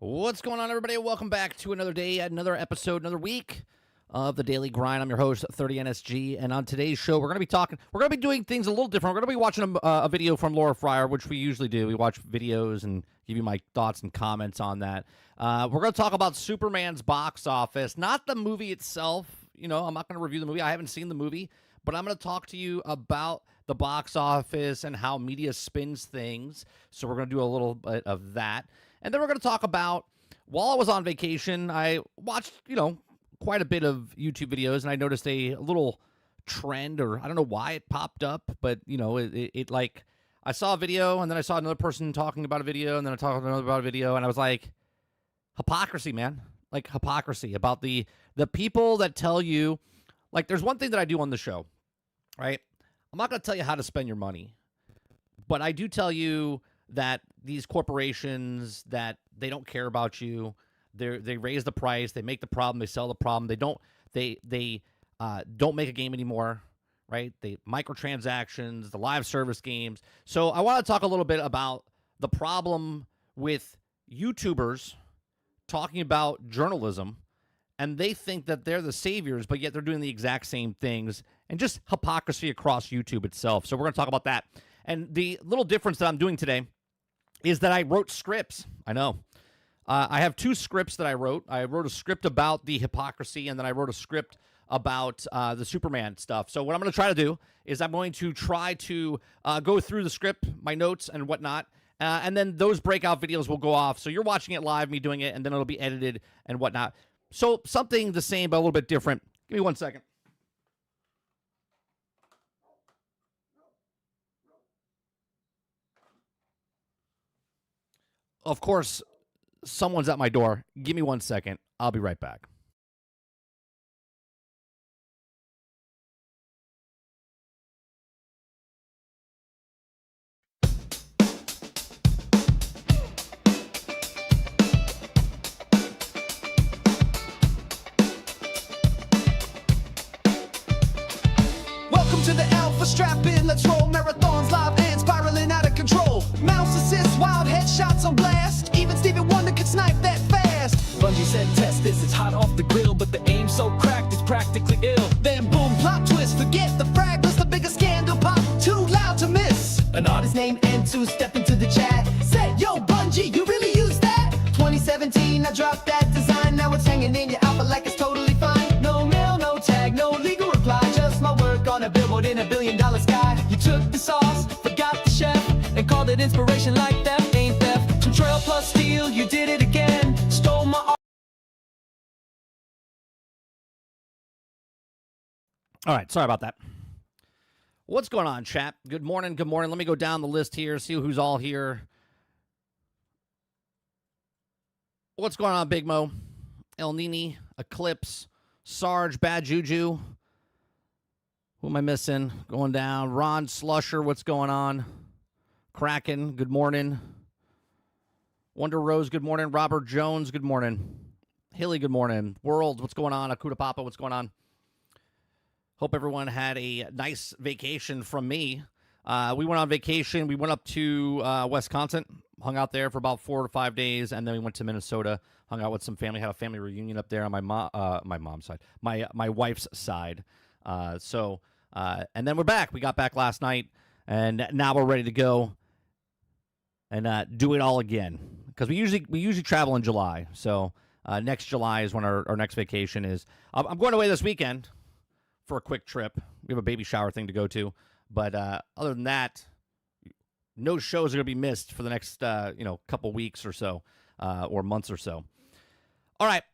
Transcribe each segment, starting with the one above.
What's going on, everybody? Welcome back to another day, another episode, another week of the Daily Grind. I'm your host, 30NSG, and on today's show, we're going to be doing things a little different. We're going to be watching a video from Laura Fryer, which we usually do. We watch videos and give you my thoughts and comments on that. We're going to talk about Superman's box office, not the movie itself. You know, I'm not going to review the movie. I haven't seen the movie, but I'm going to talk to you about the box office and how media spins things. So we're going to do a little bit of that. And then we're going to talk about, while I was on vacation, I watched, quite a bit of YouTube videos, and I noticed a little trend, or I don't know why it popped up, but, I saw a video, and then I saw another person talking about a video, and then I talked about a video, and I was like, hypocrisy, man. Like, hypocrisy about the people that tell you, like, there's one thing that I do on the show, right? I'm not going to tell you how to spend your money, but I do tell you that these corporations, that they don't care about you. They raise the price, they make the problem, they sell the problem. They don't make a game anymore, right? They microtransactions, the live service games. So I want to talk a little bit about the problem with YouTubers talking about journalism, and they think that they're the saviors, but yet they're doing the exact same things, and just hypocrisy across YouTube itself. So we're going to talk about that. And the little difference that I'm doing today is that I wrote scripts. I know. I have two scripts that I wrote. I wrote a script about the hypocrisy, and then I wrote a script about the Superman stuff. So what I'm going to try to do is I'm going to try to go through the script, my notes, and whatnot, and then those breakout videos will go off. So you're watching it live, me doing it, and then it'll be edited and whatnot. So something the same, but a little bit different. Give me 1 second. Of course, someone's at my door. Give me 1 second. I'll be right back. Welcome to the Alpha, strap in, let's roll. Marathons live and spiraling out of control. Mouse assists, wild headshots on blast. Even Stevie Wonder could snipe that fast. Bungie said test this, it's hot off the grill, but the aim's so cracked it's practically ill. Then boom, plot twist, forget the fragments, the biggest scandal pop, too loud to miss. An artist named N2 stepped into the chat, said, yo Bungie, you really use that? 2017, I dropped that design, now it's hanging in your alpha like it's totally fine. No mail, no tag, no legal reply, just my work on a billboard in $1 billion sky. You took the sauce, forgot the chef, and called it inspiration like theft ain't theft. From Trail plus Steel, you did it again, stole my art. All right, sorry about that. What's going on, chat? Good morning, good morning. Let me go down the list here, see who's all here. What's going on, Big Mo? El Nini, Eclipse, Sarge, Bad Juju. Who am I missing? Going down. Ron Slusher, what's going on? Kraken, good morning. Wonder Rose, good morning. Robert Jones, good morning. Hilly, good morning. World, what's going on? Akuta Papa, what's going on? Hope everyone had a nice vacation from me. We went on vacation. We went up to Wisconsin, hung out there for about 4 to 5 days, and then we went to Minnesota, hung out with some family, had a family reunion up there on my mom's side, my wife's side. And then we're back. We got back last night, and now we're ready to go and do it all again, because we usually travel in July. So next July is when our next vacation is. I'm going away this weekend for a quick trip. We have a baby shower thing to go to, but other than that, no shows are going to be missed for the next couple weeks or so, or months or so. All right,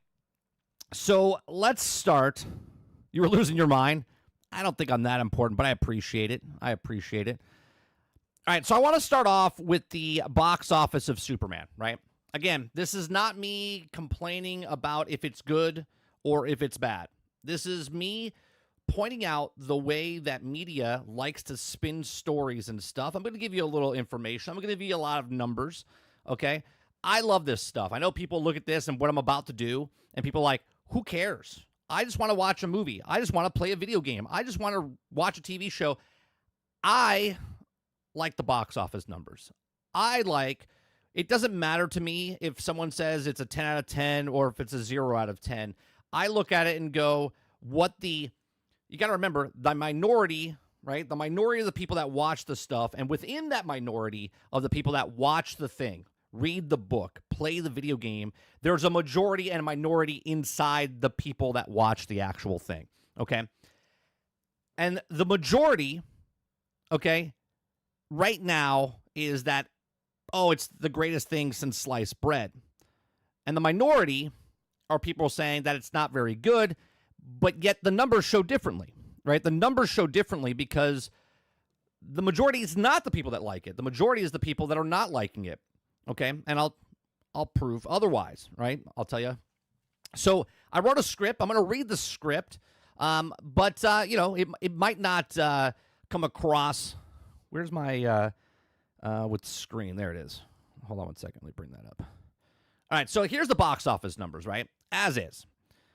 so let's start. You were losing your mind. I don't think I'm that important, but I appreciate it. All right, so I want to start off with the box office of Superman, right? Again, this is not me complaining about if it's good or if it's bad. This is me pointing out the way that media likes to spin stories and stuff. I'm going to give you a little information. I'm going to give you a lot of numbers, okay? I love this stuff. I know people look at this and what I'm about to do, and people are like, who cares? I just want to watch a movie. I just want to play a video game. I just want to watch a TV show. I like the box office numbers. I like it doesn't matter to me if someone says it's a 10 out of 10 or if it's a 0 out of 10. I look at it and go, you got to remember, the minority, right? The minority of the people that watch the stuff, and within that minority of the people that watch the thing, read the book, play the video game, there's a majority and a minority inside the people that watch the actual thing, okay? And the majority, okay, right now is that, oh, it's the greatest thing since sliced bread. And the minority are people saying that it's not very good, but yet the numbers show differently, right? The numbers show differently because the majority is not the people that like it. The majority is the people that are not liking it, okay? And I'll prove otherwise, right? I'll tell you. So I wrote a script. I'm going to read the script, but it might not come across. Where's my with screen? There it is. Hold on one second. Let me bring that up. All right, so here's the box office numbers, right? As is.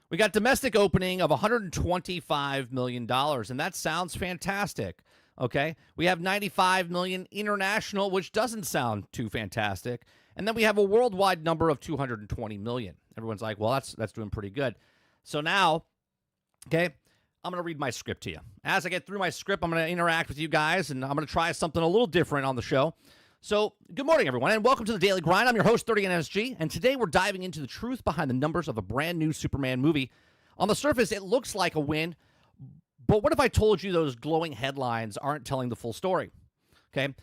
We got domestic opening of $125 million, and that sounds fantastic, okay? We have $95 million international, which doesn't sound too fantastic. And then we have a worldwide number of $220 million. Everyone's like, well, that's doing pretty good. So now, okay, I'm going to read my script to you. As I get through my script, I'm going to interact with you guys, and I'm going to try something a little different on the show. So, good morning, everyone, and welcome to the Daily Grind. I'm your host, 30NSG, and today we're diving into the truth behind the numbers of a brand new Superman movie. On the surface, it looks like a win, but what if I told you those glowing headlines aren't telling the full story? Okay,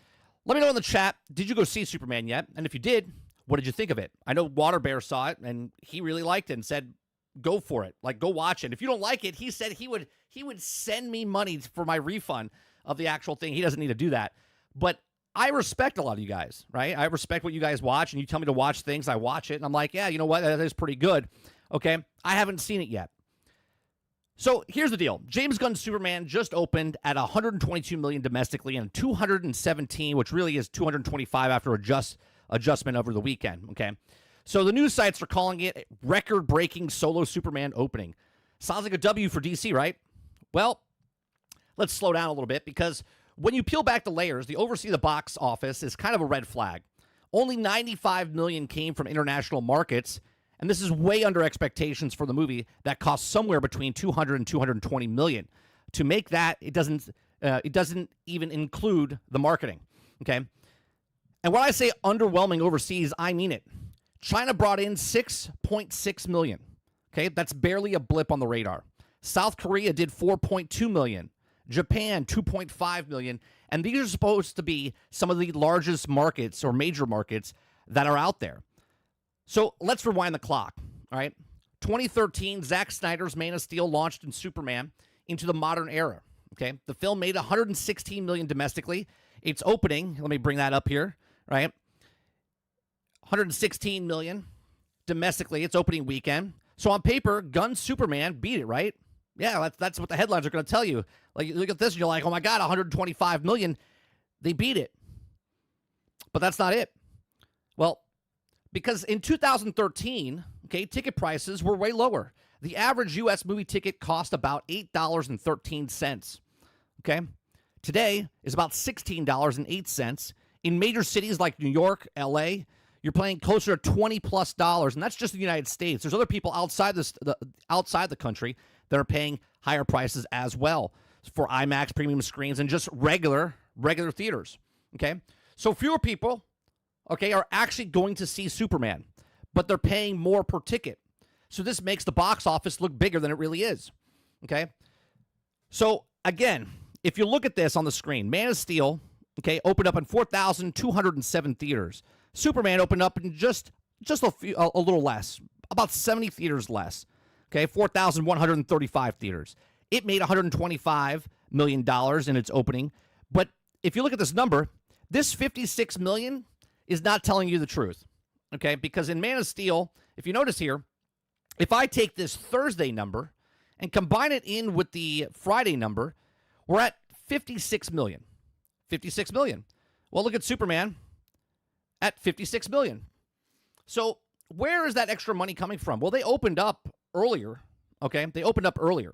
let me know in the chat, did you go see Superman yet? And if you did, what did you think of it? I know Water Bear saw it, and he really liked it and said, go for it. Like, go watch it. If you don't like it, he said he would send me money for my refund of the actual thing. He doesn't need to do that, but I respect a lot of you guys, right? I respect what you guys watch, and you tell me to watch things, I watch it, and I'm like, yeah, you know what? That is pretty good, okay? I haven't seen it yet. So here's the deal. James Gunn Superman just opened at $122 million domestically and $217, which really is $225 after adjustment over the weekend, okay? So the news sites are calling it record-breaking solo Superman opening. Sounds like a W for DC, right? Well, let's slow down a little bit because when you peel back the layers, the oversee the box office is kind of a red flag. Only $95 million came from international markets, and this is way under expectations for the movie that cost somewhere between $200 and $220 million. To make that, it doesn't even include the marketing, okay? And when I say underwhelming overseas, I mean it. China brought in $6.6 million, okay? That's barely a blip on the radar. South Korea did $4.2 million. Japan, $2.5 million, and these are supposed to be some of the largest markets or major markets that are out there. So let's rewind the clock, all right? 2013, Zack Snyder's Man of Steel launched in Superman into the modern era, okay? The film made $116 million domestically. It's opening, let me bring that up here, right? $116 million domestically, it's opening weekend. So on paper, Gunn Superman beat it, right? Yeah, that's what the headlines are going to tell you. Like, you look at this and you're like, oh my God, $125 million. They beat it. But that's not it. Well, because in 2013, okay, ticket prices were way lower. The average U.S. movie ticket cost about $8.13. Okay? Today is about $16.08. In major cities like New York, L.A., you're paying closer to $20+, and that's just the United States. There's other people outside the country that are paying higher prices as well for IMAX premium screens and just regular theaters, okay? So fewer people, okay, are actually going to see Superman, but they're paying more per ticket. So this makes the box office look bigger than it really is, okay? So again, if you look at this on the screen, Man of Steel, okay, opened up in 4,207 theaters. Superman opened up in just a little less, about 70 theaters less. Okay, 4,135 theaters. It made $125 million in its opening. But if you look at this number, this $56 million is not telling you the truth. Okay, because in Man of Steel, if you notice here, if I take this Thursday number and combine it in with the Friday number, we're at $56 million. $56 million. Well, look at Superman at $56 million. So where is that extra money coming from? Well, they opened up earlier, okay? They opened up earlier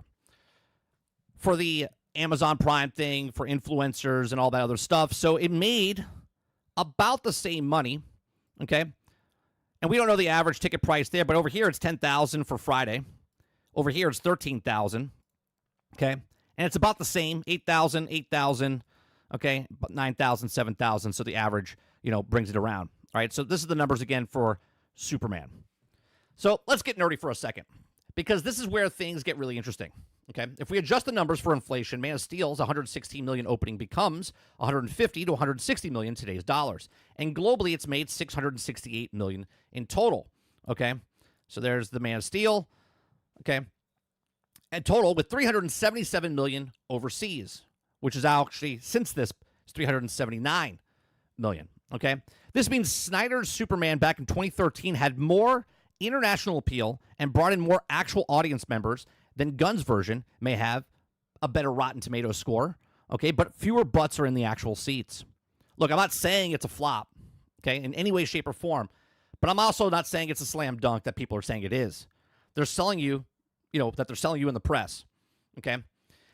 for the Amazon Prime thing, for influencers and all that other stuff. So it made about the same money, Okay. And we don't know the average ticket price there, but over here it's $10,000 for Friday. Over here it's $13,000. Okay. And it's about the same, $8,000, okay, but $9,000, $7,000. So the average, brings it around. All right. So this is the numbers again for Superman. So let's get nerdy for a second, because this is where things get really interesting. Okay. If we adjust the numbers for inflation, Man of Steel's $116 million opening becomes $150 to $160 million today's dollars. And globally, it's made $668 million in total. Okay. So there's the Man of Steel. Okay. And total with $377 million overseas, which is actually, since this, is $379 million. Okay. This means Snyder's Superman back in 2013 had more international appeal and brought in more actual audience members than Gunn's version may have, a better Rotten Tomatoes score, okay, but fewer butts are in the actual seats. Look, I'm not saying it's a flop, okay, in any way, shape, or form, but I'm also not saying it's a slam dunk that people are saying it is. They're selling you, that they're selling you in the press, okay?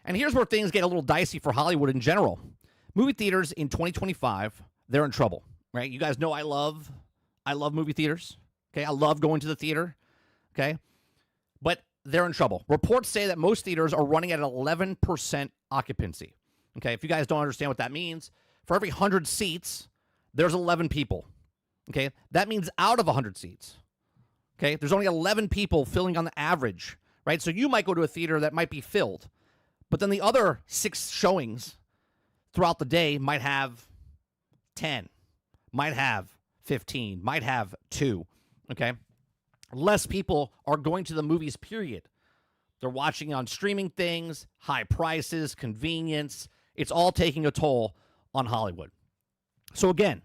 And here's where things get a little dicey for Hollywood in general. Movie theaters in 2025, they're in trouble, right? You guys know I love movie theaters, okay? I love going to the theater, okay? But they're in trouble. Reports say that most theaters are running at 11% occupancy. Okay, if you guys don't understand what that means, for every 100 seats, there's 11 people. Okay, that means out of 100 seats, okay, there's only 11 people filling on the average, right? So you might go to a theater that might be filled, but then the other 6 showings throughout the day might have 10, might have 15, might have 2, okay? Less people are going to the movies, period. They're watching on streaming things, high prices, convenience. It's all taking a toll on Hollywood. So again,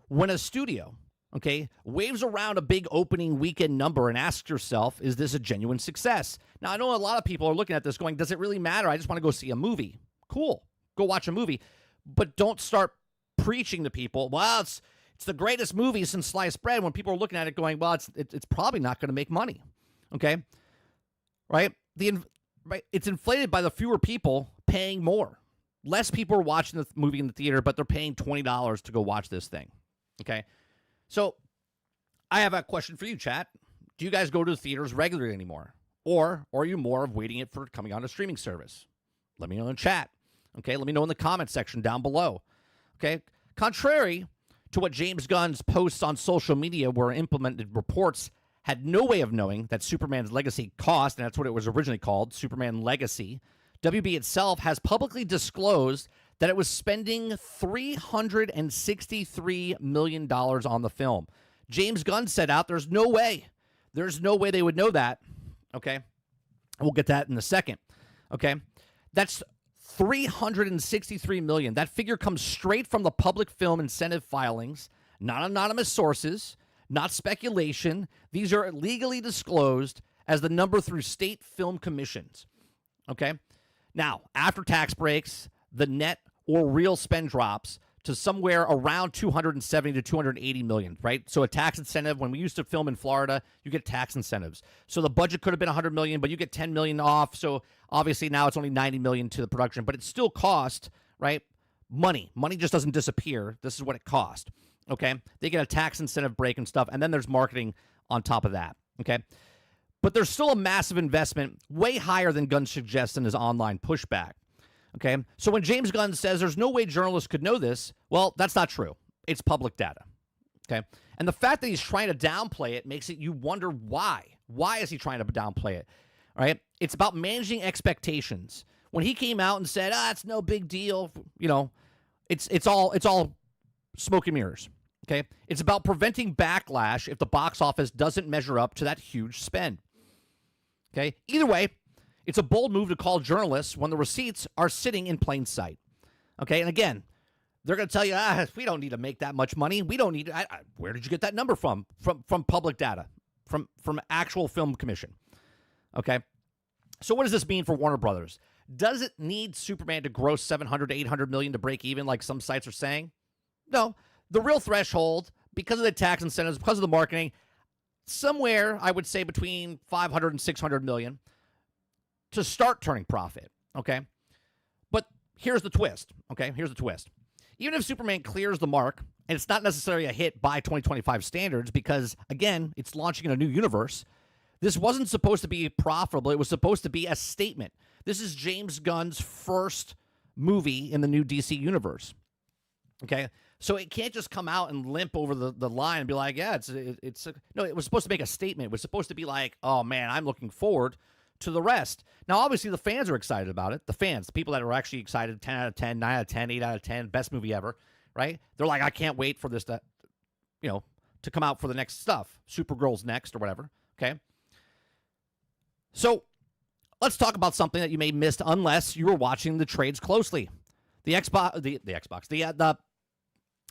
when a studio, okay, waves around a big opening weekend number and asks yourself, is this a genuine success? Now, I know a lot of people are looking at this going, does it really matter? I just want to go see a movie. Cool. Go watch a movie. But don't start preaching to people, well, it's the greatest movie since sliced bread, when people are looking at it going, well, it's probably not going to make money, okay? Right? It's inflated by the fewer people paying more. Less people are watching the movie in the theater, but they're paying $20 to go watch this thing, okay? So I have a question for you, chat. Do you guys go to the theaters regularly anymore? Or are you more of waiting it for coming on a streaming service? Let me know in chat, okay? Let me know in the comment section down below, okay? Contrary to what James Gunn's posts on social media were implemented, reports had no way of knowing that Superman's Legacy cost, and that's what it was originally called, Superman Legacy. WB itself has publicly disclosed that it was spending $363 million on the film. James Gunn said out, there's no way they would know that, okay? We'll get that in a second, okay? That's $363 million. That figure comes straight from the public film incentive filings, not anonymous sources, not speculation. These are legally disclosed as the number through state film commissions. Okay? Now, after tax breaks, the net or real spend drops to somewhere around 270 to 280 million, right? So a tax incentive, when we used to film in Florida, you get tax incentives. So the budget could have been 100 million, but you get 10 million off. So obviously now it's only 90 million to the production, but it still cost, right? Money just doesn't disappear. This is what it cost. Okay. They get a tax incentive break and stuff. And then there's marketing on top of that. Okay. But there's still a massive investment, way higher than Gunn suggests in his online pushback. Okay, so when James Gunn says there's no way journalists could know this, well, that's not true. It's public data. Okay, and the fact that he's trying to downplay it makes it you wonder why. Why is he trying to downplay it? All right, it's about managing expectations. When he came out and said, it's no big deal, it's all smoke and mirrors. Okay, it's about preventing backlash if the box office doesn't measure up to that huge spend. Okay, either way, it's a bold move to call journalists when the receipts are sitting in plain sight. Okay, and again, they're going to tell you, we don't need to make that much money. We don't need. Where did you get that number from? From public data, from actual film commission. Okay, so what does this mean for Warner Brothers? Does it need Superman to gross 700 to 800 million to break even, like some sites are saying? No, the real threshold, because of the tax incentives, because of the marketing, somewhere I would say between 500 and 600 million. To start turning profit, okay? But here's the twist, okay? Here's the twist. even if Superman clears the mark, and it's not necessarily a hit by 2025 standards because, again, it's launching in a new universe, this wasn't supposed to be profitable. It was supposed to be a statement. This is James Gunn's first movie in the new DC universe. Okay? So it can't just come out and limp over the line and be like, yeah, no, it was supposed to make a statement. It was supposed to be like, oh, man, I'm looking forward to the rest. Now, obviously, the fans are excited about it. The fans, the people that are actually excited, 10 out of 10, 9 out of 10, 8 out of 10, best movie ever, right? They're like, I can't wait for this to come out for the next stuff. Supergirl's next or whatever, okay? So let's talk about something that you may have missed unless you were watching the trades closely. The Xbox,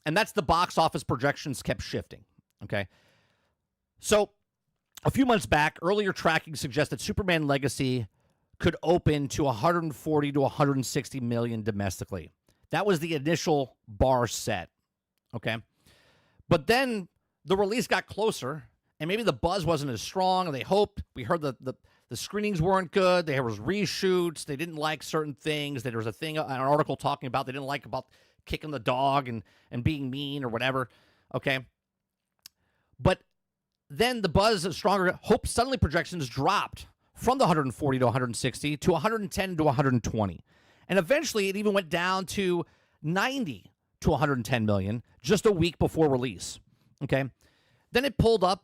and that's the box office projections kept shifting, okay? So a few months back, earlier tracking suggested Superman Legacy could open to 140 to 160 million domestically. That was the initial bar set, okay? But then the release got closer, and maybe the buzz wasn't as strong, and they hoped. We heard the screenings weren't good. There was reshoots. They didn't like certain things. There was an article talking about they didn't like about kicking the dog and being mean or whatever, okay? But then the buzz is stronger. Hope suddenly projections dropped from the 140 to 160 to 110 to 120. And eventually it even went down to 90 to 110 million just a week before release, okay? Then it pulled up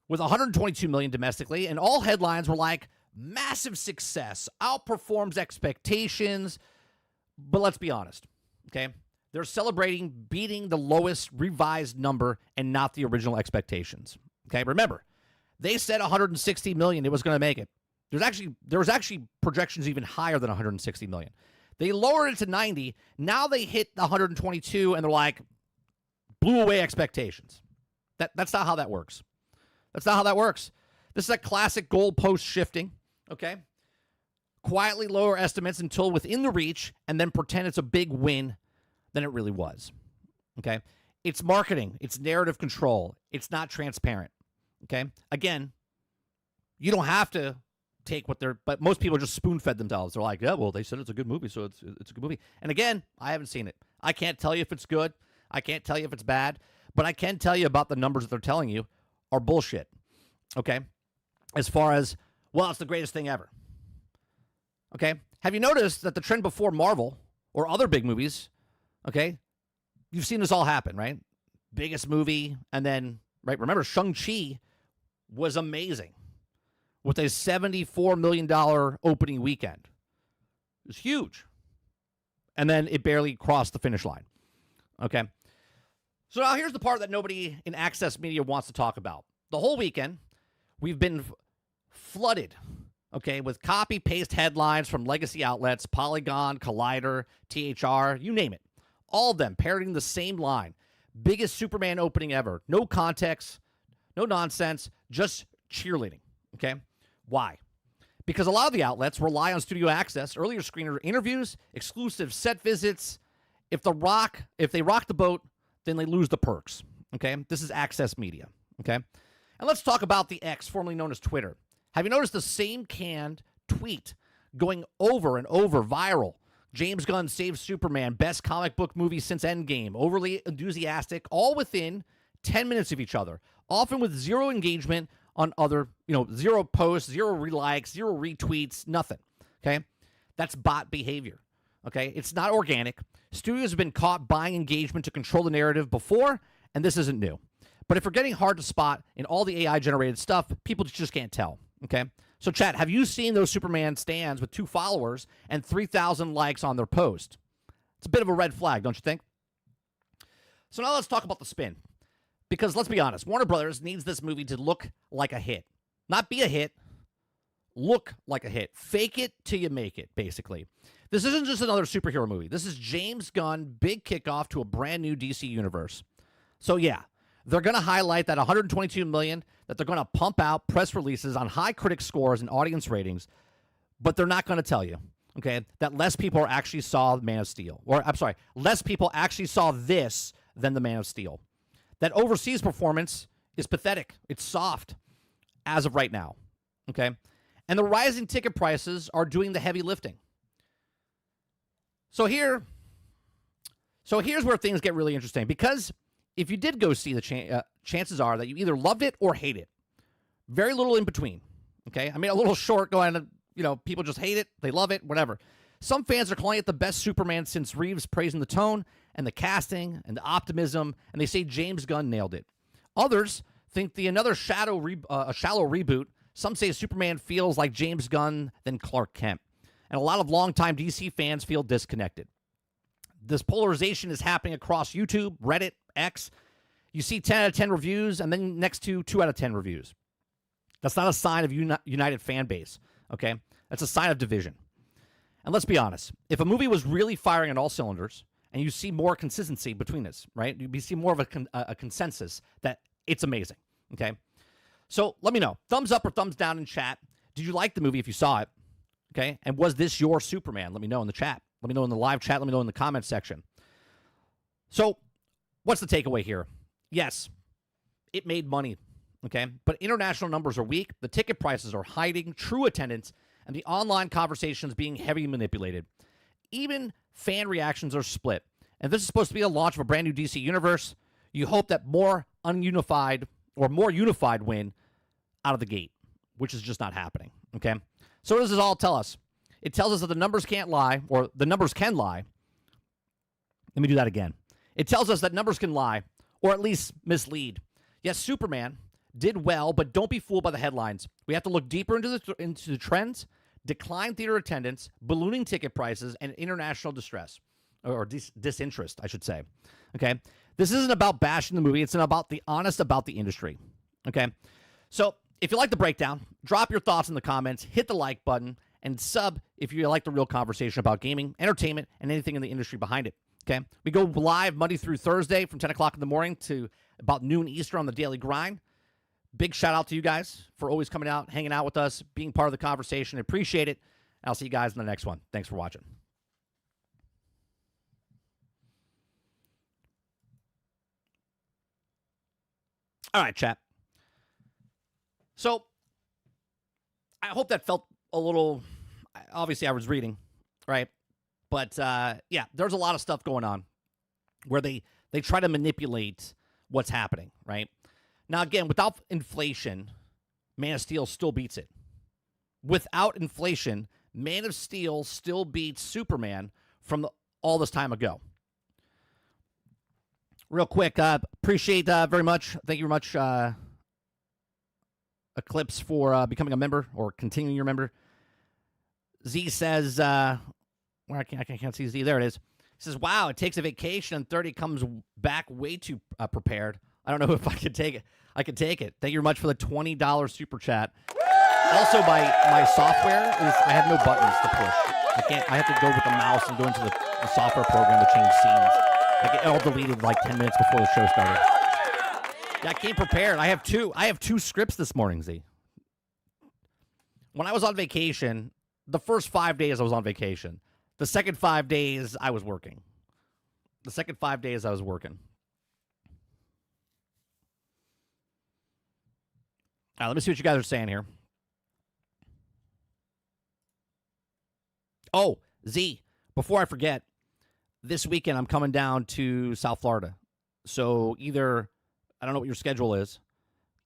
with 122 million domestically, and all headlines were like, massive success, outperforms expectations. But let's be honest, okay? They're celebrating beating the lowest revised number and not the original expectations. Okay, remember, they said 160 million it was going to make it. There was actually projections even higher than 160 million. They lowered it to 90. Now they hit the 122 and they're like, blew away expectations. That's not how that works. That's not how that works. This is a classic goalpost shifting, okay? Quietly lower estimates until within the reach and then pretend it's a big win than it really was, okay? It's marketing. It's narrative control. It's not transparent, okay? Again, you don't have to take but most people just spoon-fed themselves. They're like, yeah, well, they said it's a good movie, so it's a good movie. And again, I haven't seen it. I can't tell you if it's good. I can't tell you if it's bad. But I can tell you about the numbers that they're telling you are bullshit, okay? As far as, well, it's the greatest thing ever, okay? Have you noticed that the trend before Marvel or other big movies, okay, you've seen this all happen, right? Biggest movie, and then, right, remember, Shang-Chi was amazing with a $74 million opening weekend. It was huge. And then it barely crossed the finish line, okay? So now here's the part that nobody in access media wants to talk about. The whole weekend, we've been flooded, okay, with copy-paste headlines from legacy outlets, Polygon, Collider, THR, you name it. All of them parroting the same line. Biggest Superman opening ever. No context, no nonsense, just cheerleading, okay? Why? Because a lot of the outlets rely on studio access, earlier screener interviews, exclusive set visits. If they rock the boat, then they lose the perks, okay? This is access media, okay? And let's talk about the X, formerly known as Twitter. Have you noticed the same canned tweet going over and over viral? James Gunn saves Superman, best comic book movie since Endgame, overly enthusiastic, all within 10 minutes of each other, often with zero engagement on other, zero posts, zero relikes, zero retweets, nothing, okay? That's bot behavior, okay? It's not organic. Studios have been caught buying engagement to control the narrative before, and this isn't new. But if we're getting hard to spot in all the AI-generated stuff, people just can't tell, okay? So, chat, have you seen those Superman stands with 2 followers and 3,000 likes on their post? It's a bit of a red flag, don't you think? So now let's talk about the spin. Because let's be honest, Warner Brothers needs this movie to look like a hit. Not be a hit, look like a hit. Fake it till you make it, basically. This isn't just another superhero movie. This is James Gunn, big kickoff to a brand new DC universe. So yeah, they're going to highlight that 122 million that they're going to pump out press releases on high critic scores and audience ratings, but they're not going to tell you, okay, that less people actually saw Man of Steel. Or, I'm sorry, less people actually saw this than the Man of Steel. That overseas performance is pathetic. It's soft as of right now, okay? And the rising ticket prices are doing the heavy lifting. So here, So here's where things get really interesting, because if you did go see chances are that you either loved it or hate it. Very little in between. Okay, I mean, a little short going, people just hate it, they love it, whatever. Some fans are calling it the best Superman since Reeves, praising the tone and the casting and the optimism, and they say James Gunn nailed it. Others think another shallow reboot. Some say Superman feels like James Gunn than Clark Kent. And a lot of longtime DC fans feel disconnected. This polarization is happening across YouTube, Reddit, X. You see 10 out of 10 reviews, and then next to 2 out of 10 reviews. That's not a sign of united fan base, okay? That's a sign of division. And let's be honest. If a movie was really firing on all cylinders, and you see more consistency between us, right? You see more of a consensus that it's amazing, okay? So let me know. Thumbs up or thumbs down in chat. Did you like the movie if you saw it? Okay? And was this your Superman? Let me know in the chat. Let me know in the live chat. Let me know in the comments section. So what's the takeaway here? Yes, it made money, okay? But international numbers are weak. The ticket prices are hiding true attendance, and the online conversations being heavily manipulated. Even fan reactions are split. And this is supposed to be a launch of a brand new DC universe. You hope that more unified win out of the gate, which is just not happening, okay? So what does this all tell us? It tells us that the numbers can't lie, or the numbers can lie. Let me do that again. It tells us that numbers can lie, or at least mislead. Yes, Superman did well, but don't be fooled by the headlines. We have to look deeper into the trends, decline theater attendance, ballooning ticket prices, and international distress, or disinterest, I should say. Okay? This isn't about bashing the movie. It's about the honest about the industry. Okay? So if you like the breakdown, drop your thoughts in the comments, hit the like button, and sub if you like the real conversation about gaming, entertainment, and anything in the industry behind it. Okay? We go live Monday through Thursday from 10 o'clock in the morning to about noon Eastern on the Daily Grind. Big shout out to you guys for always coming out, hanging out with us, being part of the conversation. I appreciate it. I'll see you guys in the next one. Thanks for watching. All right, chat. So I hope that felt a little, obviously I was reading, right? But yeah, there's a lot of stuff going on where they try to manipulate what's happening, right? Now, again, without inflation, Man of Steel still beats it. Without inflation, Man of Steel still beats Superman from all this time ago. Real quick, appreciate very much. Thank you very much, Eclipse, for becoming a member or continuing your member. Z says, where I can't see Z. There it is. He says, wow, it takes a vacation and 30 comes back way too prepared. I don't know if I could take it. I could take it. Thank you very much for the $20 super chat. Also, my software is, I have no buttons to push. I have to go with the mouse and go into the software program to change scenes. I get it all deleted like 10 minutes before the show started. Yeah, I came prepared. I have two scripts this morning, Z. When I was on vacation, the first 5 days I was on vacation. The second 5 days I was working. All right, let me see what you guys are saying here. Oh, Z, before I forget, this weekend I'm coming down to South Florida. So either, I don't know what your schedule is,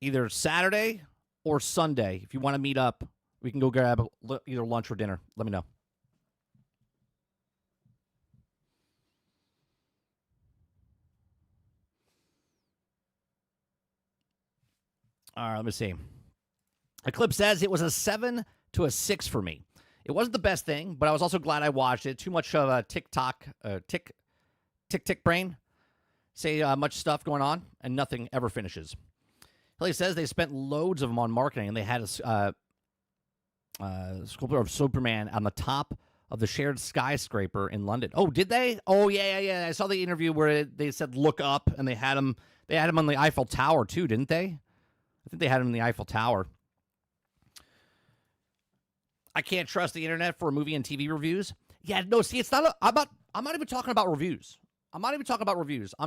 either Saturday or Sunday. If you want to meet up, we can go grab either lunch or dinner. Let me know. All right, let me see. Eclipse says it was a 7 to a 6 for me. It wasn't the best thing, but I was also glad I watched it. Too much of a tick brain. Say much stuff going on, and nothing ever finishes. He says they spent loads of them on marketing, and they had a sculpture of Superman on the top of the shared skyscraper in London. Oh, did they? Oh, yeah. I saw the interview where they said look up, and they had him on the Eiffel Tower too, didn't they? I think they had him in the Eiffel Tower. I can't trust the internet for movie and TV reviews. Yeah, no, see, it's not. I'm not even talking about reviews. I'm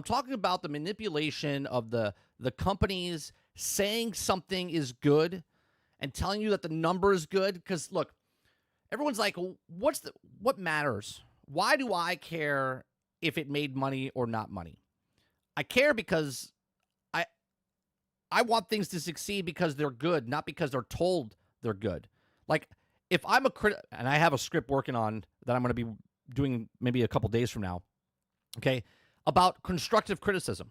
talking about the manipulation of the companies saying something is good and telling you that the number is good. Because look, everyone's like, what matters? Why do I care if it made money or not money. I care because I want things to succeed because they're good, not because they're told they're good. Like, if I'm a critic, and I have a script working on that I'm going to be doing maybe a couple days from now, okay, about constructive criticism,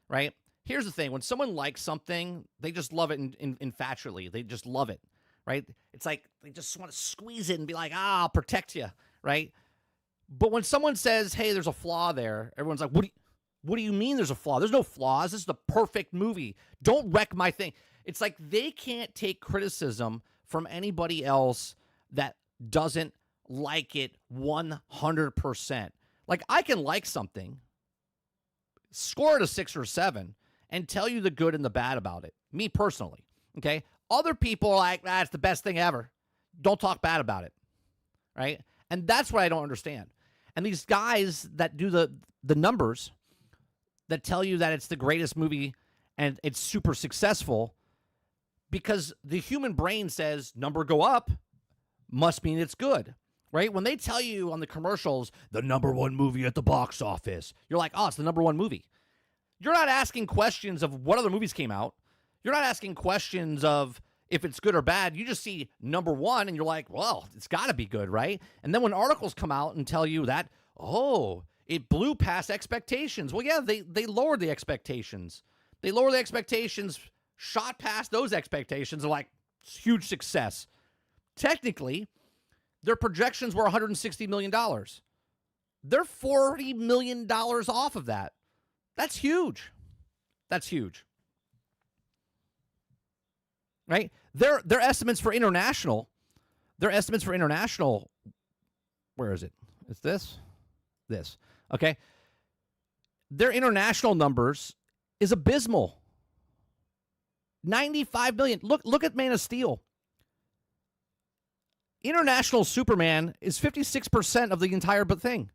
right? Here's the thing. When someone likes something, they just love it infatuately. They just love it, right? It's like they just want to squeeze it and be like, I'll protect you, right? But when someone says, hey, there's a flaw there, everyone's like, what do you mean there's a flaw? There's no flaws. This is the perfect movie. Don't wreck my thing. It's like they can't take criticism from anybody else that doesn't like it 100%. Like, I can like something, score it a 6 or 7, and tell you the good and the bad about it. Me personally, okay? Other people are like, that's the best thing ever. Don't talk bad about it, right? And that's what I don't understand. And these guys that do the numbers that tell you that it's the greatest movie and it's super successful, because the human brain says number go up must mean it's good, right? When they tell you on the commercials, the #1 movie at the box office, you're like, oh, it's the #1 movie. You're not asking questions of what other movies came out. You're not asking questions of if it's good or bad. You just see #1 and you're like, well, it's got to be good, right? And then when articles come out and tell you that, oh, it blew past expectations. Well, yeah, they lowered the expectations. They lowered the expectations, shot past those expectations. They're like, huge success. Technically, their projections were $160 million. They're $40 million off of that. That's huge. That's huge. Right? Their estimates for international, where is it? It's this. Okay? Their international numbers is abysmal. 95 million. Look at Man of Steel. International Superman is 56% of the entire thing.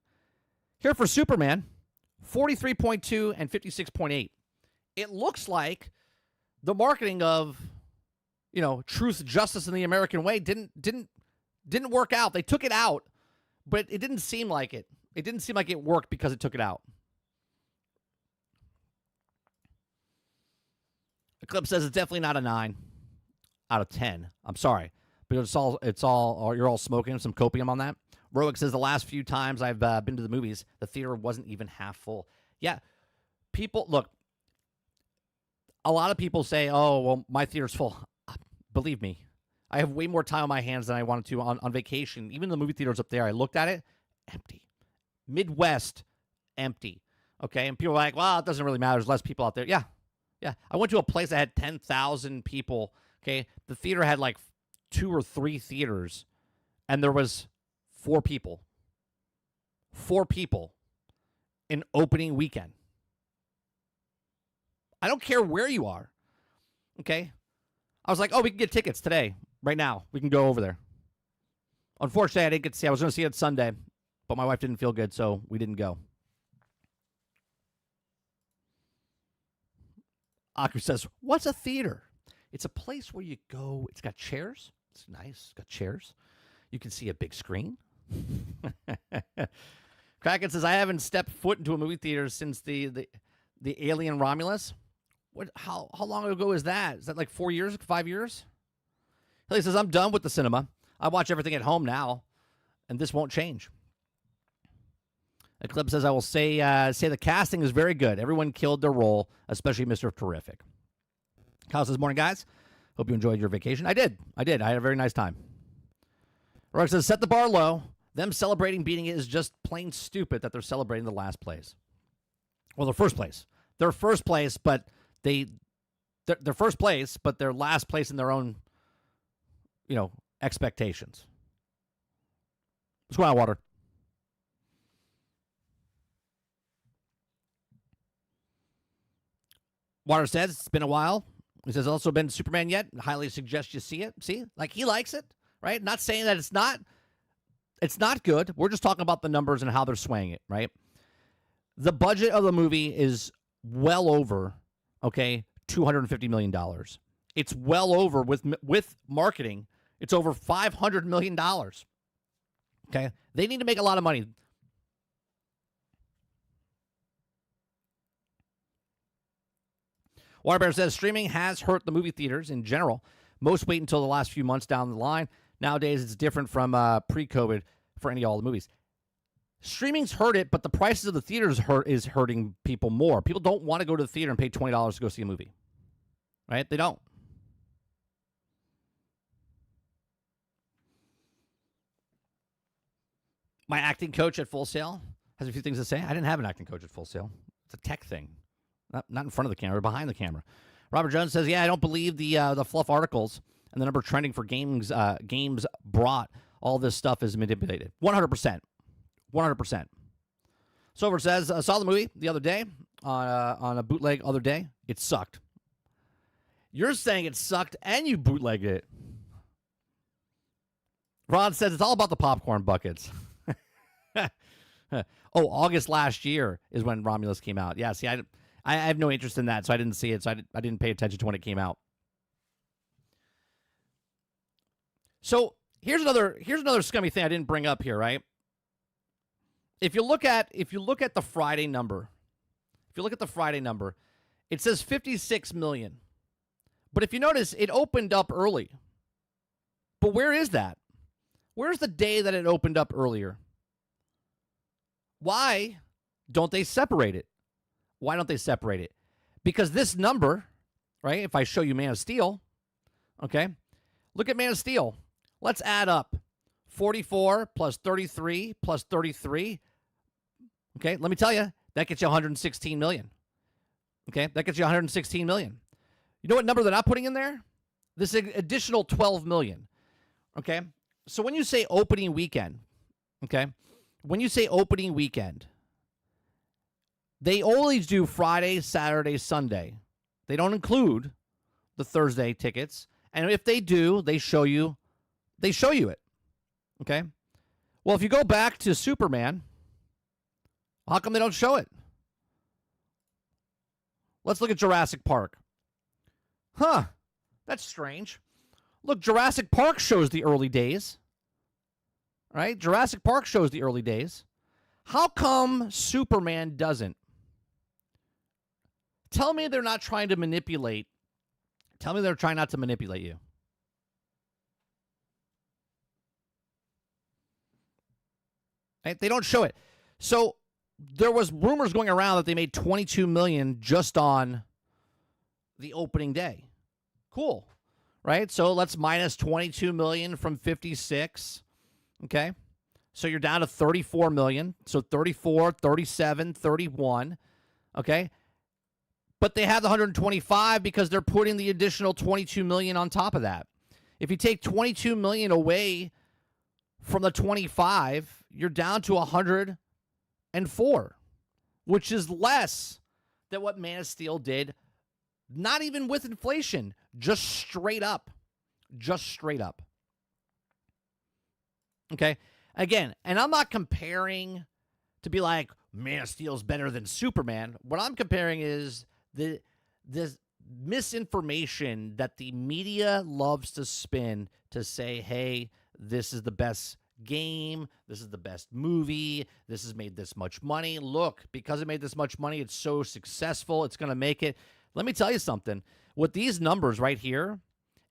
Here for Superman, 43.2 and 56.8. It looks like the marketing of, truth, justice, and the American way didn't work out. They took it out, but it didn't seem like it. It didn't seem like it worked because it took it out. The clip says it's definitely not a 9 out of 10. I'm sorry, but you're all smoking some copium on that. Roic says the last few times I've been to the movies, the theater wasn't even half full. Yeah, look, a lot of people say, oh, well, my theater's full. Believe me, I have way more time on my hands than I wanted to on vacation. Even the movie theaters up there, I looked at it, empty. Midwest, empty. Okay, and people are like, well, it doesn't really matter. There's less people out there. Yeah. I went to a place that had 10,000 people. Okay, the theater had like 2 or 3 theaters, and there was 4 people. 4 people in opening weekend. I don't care where you are. Okay, I was like, oh, we can get tickets today, right now. We can go over there. Unfortunately, I didn't get to see. I was going to see it Sunday, but my wife didn't feel good, so we didn't go. Aku says, what's a theater? It's a place where you go. It's got chairs. It's nice. It's got chairs. You can see a big screen. Kraken says, I haven't stepped foot into a movie theater since the Alien Romulus. What? How long ago is that? Is that like 4 years, 5 years? He says, I'm done with the cinema. I watch everything at home now, and this won't change. Eclipse says, I will say the casting is very good. Everyone killed their role, especially Mr. Terrific. Kyle says, morning, guys. Hope you enjoyed your vacation. I did. I had a very nice time. Rock says, set the bar low. Them celebrating beating it is just plain stupid that they're celebrating the last place. Well, their first place. They're first place, but they're first place, but they're last place in their own, expectations. What's going on, Water? Water says it's been a while. He says also been Superman yet. Highly suggest you see it. See, like he likes it, right? Not saying that it's not good. We're just talking about the numbers and how they're swaying it, right? The budget of the movie is well over, $250 million. It's well over with marketing. It's over $500 million. Okay, they need to make a lot of money. Waterbear says streaming has hurt the movie theaters in general. Most wait until the last few months down the line. Nowadays, it's different from pre-COVID for all the movies. Streaming's hurt it, but the prices of the theaters is hurting people more. People don't want to go to the theater and pay $20 to go see a movie. Right? They don't. My acting coach at Full Sail has a few things to say. I didn't have an acting coach at Full Sail. It's a tech thing. Not in front of the camera, behind the camera. Robert Jones says, yeah, I don't believe the fluff articles and the number trending for games brought. All this stuff is manipulated. 100%. 100%. Silver says, I saw the movie the other day on a bootleg other day. It sucked. You're saying it sucked and you bootlegged it. Ron says, it's all about the popcorn buckets. Oh, August last year is when Romulus came out. Yeah, see, I have no interest in that, so I didn't see it, so I didn't pay attention to when it came out. So here's another scummy thing I didn't bring up here, right? If you look at the Friday number, it says 56 million. But if you notice, it opened up early. But where is that? Where's the day that it opened up earlier? Why don't they separate it? Why don't they separate it? Because this number, right, if I show you Man of Steel, okay, look at Man of Steel. Let's add up 44 plus 33 plus 33. Okay, let me tell you, that gets you 116 million. Okay, that gets you 116 million. You know what number they're not putting in there? This additional 12 million. Okay, so when you say opening weekend, okay, when you say opening weekend, they only do Friday, Saturday, Sunday. They don't include the Thursday tickets. And if they do, they show you it. Okay? Well, if you go back to Superman, how come they don't show it? Let's look at Jurassic Park. Huh. That's strange. Look, Jurassic Park shows the early days. Right? Jurassic Park shows the early days. How come Superman doesn't? Tell me they're not trying to manipulate. Tell me they're trying not to manipulate you. Right? They don't show it. So there was rumors going around that they made 22 million just on the opening day. Cool. Right? So let's minus 22 million from 56. Okay? So you're down to 34 million. So 34, 37, 31. Okay? But they have the 125 because they're putting the additional 22 million on top of that. If you take 22 million away from the 25, you're down to 104, which is less than what Man of Steel did, not even with inflation, just straight up. Just straight up. Okay? Again, and I'm not comparing to be like, Man of Steel is better than Superman. What I'm comparing is this misinformation that the media loves to spin to say, hey, this is the best game, this is the best movie, this has made this much money. Look, because it made this much money, it's so successful, it's going to make it. Let me tell you something. With these numbers right here,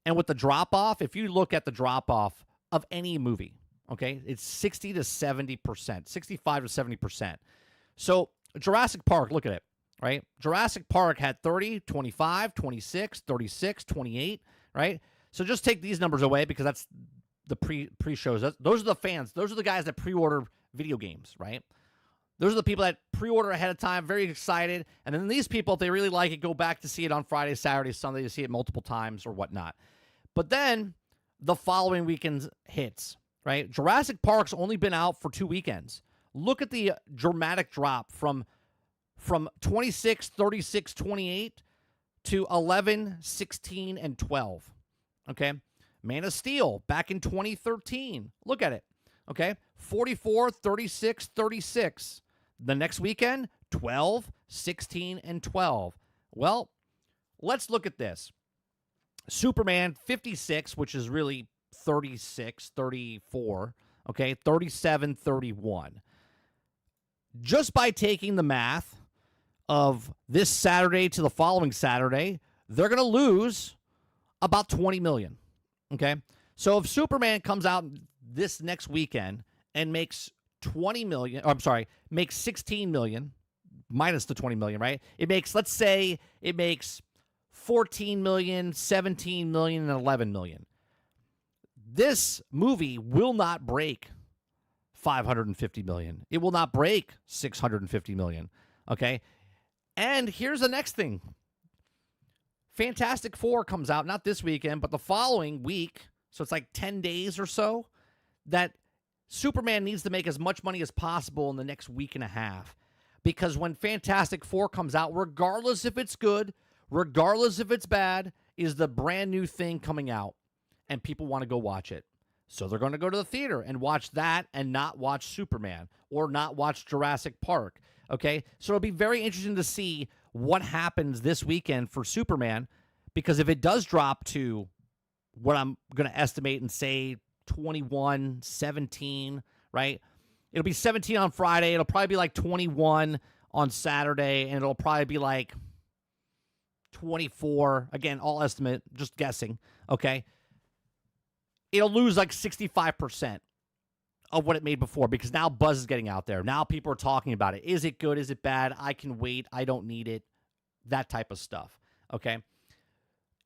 and with the drop-off, if you look at the drop-off of any movie, okay, it's 60 to 70%, 65 to 70%. So Jurassic Park, look at it. Right? Jurassic Park had 30, 25, 26, 36, 28, right? So just take these numbers away because that's the pre-shows. Those are the fans. Those are the guys that pre-order video games, right? Those are the people that pre-order ahead of time, very excited. And then these people, if they really like it, go back to see it on Friday, Saturday, Sunday, to see it multiple times or whatnot. But then the following weekend hits, right? Jurassic Park's only been out for 2 weekends. Look at the dramatic drop from 26, 36, 28 to 11, 16, and 12. Okay? Man of Steel back in 2013. Look at it. Okay? 44, 36, 36. The next weekend, 12, 16, and 12. Well, let's look at this. Superman 56, which is really 36, 34. Okay? 37, 31. Just by taking the math of this Saturday to the following Saturday, they're going to lose about 20 million. Okay? So if Superman comes out this next weekend and makes 20 million, or I'm sorry, makes 16 million minus the 20 million, right? It makes, let's say it makes 14 million, 17 million, and 11 million. This movie will not break 550 million. It will not break 650 million. Okay? And here's the next thing. Fantastic Four comes out not this weekend, but the following week. So it's like 10 days or so that Superman needs to make as much money as possible in the next week and a half. Because when Fantastic Four comes out, regardless if it's good, regardless if it's bad, is the brand new thing coming out. And people want to go watch it. So they're going to go to the theater and watch that and not watch Superman or not watch Jurassic Park. Okay? So it'll be very interesting to see what happens this weekend for Superman. Because if it does drop to what I'm going to estimate and say 21, 17, right? It'll be 17 on Friday. It'll probably be like 21 on Saturday. And it'll probably be like 24. Again, all estimate, just guessing. Okay? It'll lose like 65% of what it made before because now buzz is getting out there. Now people are talking about it. Is it good? Is it bad? I can wait. I don't need it. That type of stuff. Okay?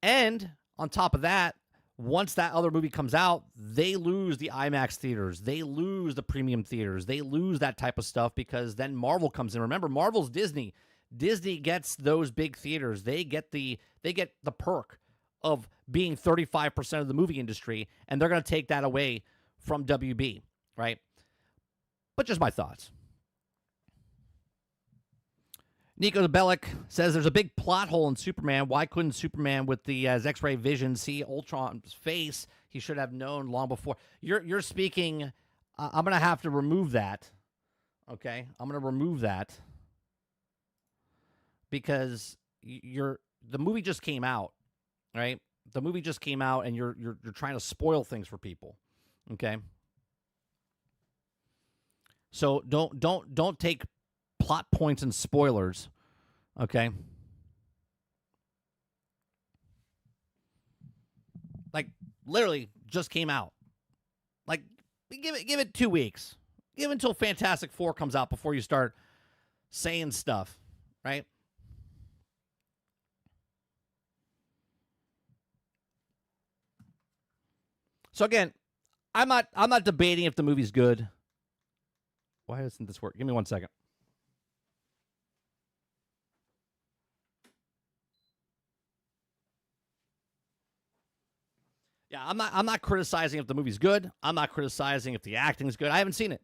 And on top of that, once that other movie comes out, they lose the IMAX theaters. They lose the premium theaters. They lose that type of stuff because then Marvel comes in. Remember, Marvel's Disney. Disney gets those big theaters. They get the perk of being 35% of the movie industry, and they're going to take that away from WB, right? But just my thoughts. Nico Bellic says there's a big plot hole in Superman. Why couldn't Superman with the X-ray vision see Ultron's face? He should have known long before. You're speaking. I'm going to have to remove that. Okay, I'm going to remove that because the movie just came out, right? The movie just came out, and you're trying to spoil things for people. Okay, so don't take plot points and spoilers, okay? Like literally just came out. Like give it 2 weeks. Give it until Fantastic Four comes out before you start saying stuff, right? So again, I'm not debating if the movie's good. Why doesn't this work? Give me 1 second. Yeah, I'm not criticizing if the movie's good. I'm not criticizing if the acting's good. I haven't seen it.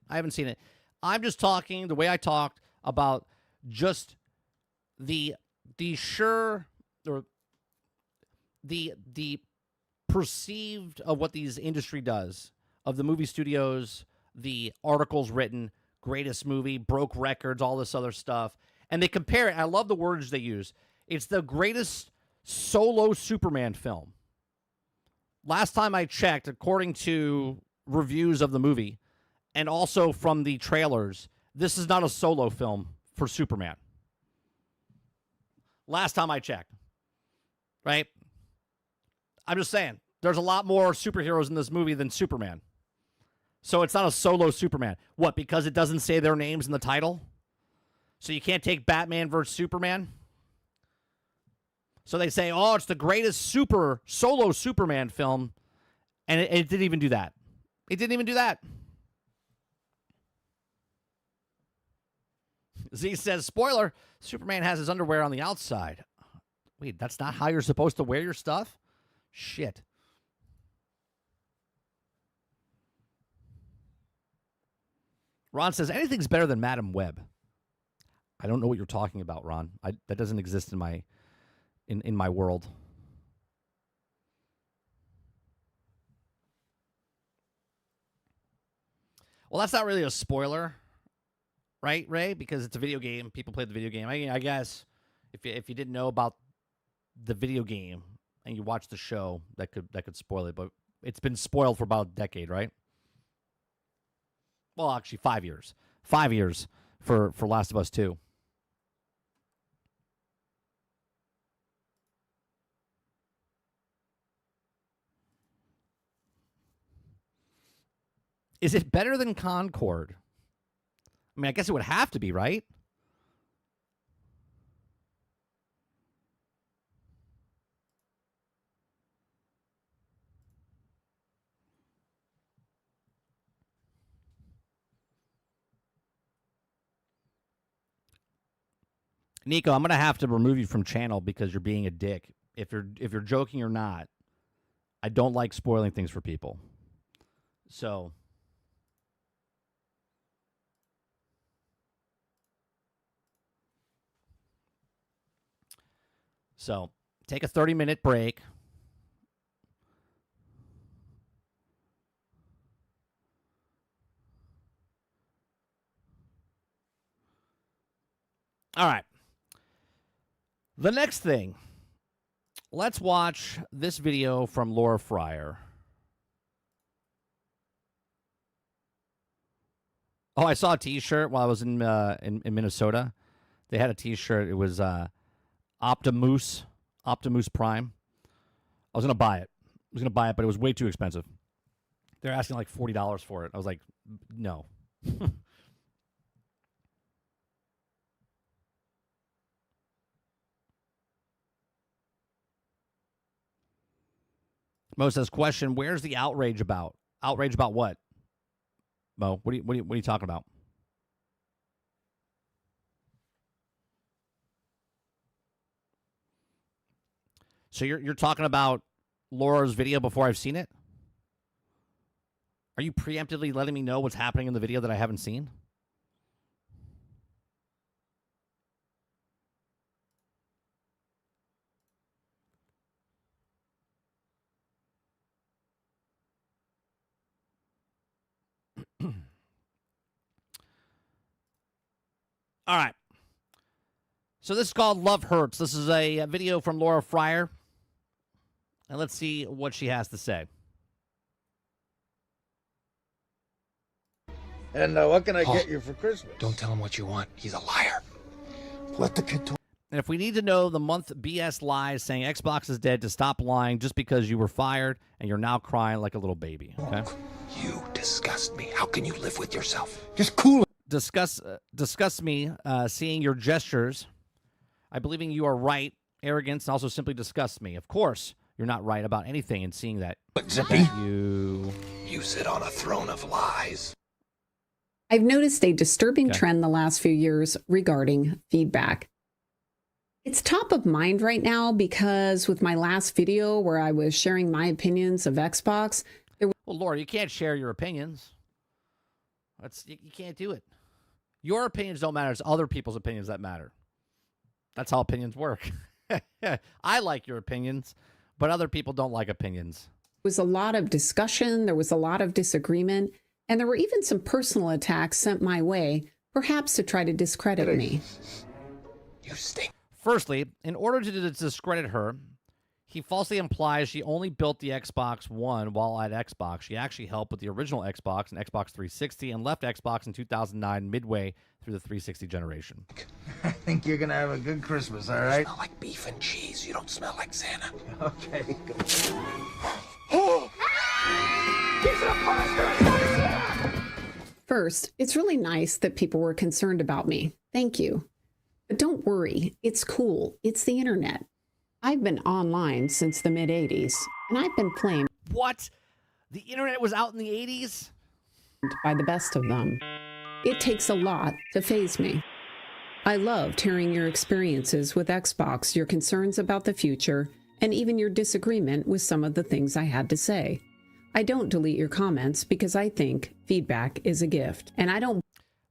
I'm just talking the way I talked about just the sure or the perceived of what these industry does, of the movie studios, the articles written, greatest movie, broke records, all this other stuff. And they compare it. I love the words they use. It's the greatest solo Superman film. Last time I checked, according to reviews of the movie and also from the trailers, this is not a solo film for Superman. Last time I checked, right? I'm just saying, there's a lot more superheroes in this movie than Superman. So it's not a solo Superman. What, because it doesn't say their names in the title? So you can't take Batman versus Superman? So they say, oh, it's the greatest solo Superman film, and it didn't even do that. It didn't even do that. Z says, spoiler, Superman has his underwear on the outside. Wait, that's not how you're supposed to wear your stuff? Shit. Ron says, anything's better than Madam Web. I don't know what you're talking about, Ron. That doesn't exist in my world. Well, that's not really a spoiler, right, Ray? Because it's a video game. People play the video game. I guess if you didn't know about the video game and you watch the show, that could spoil it. But it's been spoiled for about a decade, right? Well, actually, 5 years. 5 years for Last of Us 2. Is it better than Concord? I mean, I guess it would have to be, right? Nico, I'm gonna have to remove you from channel because you're being a dick. If you're joking or not, I don't like spoiling things for people. So take a 30-minute break. All right. The next thing, let's watch this video from Laura Fryer. Oh, I saw a T-shirt while I was in Minnesota. They had a T-shirt. It was Optimus Prime. I was gonna buy it. But it was way too expensive. They're asking like $40 for it. I was like, no. Mo says, question, where's the outrage about? Outrage about what? Mo, what are you talking about? So you're talking about Laura's video before I've seen it? Are you preemptively letting me know what's happening in the video that I haven't seen? All right. So this is called Love Hurts. This is a video from Laura Fryer. And let's see what she has to say. And what can I get you for Christmas? Don't tell him what you want. He's a liar. Let the kid talk. And if we need to know the month BS lies saying Xbox is dead, to stop lying just because you were fired and you're now crying like a little baby. Okay? You disgust me. How can you live with yourself? Just cool it. Disgust me seeing your gestures. I believing you are right. Arrogance and also simply disgusts me. Of course, you're not right about anything, and seeing that Zippy. You sit on a throne of lies. I've noticed a disturbing trend the last few years regarding feedback. It's top of mind right now because with my last video where I was sharing my opinions of Xbox, well, Laura, you can't share your opinions. You can't do it. Your opinions don't matter. It's other people's opinions that matter. That's how opinions work. I like your opinions, but other people don't like opinions. There was a lot of discussion. There was a lot of disagreement. And there were even some personal attacks sent my way, perhaps to try to discredit me. You stink. Firstly, in order to discredit her, he falsely implies she only built the Xbox One while at Xbox. She actually helped with the original Xbox and Xbox 360 and left Xbox in 2009 midway through the 360 generation. I think you're going to have a good Christmas, all right? You smell like beef and cheese. You don't smell like Santa. Okay. First, it's really nice that people were concerned about me. Thank you. But don't worry, it's cool. It's the internet. I've been online since the mid-'80s, and I've been flamed. What? The internet was out in the 80s? By the best of them. It takes a lot to faze me. I loved hearing your experiences with Xbox, your concerns about the future, and even your disagreement with some of the things I had to say. I don't delete your comments because I think feedback is a gift, and I don't...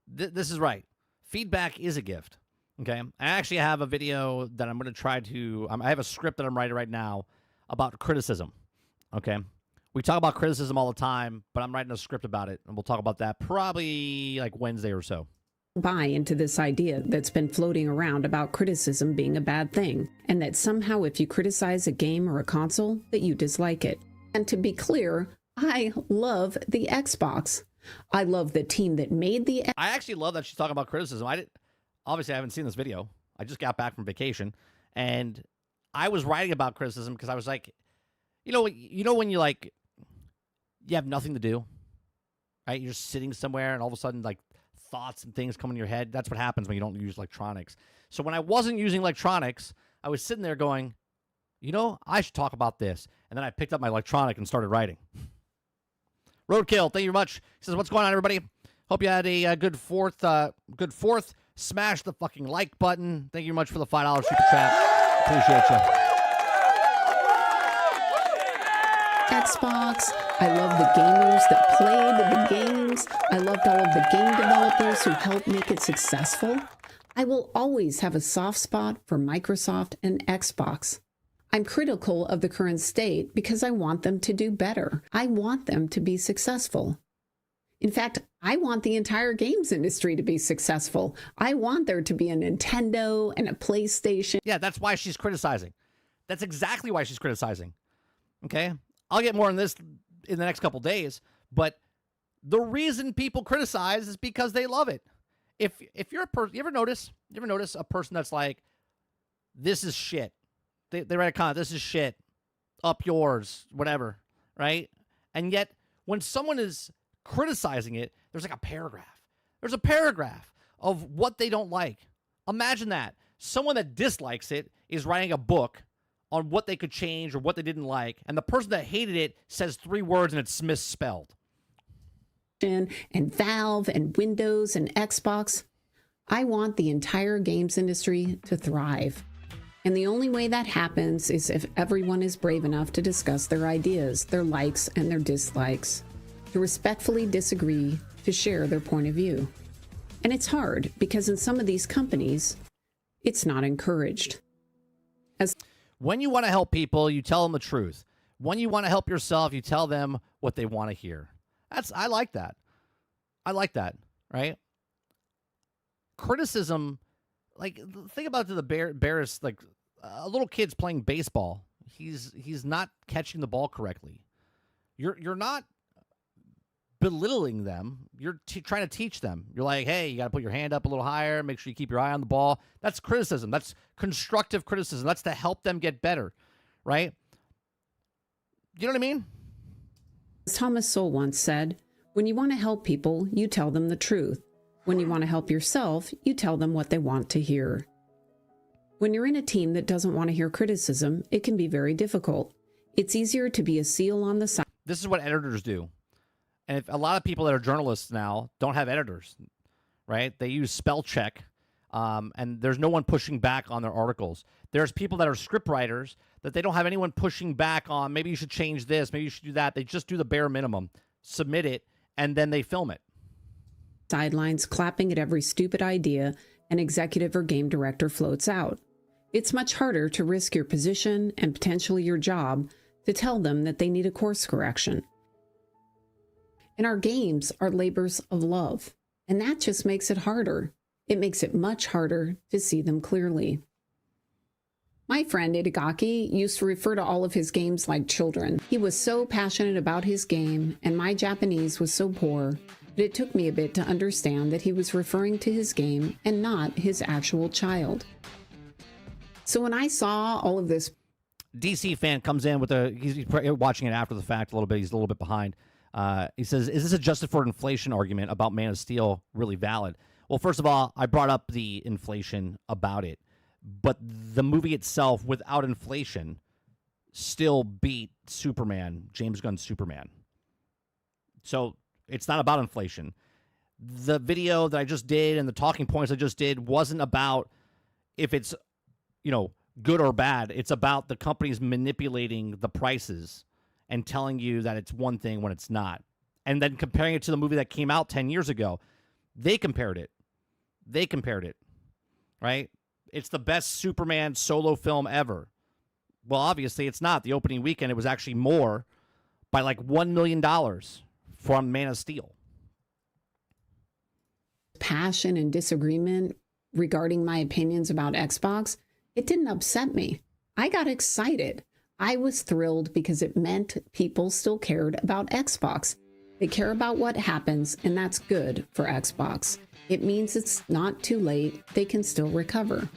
This is right. Feedback is a gift. Okay, I actually have a video that I'm going to try to... I have a script that I'm writing right now about criticism. Okay, we talk about criticism all the time, but I'm writing a script about it, and we'll talk about that probably like Wednesday or so. Buy into this idea that's been floating around about criticism being a bad thing, and that somehow if you criticize a game or a console, that you dislike it. And to be clear, I love the Xbox. I love the team that made the... I actually love that she's talking about criticism. Obviously, I haven't seen this video. I just got back from vacation, and I was writing about criticism because I was like, you know when you like, you have nothing to do, right? You're just sitting somewhere and all of a sudden like thoughts and things come in your head. That's what happens when you don't use electronics. So when I wasn't using electronics, I was sitting there going, you know, I should talk about this. And then I picked up my electronic and started writing. Roadkill, thank you very much. He says, what's going on, everybody? Hope you had a good fourth. Smash the fucking like button. Thank you very much for the $5 super chat. Appreciate you. Xbox. I love the gamers that played the games. I loved all of the game developers who helped make it successful. I will always have a soft spot for Microsoft and Xbox. I'm critical of the current state because I want them to do better. I want them to be successful. In fact, I want the entire games industry to be successful. I want there to be a Nintendo and a PlayStation. Yeah, that's why she's criticizing. That's exactly why she's criticizing. Okay? I'll get more on this in the next couple days, but the reason people criticize is because they love it. If you're a person, you ever notice a person that's like, this is shit. They write a comment, this is shit. Up yours, whatever, right? And yet, when someone is criticizing it, there's like a paragraph. There's a paragraph of what they don't like. Imagine that. Someone that dislikes it is writing a book on what they could change or what they didn't like, and the person that hated it says 3 words and it's misspelled. And Valve and Windows and Xbox. I want the entire games industry to thrive. And the only way that happens is if everyone is brave enough to discuss their ideas, their likes and their dislikes, to respectfully disagree, to share their point of view. And it's hard because in some of these companies, it's not encouraged. When you want to help people, you tell them the truth. When you want to help yourself, you tell them what they want to hear. I like that. I like that, right? Criticism, like, think about the Bears, like, a little kid's playing baseball. He's not catching the ball correctly. You're not belittling them. You're trying to teach them. You're like, hey, you got to put your hand up a little higher. Make sure you keep your eye on the ball. That's criticism. That's constructive criticism. That's to help them get better, right? You know what I mean? As Thomas Sowell once said, when you want to help people, you tell them the truth. When you want to help yourself, you tell them what they want to hear. When you're in a team that doesn't want to hear criticism, it can be very difficult. It's easier to be a seal on the side. This is what editors do. And if a lot of people that are journalists now don't have editors, right? They use spell check, and there's no one pushing back on their articles. There's people that are script writers that they don't have anyone pushing back on, maybe you should change this, maybe you should do that. They just do the bare minimum, submit it, and then they film it. Sidelines clapping at every stupid idea an executive or game director floats out. It's much harder to risk your position and potentially your job to tell them that they need a course correction. And our games are labors of love, and that just makes it harder. It makes it much harder to see them clearly. My friend Itagaki used to refer to all of his games like children. He was so passionate about his game, and my Japanese was so poor that it took me a bit to understand that he was referring to his game and not his actual child. So when I saw all of this... DC fan comes in with he's watching it after the fact a little bit. He's a little bit behind. He says, is this adjusted for inflation argument about Man of Steel really valid? Well, first of all, I brought up the inflation about it, but the movie itself without inflation still beat Superman, James Gunn Superman. So it's not about inflation. The video that I just did and the talking points I just did wasn't about if it's, good or bad. It's about the companies manipulating the prices and telling you that it's one thing when it's not. And then comparing it to the movie that came out 10 years ago. They compared it, right? It's the best Superman solo film ever. Well, obviously it's not. The opening weekend, it was actually more by like $1 million from Man of Steel. Passion and disagreement regarding my opinions about Xbox, it didn't upset me. I got excited. I was thrilled because it meant people still cared about Xbox. They care about what happens, and that's good for Xbox. It means it's not too late. They can still recover.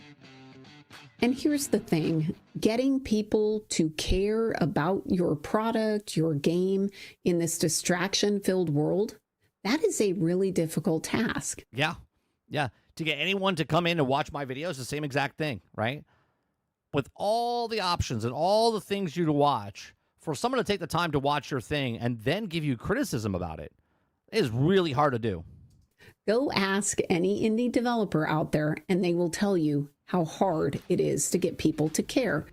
And here's the thing, getting people to care about your product, your game in this distraction-filled world, That is a really difficult task. Yeah. Yeah. To get anyone to come in and watch my videos, the same exact thing, right? With all the options and all the things you to watch, for someone to take the time to watch your thing and then give you criticism about it is really hard to do. Go ask any indie developer out there, and they will tell you how hard it is to get people to care.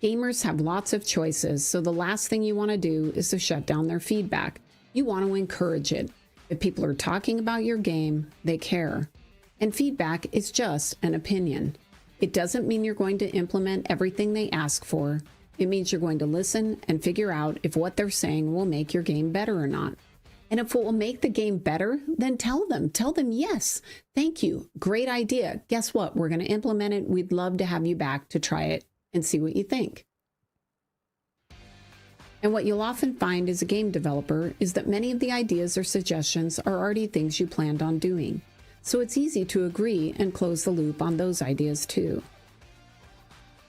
Gamers have lots of choices, so the last thing you want to do is to shut down their feedback. You want to encourage it. If people are talking about your game, they care. And feedback is just an opinion. It doesn't mean you're going to implement everything they ask for. It means you're going to listen and figure out if what they're saying will make your game better or not. And if it will make the game better, then tell them, yes, thank you, great idea. Guess what? We're going to implement it. We'd love to have you back to try it and see what you think. And what you'll often find as a game developer is that many of the ideas or suggestions are already things you planned on doing. So it's easy to agree and close the loop on those ideas too.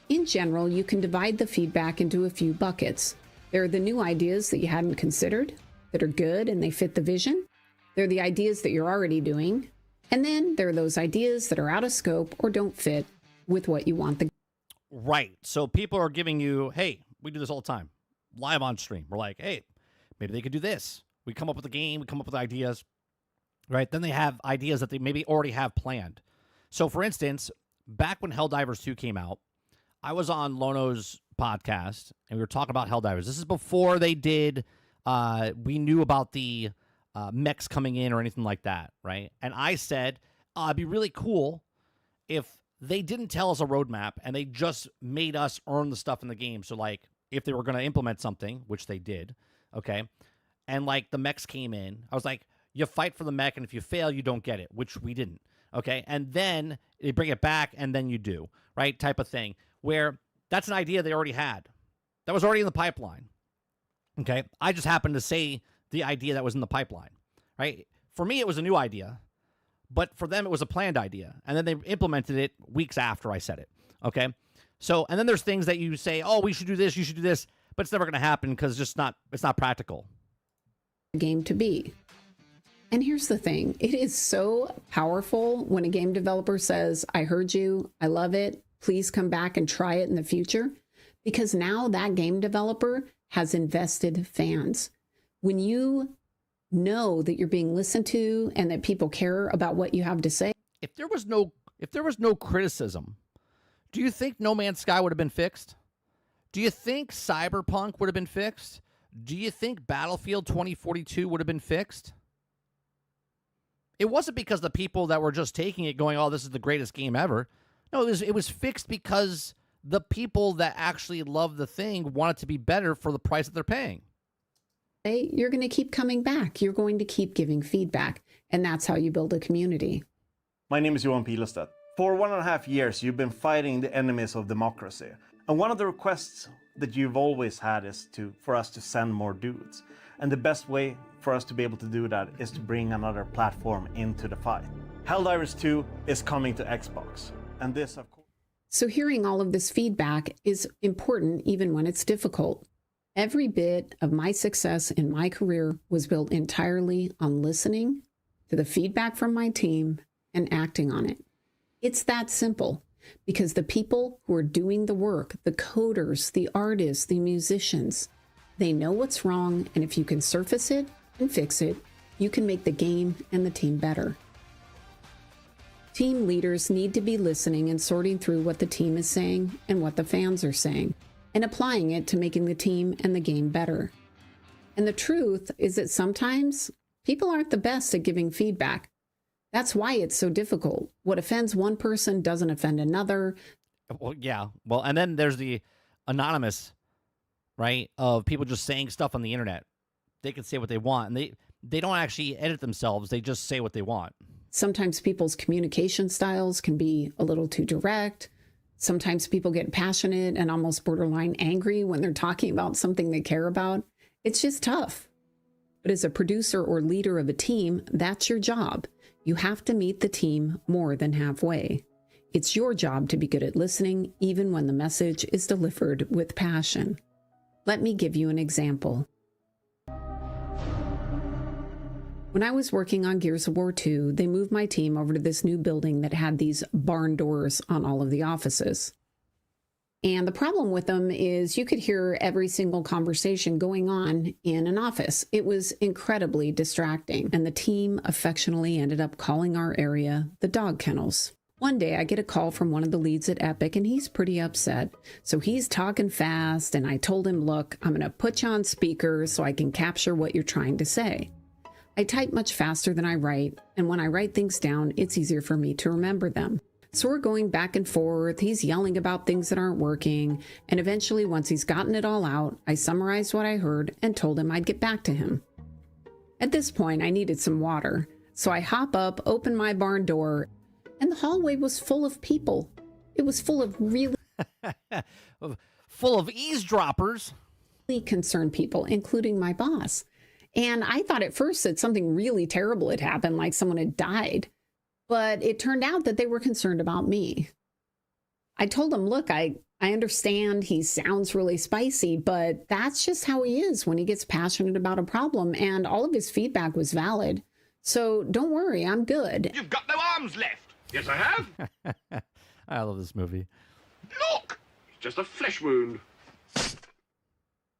In general, you can divide the feedback into a few buckets. There are the new ideas that you hadn't considered, that are good and they fit the vision. There are the ideas that you're already doing. And then there are those ideas that are out of scope or don't fit with what you want the. Right. So people are giving you, hey, we do this all the time, live on stream. We're like, hey, maybe they could do this. We come up with a game, we come up with ideas, right? Then they have ideas that they maybe already have planned. So for instance, back when Helldivers 2 came out, I was on Lono's podcast and we were talking about Helldivers. This is before they did, we knew about the mechs coming in or anything like that, right? And I said, it'd be really cool if they didn't tell us a roadmap and they just made us earn the stuff in the game. So like if they were going to implement something, which they did, okay, and like the mechs came in, I was like, you fight for the mech, and if you fail, you don't get it, which we didn't, okay? And then they bring it back, and then you do, right, type of thing, where that's an idea they already had. That was already in the pipeline, okay? I just happened to say the idea that was in the pipeline, right? For me, it was a new idea, but for them, it was a planned idea, and then they implemented it weeks after I said it, okay? So, and then there's things that you say, oh, we should do this, you should do this, but it's never going to happen because it's not practical. Game to be. And here's the thing, it is so powerful when a game developer says, I heard you, I love it, please come back and try it in the future, because now that game developer has invested fans. When you know that you're being listened to and that people care about what you have to say. If there was no criticism, do you think No Man's Sky would have been fixed? Do you think Cyberpunk would have been fixed? Do you think Battlefield 2042 would have been fixed? It wasn't because the people that were just taking it going, oh, this is the greatest game ever. No, it was fixed because the people that actually love the thing want it to be better for the price that they're paying. You're going to keep coming back. You're going to keep giving feedback. And that's how you build a community. My name is Johan Pilestad. For 1.5 years, you've been fighting the enemies of democracy. And one of the requests that you've always had is for us to send more dudes. And the best way for us to be able to do that is to bring another platform into the fight. Helldivers 2 is coming to Xbox. And this, of course... So hearing all of this feedback is important even when it's difficult. Every bit of my success in my career was built entirely on listening to the feedback from my team and acting on it. It's that simple, because the people who are doing the work, the coders, the artists, the musicians, they know what's wrong, and if you can surface it and fix it, you can make the game and the team better. Team leaders need to be listening and sorting through what the team is saying and what the fans are saying, and applying it to making the team and the game better. And the truth is that sometimes people aren't the best at giving feedback. That's why it's so difficult. What offends one person doesn't offend another. Well, yeah. Well, and then there's the anonymous, right, of people just saying stuff on the internet. They can say what they want, and they don't actually edit themselves. They just say what they want. Sometimes people's communication styles can be a little too direct. Sometimes people get passionate and almost borderline angry when they're talking about something they care about. It's just tough. But as a producer or leader of a team, that's your job. You have to meet the team more than halfway. It's your job to be good at listening, even when the message is delivered with passion. Let me give you an example. When I was working on Gears of War 2, they moved my team over to this new building that had these barn doors on all of the offices. And the problem with them is you could hear every single conversation going on in an office. It was incredibly distracting, and the team affectionately ended up calling our area the dog kennels. One day I get a call from one of the leads at Epic, and he's pretty upset. So he's talking fast, and I told him, look, I'm going to put you on speaker so I can capture what you're trying to say. I type much faster than I write, and when I write things down, it's easier for me to remember them. So we're going back and forth, he's yelling about things that aren't working, and eventually once he's gotten it all out, I summarized what I heard and told him I'd get back to him. At this point, I needed some water, so I hop up, open my barn door, and the hallway was full of people. It was full of really full of eavesdroppers. Concerned people, including my boss. And I thought at first that something really terrible had happened, like someone had died. But it turned out that they were concerned about me. I told them, look, I understand he sounds really spicy, but that's just how he is when he gets passionate about a problem. And all of his feedback was valid. So don't worry, I'm good. You've got no arms left. Yes, I have. I love this movie. Look! It's just a flesh wound.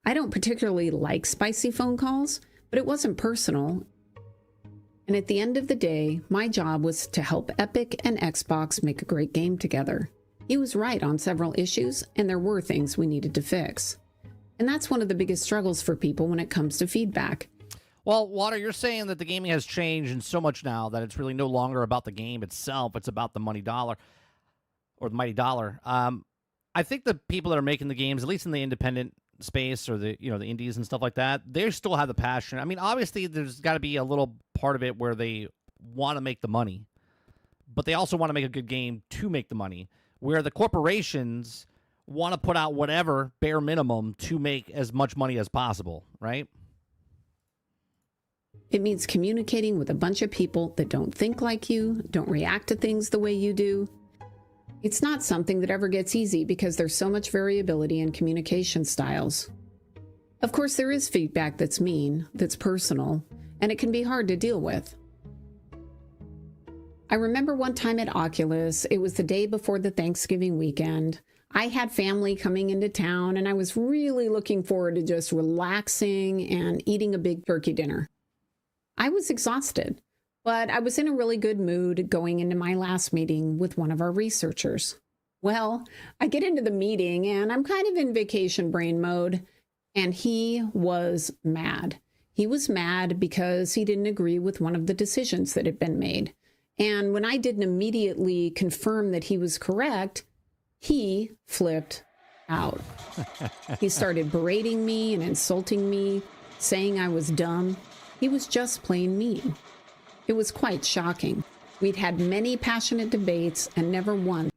I don't particularly like spicy phone calls, but it wasn't personal. And at the end of the day, my job was to help Epic and Xbox make a great game together. He was right on several issues, and there were things we needed to fix. And that's one of the biggest struggles for people when it comes to feedback. Well, Water, you're saying that the gaming has changed and so much now that it's really no longer about the game itself. It's about the money dollar, or the mighty dollar. I think the people that are making the games, at least in the independent space or the the indies and stuff like that, they still have the passion. I mean, obviously there's got to be a little part of it where they want to make the money, but they also want to make a good game to make the money, where the corporations want to put out whatever bare minimum to make as much money as possible, right? It means communicating with a bunch of people that don't think like you, don't react to things the way you do. It's not something that ever gets easy because there's so much variability in communication styles. Of course, there is feedback that's mean, that's personal, and it can be hard to deal with. I remember one time at Oculus, it was the day before the Thanksgiving weekend. I had family coming into town, and I was really looking forward to just relaxing and eating a big turkey dinner. I was exhausted. But I was in a really good mood going into my last meeting with one of our researchers. Well, I get into the meeting and I'm kind of in vacation brain mode, and he was mad. He was mad because he didn't agree with one of the decisions that had been made. And when I didn't immediately confirm that he was correct, he flipped out. He started berating me and insulting me, saying I was dumb. He was just plain mean. It was quite shocking. We'd had many passionate debates and never once.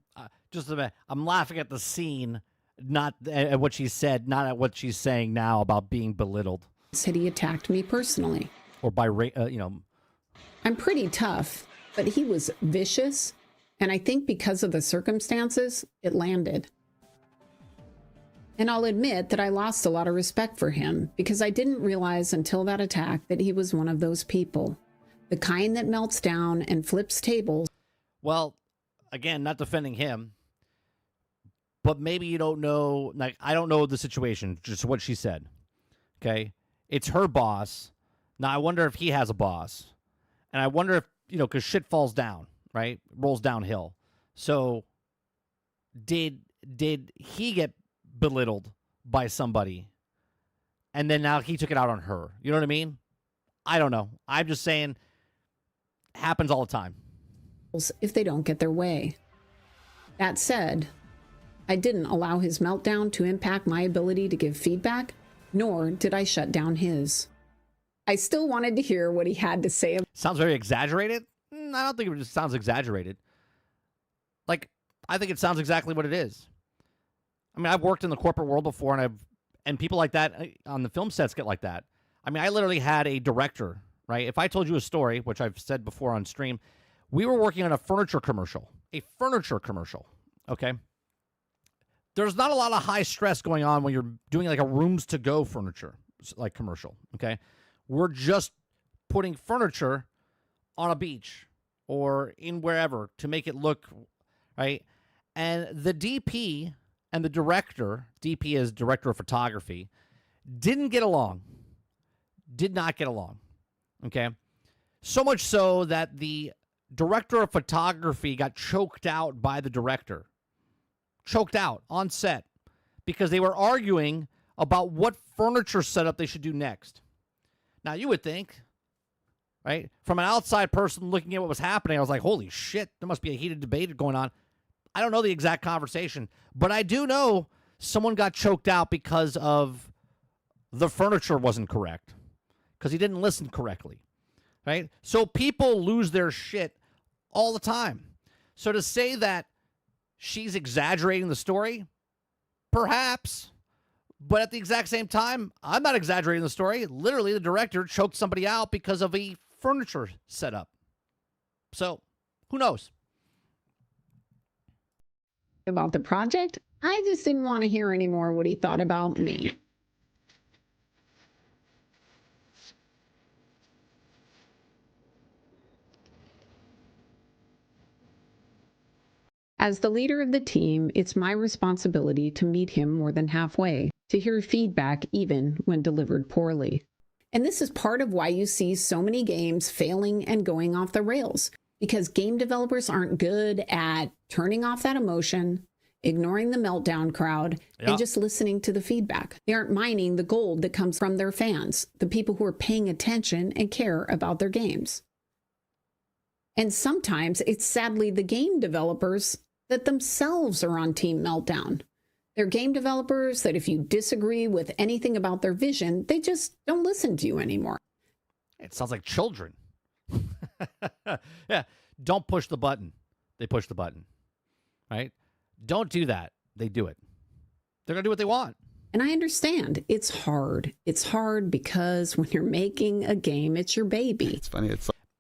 Just a minute. I'm laughing at the scene, not at what she said, not at what she's saying now about being belittled. Had he attacked me personally. Or by, I'm pretty tough, but he was vicious, and I think because of the circumstances, it landed. And I'll admit that I lost a lot of respect for him because I didn't realize until that attack that he was one of those people. The kind that melts down and flips tables. Well, again, not defending him, but maybe you don't know. Like, I don't know the situation, just what she said. Okay? It's her boss. Now, I wonder if he has a boss. And I wonder if, because shit falls down, right? Rolls downhill. So, did he get belittled by somebody? And then now he took it out on her. You know what I mean? I don't know. I'm just saying, happens all the time. If they don't get their way. That said, I didn't allow his meltdown to impact my ability to give feedback, nor did I shut down his. I still wanted to hear what he had to say. Sounds very exaggerated? I don't think it just sounds exaggerated. Like, I think it sounds exactly what it is. I mean, I've worked in the corporate world before, and people like that on the film sets get like that. I mean, I literally had a director, right? If I told you a story, which I've said before on stream, we were working on a furniture commercial, okay? There's not a lot of high stress going on when you're doing like a rooms to go furniture, like commercial, okay? We're just putting furniture on a beach or in wherever to make it look right. And the DP and the director, DP is director of photography, didn't get along. Did not get along. Okay. So much so that the director of photography got choked out by the director. Choked out on set because they were arguing about what furniture setup they should do next. Now, you would think, right, from an outside person looking at what was happening, I was like, holy shit, there must be a heated debate going on. I don't know the exact conversation, but I do know someone got choked out because of the furniture wasn't correct, because he didn't listen correctly, right? So people lose their shit all the time. So to say that she's exaggerating the story, perhaps, but at the exact same time, I'm not exaggerating the story. Literally, the director choked somebody out because of a furniture setup. So, who knows? About the project, I just didn't want to hear any more what he thought about me. As the leader of the team, it's my responsibility to meet him more than halfway, to hear feedback even when delivered poorly. And this is part of why you see so many games failing and going off the rails, because game developers aren't good at turning off that emotion, ignoring the meltdown crowd, and just listening to the feedback. They aren't mining the gold that comes from their fans, the people who are paying attention and care about their games. And sometimes it's sadly the game developers that themselves are on Team Meltdown. They're game developers that if you disagree with anything about their vision, they just don't listen to you anymore. It sounds like children. Yeah. Don't push the button. They push the button. Right? Don't do that. They do it. They're going to do what they want. And I understand it's hard. It's hard because when you're making a game, it's your baby. It's funny.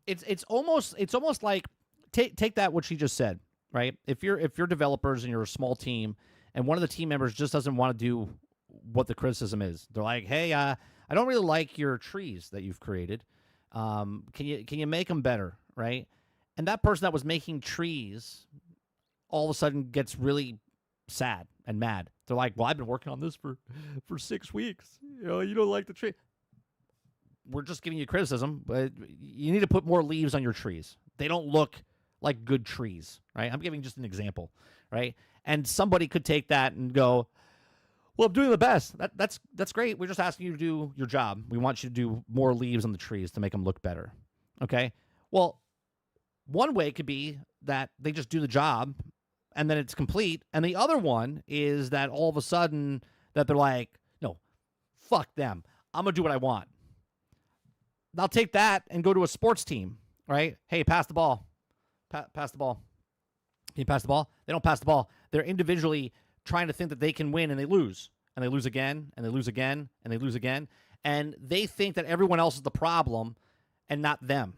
It's almost like take that what she just said, right? If you're developers and you're a small team and one of the team members just doesn't want to do what the criticism is. They're like, "Hey, I don't really like your trees that you've created. Can you make them better?" Right? And that person that was making trees all of a sudden gets really sad and mad. They're like, "Well, I've been working on this for 6 weeks. You don't like the tree." We're just giving you criticism, but you need to put more leaves on your trees. They don't look like good trees, right? I'm giving just an example, right? And somebody could take that and go, "Well, I'm doing the best. That's great. We're just asking you to do your job. We want you to do more leaves on the trees to make them look better." Okay? Well, one way could be that they just do the job and then it's complete. And the other one is that all of a sudden that they're like, "No, fuck them. I'm going to do what I want." I'll take that and go to a sports team, right? "Hey, pass the ball. Pass the ball. Can you pass the ball?" They don't pass the ball. They're individually trying to think that they can win, and they lose. And they lose again, and they lose again, and they lose again. And they think that everyone else is the problem and not them,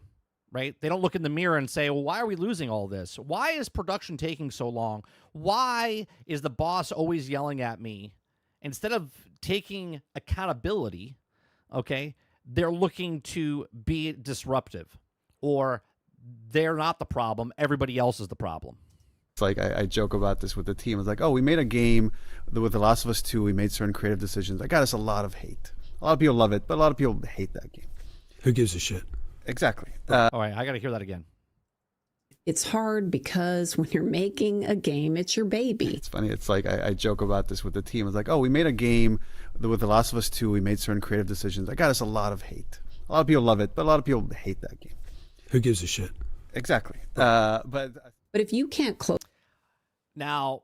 right? They don't look in the mirror and say, "Well, why are we losing all this? Why is production taking so long? Why is the boss always yelling at me?" Instead of taking accountability, okay, they're looking to be disruptive, or they're not the problem. Everybody else is the problem. It's like I joke about this with the team. It's like, "Oh, we made a game with The Last of Us 2. We made certain creative decisions. I got us a lot of hate. A lot of people love it, but a lot of people hate that game." Who gives a shit? Exactly. All right, I got to hear that again. It's hard because when you're making a game, it's your baby. It's funny. It's like I joke about this with the team. It's like, "Oh, we made a game with The Last of Us 2. We made certain creative decisions. I got us a lot of hate. A lot of people love it, but a lot of people hate that game." Who gives a shit? Exactly. But if you can't close... Now,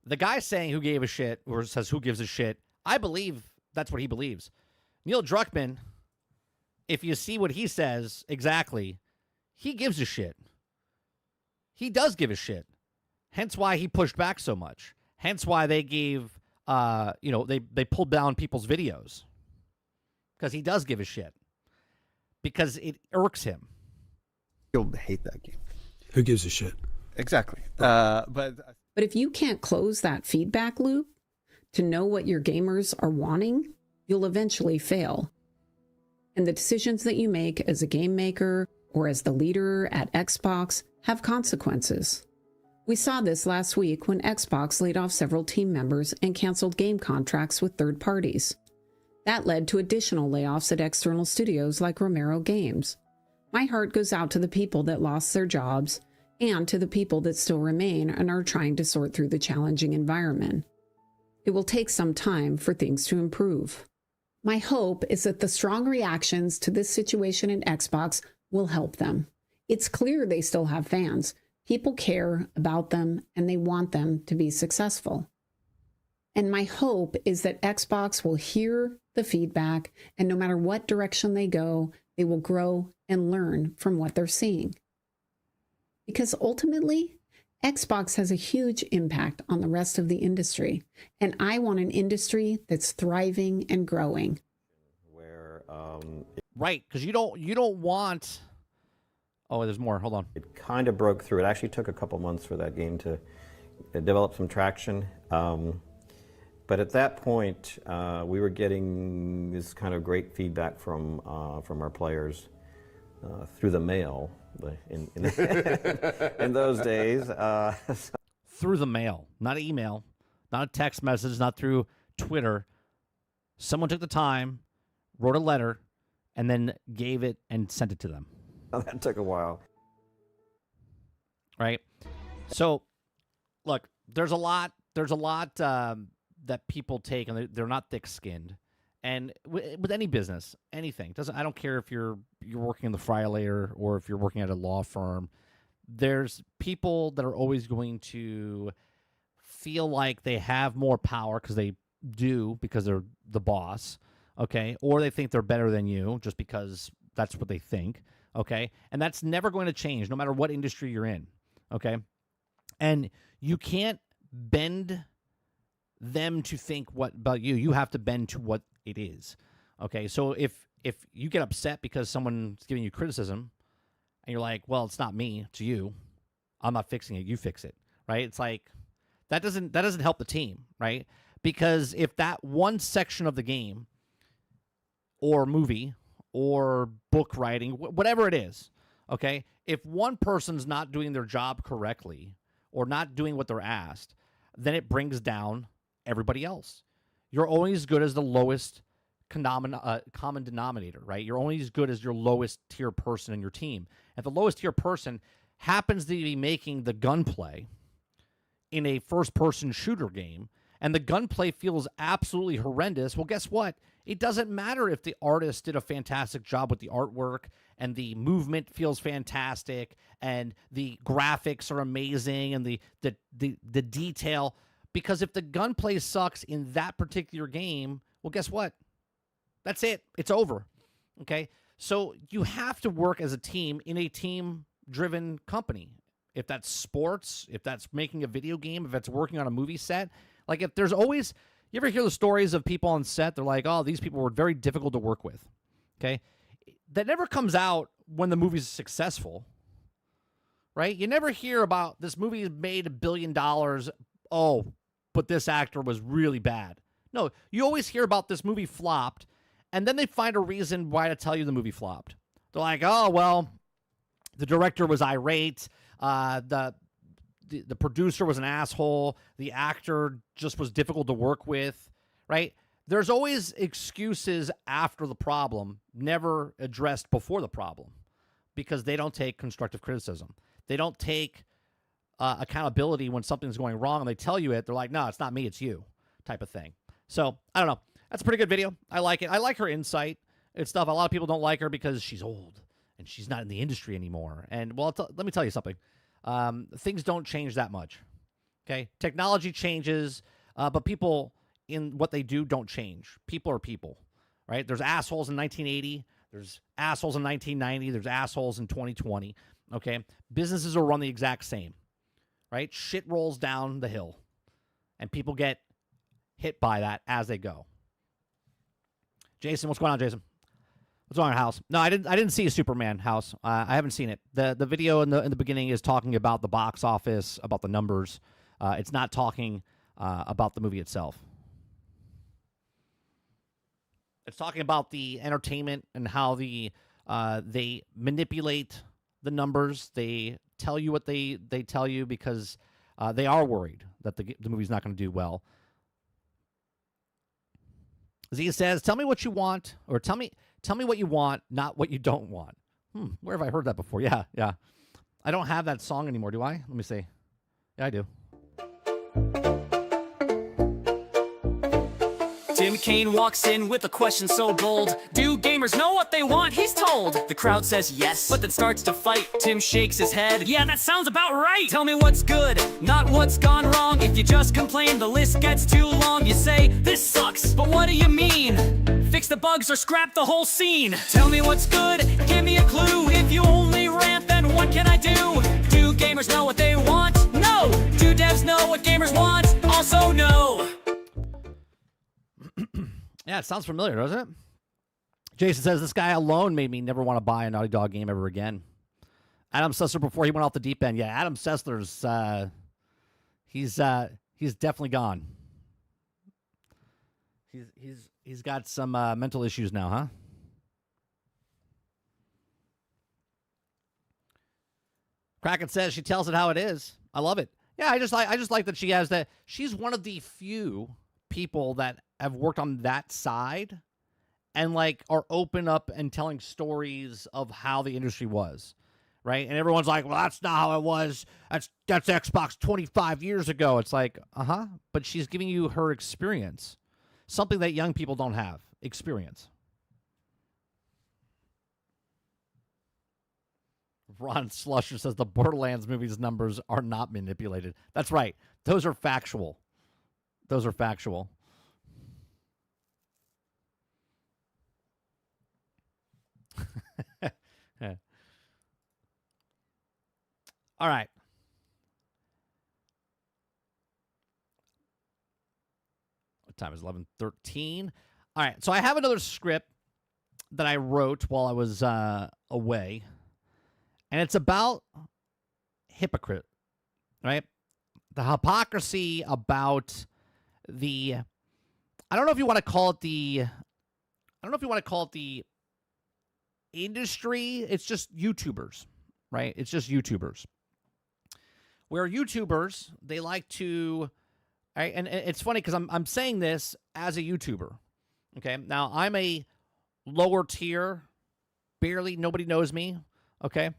the guy saying "who gave a shit" or says "who gives a shit," I believe that's what he believes. Neil Druckmann, if you see what he says exactly, he gives a shit. He does give a shit. Hence why he pushed back so much. Hence why they gave, they pulled down people's videos. Because he does give a shit. Because it irks him. People hate that game. Who gives a shit? Exactly. But if you can't close that feedback loop to know what your gamers are wanting, you'll eventually fail. And the decisions that you make as a game maker or as the leader at Xbox have consequences. We saw this last week when Xbox laid off several team members and canceled game contracts with third parties. That led to additional layoffs at external studios like Romero Games. My heart goes out to the people that lost their jobs and to the people that still remain and are trying to sort through the challenging environment. It will take some time for things to improve. My hope is that the strong reactions to this situation in Xbox will help them. It's clear they still have fans. People care about them and they want them to be successful. And my hope is that Xbox will hear the feedback, and no matter what direction they go, they will grow and learn from what they're seeing. Because ultimately, Xbox has a huge impact on the rest of the industry, and I want an industry that's thriving and growing. Right, because you don't want. Oh, there's more. Hold on. It kind of broke through. It actually took a couple months for that game to develop some traction. But at that point, we were getting this kind of great feedback from our players through the mail in those days. Through the mail, not email, not a text message, not through Twitter. Someone took the time, wrote a letter, and then gave it and sent it to them. That took a while. Right? So, look, there's a lot that people take, and they're not thick-skinned. And with any business, anything, I don't care if you're working in the fry layer or if you're working at a law firm. There's people that are always going to feel like they have more power because they do, because they're the boss, okay? Or they think they're better than you just because that's what they think, okay? And that's never going to change no matter what industry you're in, okay? And you can't bend them to think what about you. You have to bend to what it is, okay? So if you get upset because someone's giving you criticism and you're like, well, it's not me, it's you. I'm not fixing it, you fix it, right? It's like that doesn't help the team, right? Because if that one section of the game or movie or book writing, whatever it is, okay, if one person's not doing their job correctly or not doing what they're asked, then it brings down everybody else. You're only as good as the lowest common denominator, right? You're only as good as your lowest tier person in your team. If the lowest tier person happens to be making the gunplay in a first-person shooter game, and the gunplay feels absolutely horrendous, well, guess what? It doesn't matter if the artist did a fantastic job with the artwork and the movement feels fantastic and the graphics are amazing and the detail, because if the gunplay sucks in that particular game, well, guess what? That's it. It's over, okay? So you have to work as a team in a team-driven company. If that's sports, if that's making a video game, if that's working on a movie set. Like if there's always, you ever hear the stories of people on set, they're like, oh, these people were very difficult to work with, okay? That never comes out when the movie's successful, right? You never hear about this movie made $1 billion, oh, but this actor was really bad. No, you always hear about this movie flopped, and then they find a reason why to tell you the movie flopped. They're like, oh, well, the director was irate, the producer was an asshole, the actor just was difficult to work with, right? There's always excuses after the problem, never addressed before the problem, because they don't take constructive criticism. They don't take accountability when something's going wrong, and they tell you it. They're like, no, it's not me, it's you, type of thing. So, I don't know. That's a pretty good video. I like it. I like her insight and stuff. A lot of people don't like her because she's old and she's not in the industry anymore. And, well, let me tell you something. Things don't change that much, okay? Technology changes, but people in what they do don't change. People are people, right? There's assholes in 1980. There's assholes in 1990. There's assholes in 2020, okay? Businesses will run the exact same, right? Shit rolls down the hill, and people get hit by that as they go. Jason, what's going on, Jason? What's on your house? No, I didn't see a Superman house. I haven't seen it. The video in the beginning is talking about the box office, about the numbers. It's not talking about the movie itself. It's talking about the entertainment and how they manipulate the numbers. They tell you what they tell you because they are worried that the movie's not going to do well. Z says, "Tell me what you want, or tell me what you want, not what you don't want." Where have I heard that before? Yeah. I don't have that song anymore, do I? Let me see. Yeah, I do. Tim Kaine walks in with a question so bold. Do gamers know what they want? He's told. The crowd says yes, but then starts to fight. Tim shakes his head. Yeah, that sounds about right. Tell me what's good, not what's gone wrong. If you just complain, the list gets too long. You say, this sucks, but what do you mean? Fix the bugs or scrap the whole scene. Tell me what's good, give me a clue. If you only rant, then what can I do? Do gamers know what they want? No. Do devs know what gamers want? Also no. Yeah, it sounds familiar, doesn't it? Jason says, "This guy alone made me never want to buy a Naughty Dog game ever again." Adam Sessler before he went off the deep end. Yeah, Adam Sessler's he's definitely gone. He's got some mental issues now, huh? Kraken says she tells it how it is. I love it. Yeah, I just like that she has that. She's one of the few people that have worked on that side and like are open up and telling stories of how the industry was, right? And everyone's like, well, that's not how it was. That's Xbox 25 years ago. It's like, but she's giving you her experience, something that young people don't have, experience. Ron Slusher says the Borderlands movies numbers are not manipulated. That's right. Those are factual. Those are factual. Yeah. All right. What time is 11:13? All right. So I have another script that I wrote while I was away, and it's about hypocrite, right? The hypocrisy about the, I don't know if you want to call it the industry. It's just YouTubers, right? It's just YouTubers. Where YouTubers, they like to, right? And it's funny because I'm saying this as a YouTuber. Okay, now I'm a lower tier, barely nobody knows me. Okay,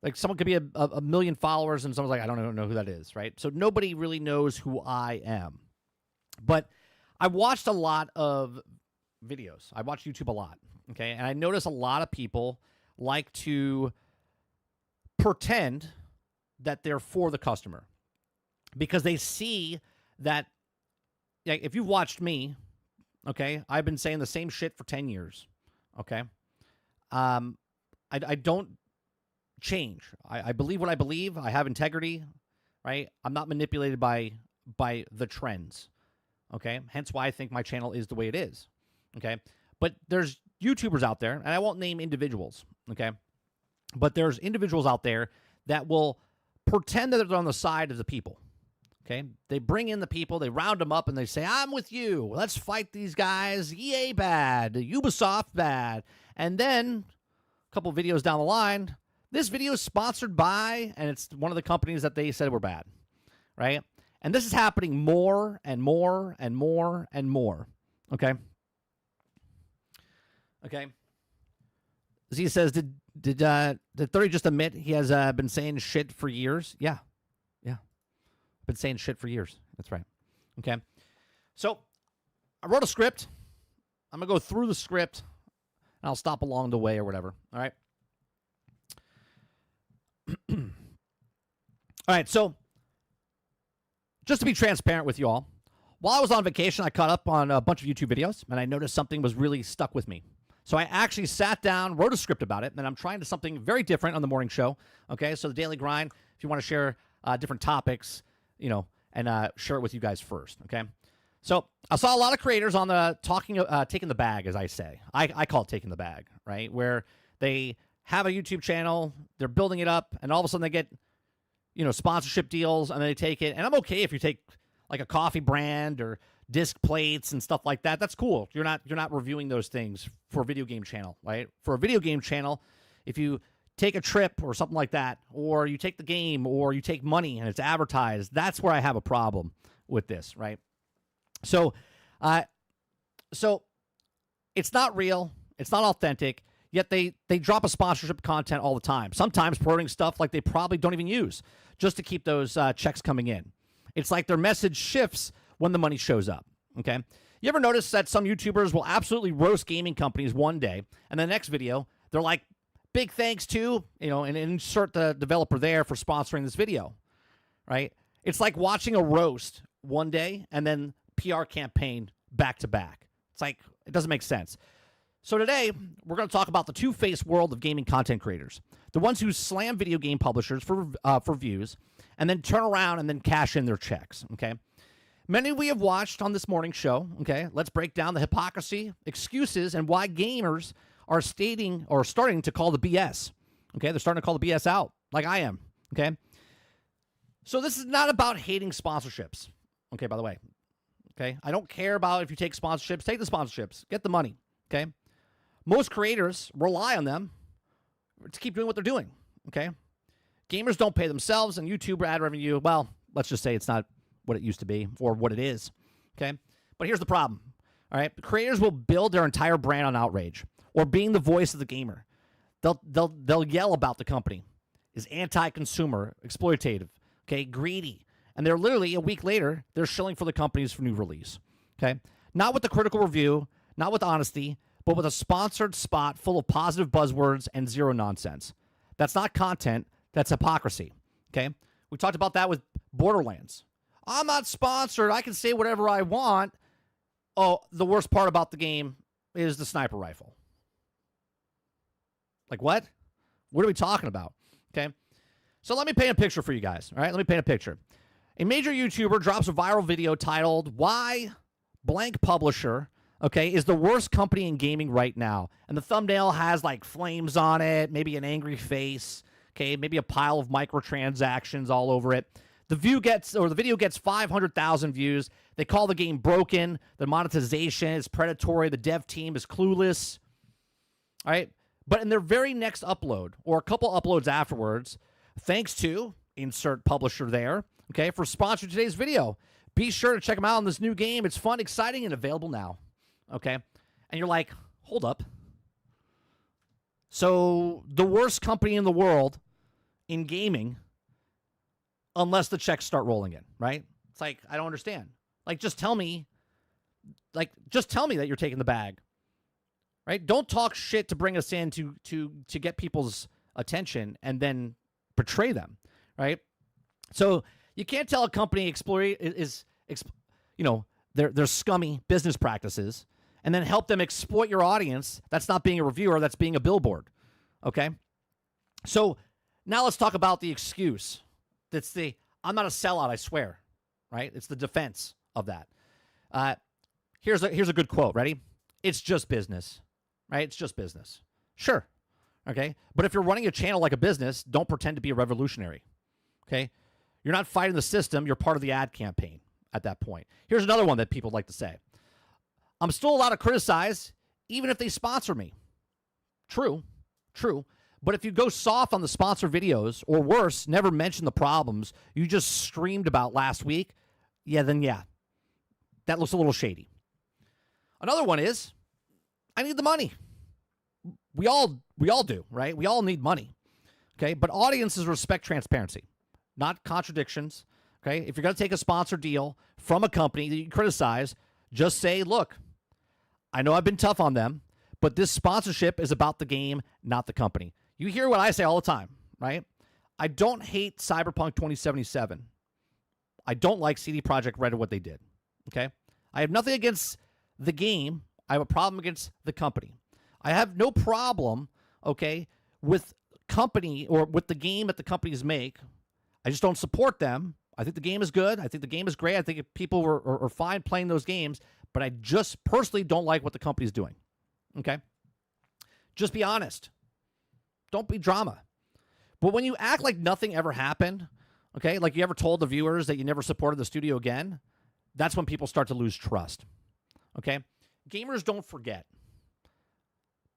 like someone could be a million followers and someone's like, I don't know who that is, right? So nobody really knows who I am. But I watched a lot of videos. I watch YouTube a lot. Okay, and I notice a lot of people like to pretend that they're for the customer because they see that, like, if you've watched me, okay, I've been saying the same shit for 10 years, okay? I don't change. I believe what I believe. I have integrity, right? I'm not manipulated by the trends, okay? Hence why I think my channel is the way it is, okay? But there's YouTubers out there, and I won't name individuals, okay? But there's individuals out there that will pretend that they're on the side of the people, okay? They bring in the people, they round them up, and they say, I'm with you. Let's fight these guys. EA bad. Ubisoft bad. And then a couple videos down the line, this video is sponsored by, and it's one of the companies that they said were bad, right? And this is happening more and more and more and more, okay? Okay. Z says, did 30 just admit he has been saying shit for years? Yeah. I've been saying shit for years. That's right. Okay. So I wrote a script. I'm going to go through the script, and I'll stop along the way or whatever. All right. All right. So just to be transparent with you all, while I was on vacation, I caught up on a bunch of YouTube videos, and I noticed something was really stuck with me. So I actually sat down, wrote a script about it, and I'm trying to something very different on the morning show. Okay, so the Daily Grind, if you want to share different topics, you know, and share it with you guys first. Okay, so I saw a lot of creators on the taking the bag, as I say. I call it taking the bag, right? Where they have a YouTube channel, they're building it up, and all of a sudden they get, you know, sponsorship deals, and they take it. And I'm okay if you take like a coffee brand or disc plates and stuff like that. That's cool. You're not reviewing those things for a video game channel, right? For a video game channel, if you take a trip or something like that, or you take the game, or you take money and it's advertised, that's where I have a problem with this, right? So it's not real. It's not authentic. Yet they drop a sponsorship content all the time. Sometimes promoting stuff like they probably don't even use just to keep those checks coming in. It's like their message shifts when the money shows up, okay? You ever notice that some YouTubers will absolutely roast gaming companies one day, and the next video, they're like, big thanks to, and insert the developer there for sponsoring this video, right? It's like watching a roast one day and then PR campaign back to back. It's like, it doesn't make sense. So today, we're going to talk about the two-faced world of gaming content creators. The ones who slam video game publishers for views and then turn around and then cash in their checks, okay? Many we have watched on this morning show, okay? Let's break down the hypocrisy, excuses, and why gamers are stating or starting to call the BS, okay? They're starting to call the BS out, like I am, okay? So this is not about hating sponsorships, okay, by the way, okay? I don't care about if you take sponsorships. Take the sponsorships. Get the money, okay? Most creators rely on them to keep doing what they're doing, okay? Gamers don't pay themselves, and YouTube ad revenue, well, let's just say it's not what it used to be or what it is, okay? But here's the problem, all right? Creators will build their entire brand on outrage or being the voice of the gamer. They'll yell about the company is anti-consumer, exploitative, okay, greedy, and they're literally a week later they're shilling for the companies for new release, okay? Not with the critical review, not with honesty, but with a sponsored spot full of positive buzzwords and zero nonsense. That's not content. That's hypocrisy, okay? We talked about that with Borderlands. I'm not sponsored. I can say whatever I want. Oh, the worst part about the game is the sniper rifle. Like what? What are we talking about? Okay. So let me paint a picture for you guys. All right. Let me paint a picture. A major YouTuber drops a viral video titled "Why Blank Publisher, okay, is the worst company in gaming right now." And the thumbnail has like flames on it, maybe an angry face, okay, maybe a pile of microtransactions all over it. The video gets 500,000 views. They call the game broken. The monetization is predatory. The dev team is clueless. All right. But in their very next upload, or a couple uploads afterwards, thanks to insert publisher there, okay, for sponsoring today's video. Be sure to check them out on this new game. It's fun, exciting, and available now. Okay? And you're like, hold up. So the worst company in the world in gaming, unless the checks start rolling in, right? It's like, I don't understand. Like, just tell me that you're taking the bag. Right? Don't talk shit to bring us in to get people's attention and then betray them, right? So you can't tell a company their scummy business practices and then help them exploit your audience. That's not being a reviewer, that's being a billboard, okay? So now let's talk about the excuse. That's the, I'm not a sellout, I swear, right? It's the defense of that. Here's a good quote, ready? It's just business. Right? It's just business. Sure. Okay? But if you're running a channel like a business, don't pretend to be a revolutionary. Okay? You're not fighting the system. You're part of the ad campaign at that point. Here's another one that people like to say. I'm still allowed to criticize even if they sponsor me. True. But if you go soft on the sponsor videos, or worse, never mention the problems you just screamed about last week, then that looks a little shady. Another one is, I need the money. We all do, right? We all need money, okay? But audiences respect transparency, not contradictions, okay? If you're going to take a sponsor deal from a company that you criticize, just say, look, I know I've been tough on them, but this sponsorship is about the game, not the company. You hear what I say all the time, right? I don't hate Cyberpunk 2077. I don't like CD Projekt Red and what they did, okay? I have nothing against the game. I have a problem against the company. I have no problem, okay, with company or with the game that the companies make. I just don't support them. I think the game is good. I think the game is great. I think people are fine playing those games, but I just personally don't like what the company's doing, okay? Just be honest. Don't be drama. But when you act like nothing ever happened, okay, like you ever told the viewers that you never supported the studio again, that's when people start to lose trust. Okay? Gamers don't forget.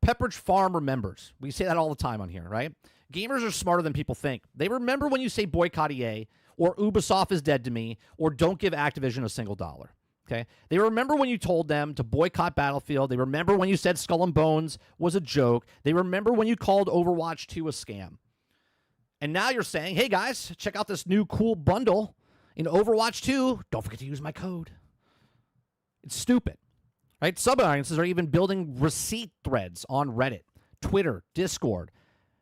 Pepperidge Farm remembers. We say that all the time on here, right? Gamers are smarter than people think. They remember when you say boycott EA, or Ubisoft is dead to me, or don't give Activision a single dollar. Okay? They remember when you told them to boycott Battlefield. They remember when you said Skull and Bones was a joke. They remember when you called Overwatch 2 a scam. And now you're saying, hey guys, check out this new cool bundle in Overwatch 2. Don't forget to use my code. It's stupid. Right? Sub-audiences are even building receipt threads on Reddit, Twitter, Discord.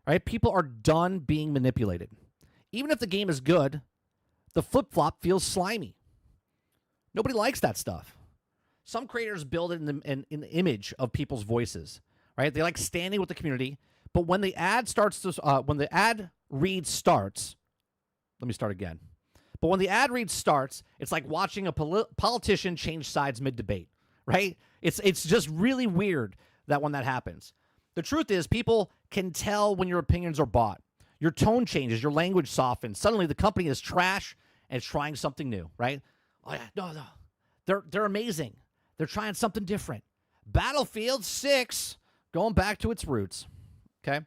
Right? People are done being manipulated. Even if the game is good, the flip-flop feels slimy. Nobody likes that stuff. Some creators build it in the image of people's voices. Right? They like standing with the community, but when the ad read starts, let me start again. But when the ad read starts, it's like watching a politician change sides mid-debate. Right? It's just really weird that when that happens. The truth is, people can tell when your opinions are bought. Your tone changes, your language softens. Suddenly, the company is trash and it's trying something new. Right? Oh yeah, no, they're amazing. They're trying something different. Battlefield 6 going back to its roots. Okay,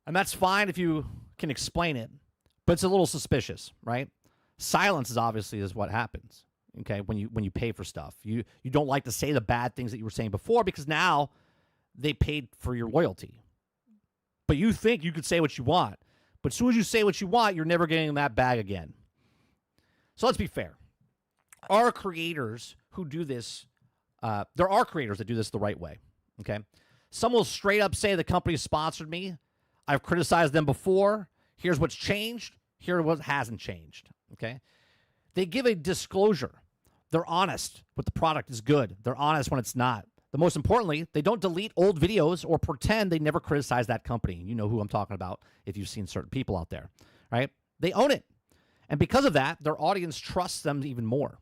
and that's fine if you can explain it, but it's a little suspicious, right? Silence is what happens. Okay, when you pay for stuff, you don't like to say the bad things that you were saying before because now they paid for your loyalty. But you think you could say what you want, but as soon as you say what you want, you're never getting that bag again. So let's be fair. Are creators who do this? There are creators that do this the right way. Okay, some will straight up say the company sponsored me. I've criticized them before. Here's what's changed. Here's what hasn't changed. Okay. They give a disclosure. They're honest when the product is good. They're honest when it's not. The most importantly, they don't delete old videos or pretend they never criticized that company. You know who I'm talking about if you've seen certain people out there, right? They own it. And because of that, their audience trusts them even more.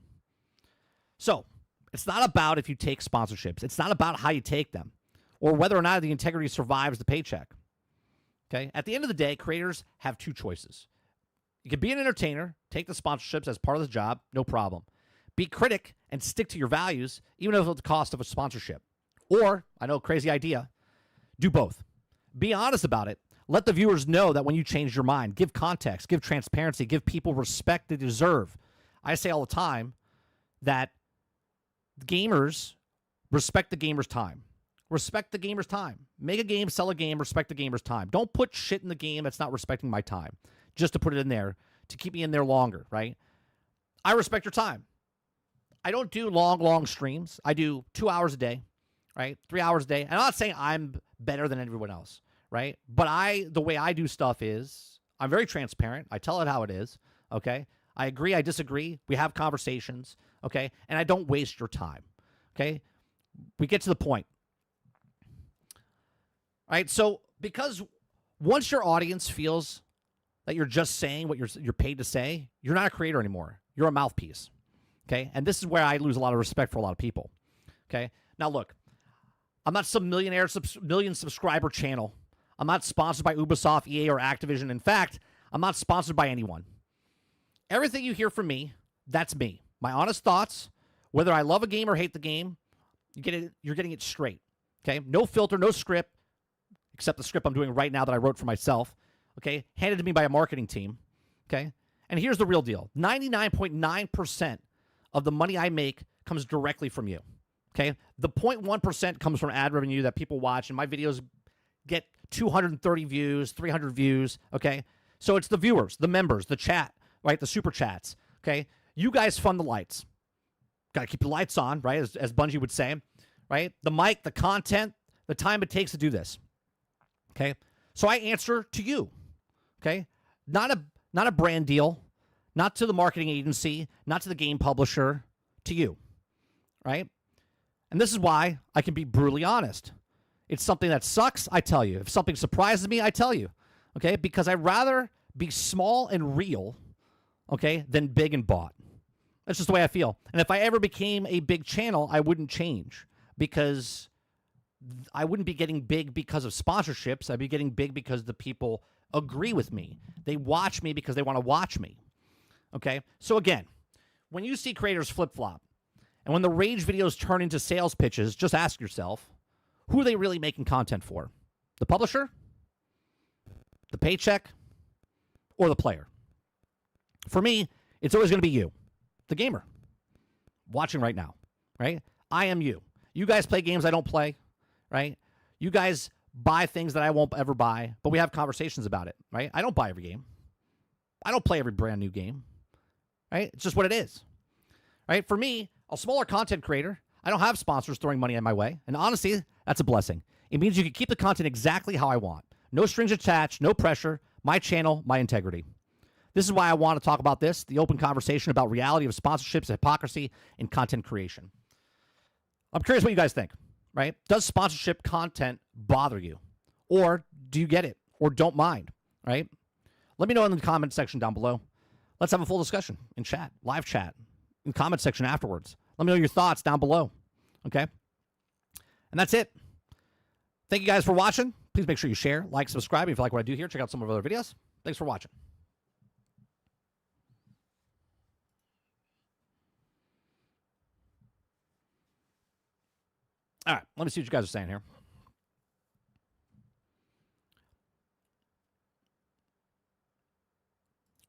So it's not about if you take sponsorships. It's not about how you take them or whether or not the integrity survives the paycheck. Okay? At the end of the day, creators have two choices. You can be an entertainer, take the sponsorships as part of the job, no problem. Be critic and stick to your values, even if it's at the cost of a sponsorship. Or, I know, crazy idea, do both. Be honest about it. Let the viewers know that when you change your mind, give context, give transparency, give people respect they deserve. I say all the time that gamers respect the gamer's time. Respect the gamer's time. Make a game, sell a game, respect the gamer's time. Don't put shit in the game that's not respecting my time just to put it in there to keep me in there longer, right? I respect your time. I don't do long streams. I do 2 hours a day, right? 3 hours a day. And I'm not saying I'm better than everyone else, right? But the way I do stuff is I'm very transparent. I tell it how it is, okay? I agree, I disagree. We have conversations, okay? And I don't waste your time, okay? We get to the point. All right, so because once your audience feels that you're just saying what you're paid to say, you're not a creator anymore. You're a mouthpiece, okay? And this is where I lose a lot of respect for a lot of people, okay? Now, look, I'm not some million subscriber channel. I'm not sponsored by Ubisoft, EA, or Activision. In fact, I'm not sponsored by anyone. Everything you hear from me, that's me. My honest thoughts, whether I love a game or hate the game, you're getting it straight, okay? No filter, no script, except the script I'm doing right now that I wrote for myself, okay? Handed to me by a marketing team, okay? And here's the real deal. 99.9% of the money I make comes directly from you, okay? The 0.1% comes from ad revenue that people watch, and my videos get 230 views, 300 views, okay? So it's the viewers, the members, the chat, right? The super chats, okay? You guys fund the lights. Got to keep the lights on, right? As Bungie would say, right? The mic, the content, the time it takes to do this. Okay, so I answer to you, okay? Not a brand deal, not to the marketing agency, not to the game publisher, to you, right? And this is why I can be brutally honest. It's something that sucks, I tell you. If something surprises me, I tell you, okay? Because I'd rather be small and real, okay, than big and bought. That's just the way I feel. And if I ever became a big channel, I wouldn't change because I wouldn't be getting big because of sponsorships. I'd be getting big because the people agree with me. They watch me because they want to watch me. Okay? So again, when you see creators flip-flop, and when the rage videos turn into sales pitches, just ask yourself, who are they really making content for? The publisher? The paycheck? Or the player? For me, it's always going to be you, the gamer, watching right now, right? I am you. You guys play games I don't play, right? You guys buy things that I won't ever buy, but we have conversations about it, right? I don't buy every game. I don't play every brand new game, right? It's just what it is, right? For me, a smaller content creator, I don't have sponsors throwing money in my way. And honestly, that's a blessing. It means you can keep the content exactly how I want. No strings attached, no pressure, my channel, my integrity. This is why I want to talk about this, the open conversation about reality of sponsorships, hypocrisy, and content creation. I'm curious what you guys think, right? Does sponsorship content bother you? Or do you get it? Or don't mind, right? Let me know in the comment section down below. Let's have a full discussion in chat, live chat, in the comment section afterwards. Let me know your thoughts down below, okay? And that's it. Thank you guys for watching. Please make sure you share, like, subscribe. If you like what I do here, check out some of our other videos. Thanks for watching. All right, let me see what you guys are saying here.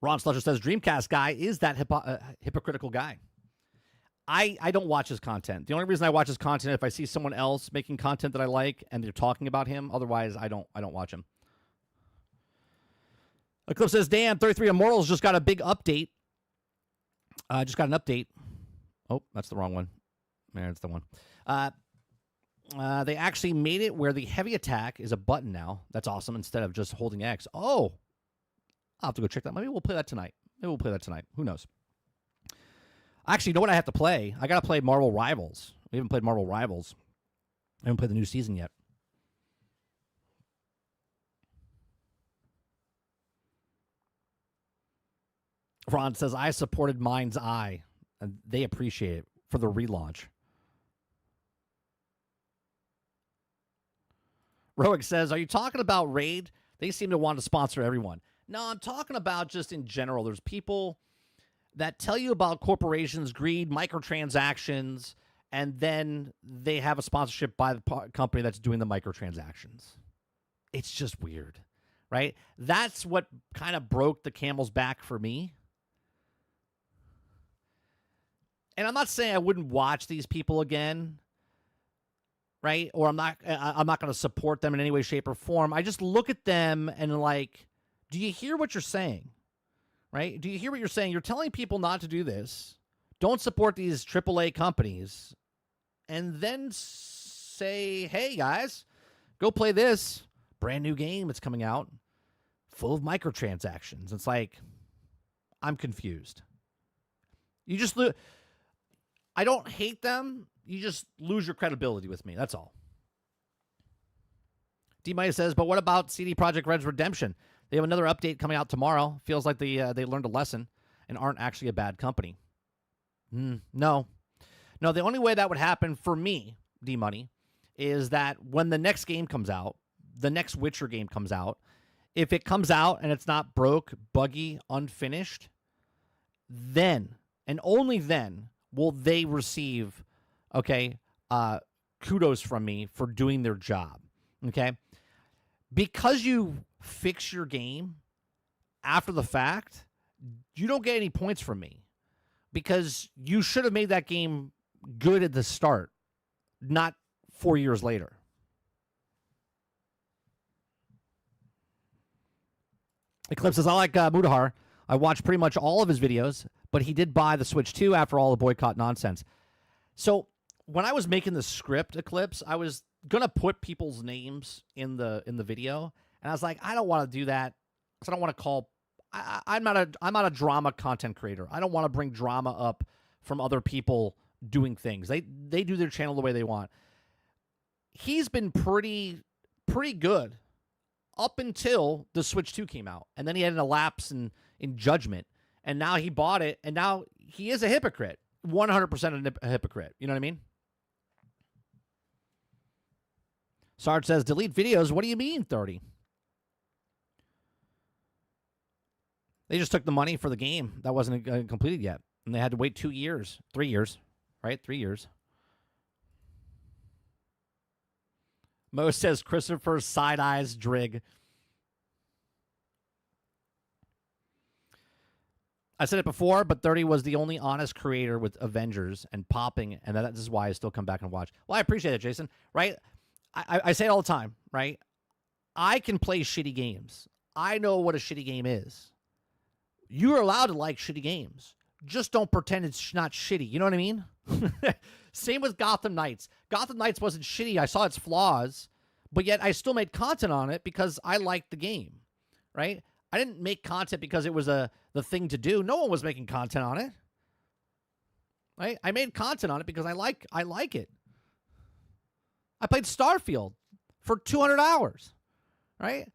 Ron Slusher says, Dreamcast guy is that hypocritical guy. I don't watch his content. The only reason I watch his content is if I see someone else making content that I like and they're talking about him. Otherwise, I don't watch him. Eclipse says, damn, 33 Immortals just got a big update. Just got an update. Oh, that's the wrong one. There's the one. They actually made it where the heavy attack is a button now. That's awesome, instead of just holding X. Oh, I'll have to go check that. Maybe we'll play that tonight. Who knows? Actually, you know what I have to play? I got to play Marvel Rivals. We haven't played Marvel Rivals. I haven't played the new season yet. Ron says, I supported Mind's Eye, and they appreciate it for the relaunch. Roic says, are you talking about Raid? They seem to want to sponsor everyone. No, I'm talking about just in general. There's people that tell you about corporations, greed, microtransactions, and then they have a sponsorship by the company that's doing the microtransactions. It's just weird, right? That's what kind of broke the camel's back for me. And I'm not saying I wouldn't watch these people again, right? Or I'm not going to support them in any way, shape, or form. I just look at them and like, do you hear what you're saying? Right? Do you hear what you're saying? You're telling people not to do this. Don't support these AAA companies. And then say, hey, guys, go play this brand new game that's coming out full of microtransactions. It's like, I'm confused. You just I don't hate them. You just lose your credibility with me. That's all. D-Maya says, but what about CD Projekt Red's Redemption? They have another update coming out tomorrow. Feels like they learned a lesson and aren't actually a bad company. No. The only way that would happen for me, D-Money, is that when the next game comes out, the next Witcher game comes out, if it comes out and it's not broke, buggy, unfinished, then, and only then, will they receive, kudos from me for doing their job, okay? Because you fix your game after the fact, you don't get any points from me because you should have made that game good at the start, not 4 years later. Eclipse says, I like Mudahar. I watched pretty much all of his videos, but he did buy the Switch 2 after all the boycott nonsense. So when I was making the script, Eclipse, I was going to put people's names in the video. And I was like, I don't want to do that because I don't want to call. I'm not a drama content creator. I don't want to bring drama up from other people doing things. They do their channel the way they want. He's been pretty good up until the Switch 2 came out, and then he had a lapse in judgment, and now he bought it, and now he is a hypocrite, 100% a hypocrite. You know what I mean? Sarge says, delete videos. What do you mean, 30? They just took the money for the game that wasn't completed yet. And they had to wait 2 years, 3 years, right? 3 years. Mo says Christopher side eyes Drig. I said it before, but 30 was the only honest creator with Avengers and popping, and this is why I still come back and watch. Well, I appreciate it, Jason, right? I say it all the time, right? I can play shitty games. I know what a shitty game is. You're allowed to like shitty games. Just don't pretend it's not shitty. You know what I mean? Same with Gotham Knights. Gotham Knights wasn't shitty. I saw its flaws, but yet I still made content on it because I liked the game, right? I didn't make content because it was the thing to do. No one was making content on it. Right? I made content on it because I like it. I played Starfield for 200 hours. Right?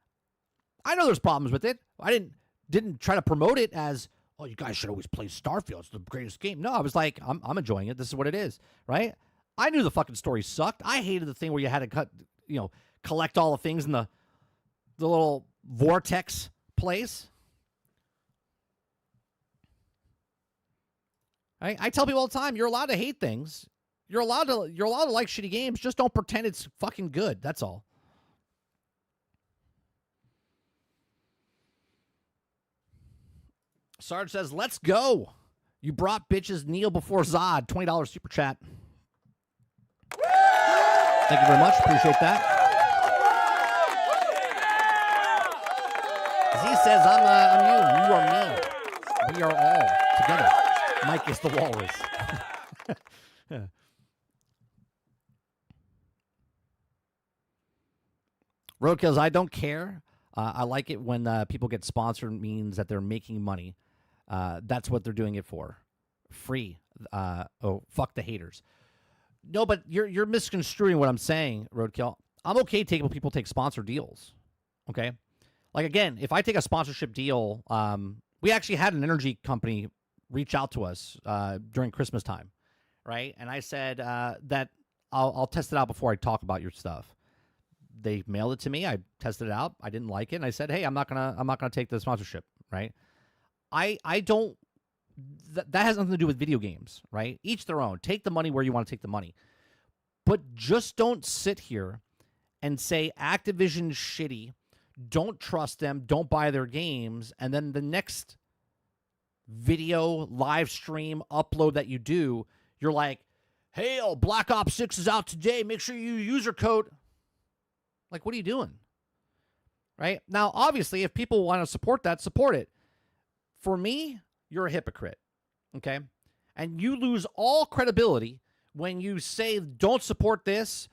I know there's problems with it. I didn't try to promote it as, oh, you guys should always play Starfield. It's the greatest game. No, I was like, I'm enjoying it. This is what it is. Right? I knew the fucking story sucked. I hated the thing where you had to collect all the things in the little vortex place. I tell people all the time, you're allowed to hate things. You're allowed to like shitty games. Just don't pretend it's fucking good. That's all. Sarge says, let's go. You brought bitches kneel before Zod. $20 super chat. Thank you very much. Appreciate that. Z says, I'm you. You are me. We are all together. Mike is the walrus. Roadkills, I don't care. I like it when people get sponsored. It means that they're making money. That's what they're doing it for. Free. Fuck the haters. No, but you're misconstruing what I'm saying, Roadkill. I'm okay taking when people take sponsor deals. Okay? Like, again, if I take a sponsorship deal, we actually had an energy company reach out to us during Christmas time, right? And I said that I'll test it out before I talk about your stuff. They mailed it to me. I tested it out. I didn't like it, and I said, "Hey, I'm not gonna take the sponsorship." Right? I don't. That has nothing to do with video games, right? Each their own. Take the money where you want to take the money, but just don't sit here and say Activision's shitty. Don't trust them. Don't buy their games, and then the next video, live stream, upload that you do, you're like, hey, Black Ops 6 is out today. Make sure you use user code. Like, what are you doing? Right? Now, obviously, if people want to support that, support it. For me, you're a hypocrite. Okay? And you lose all credibility when you say, don't support this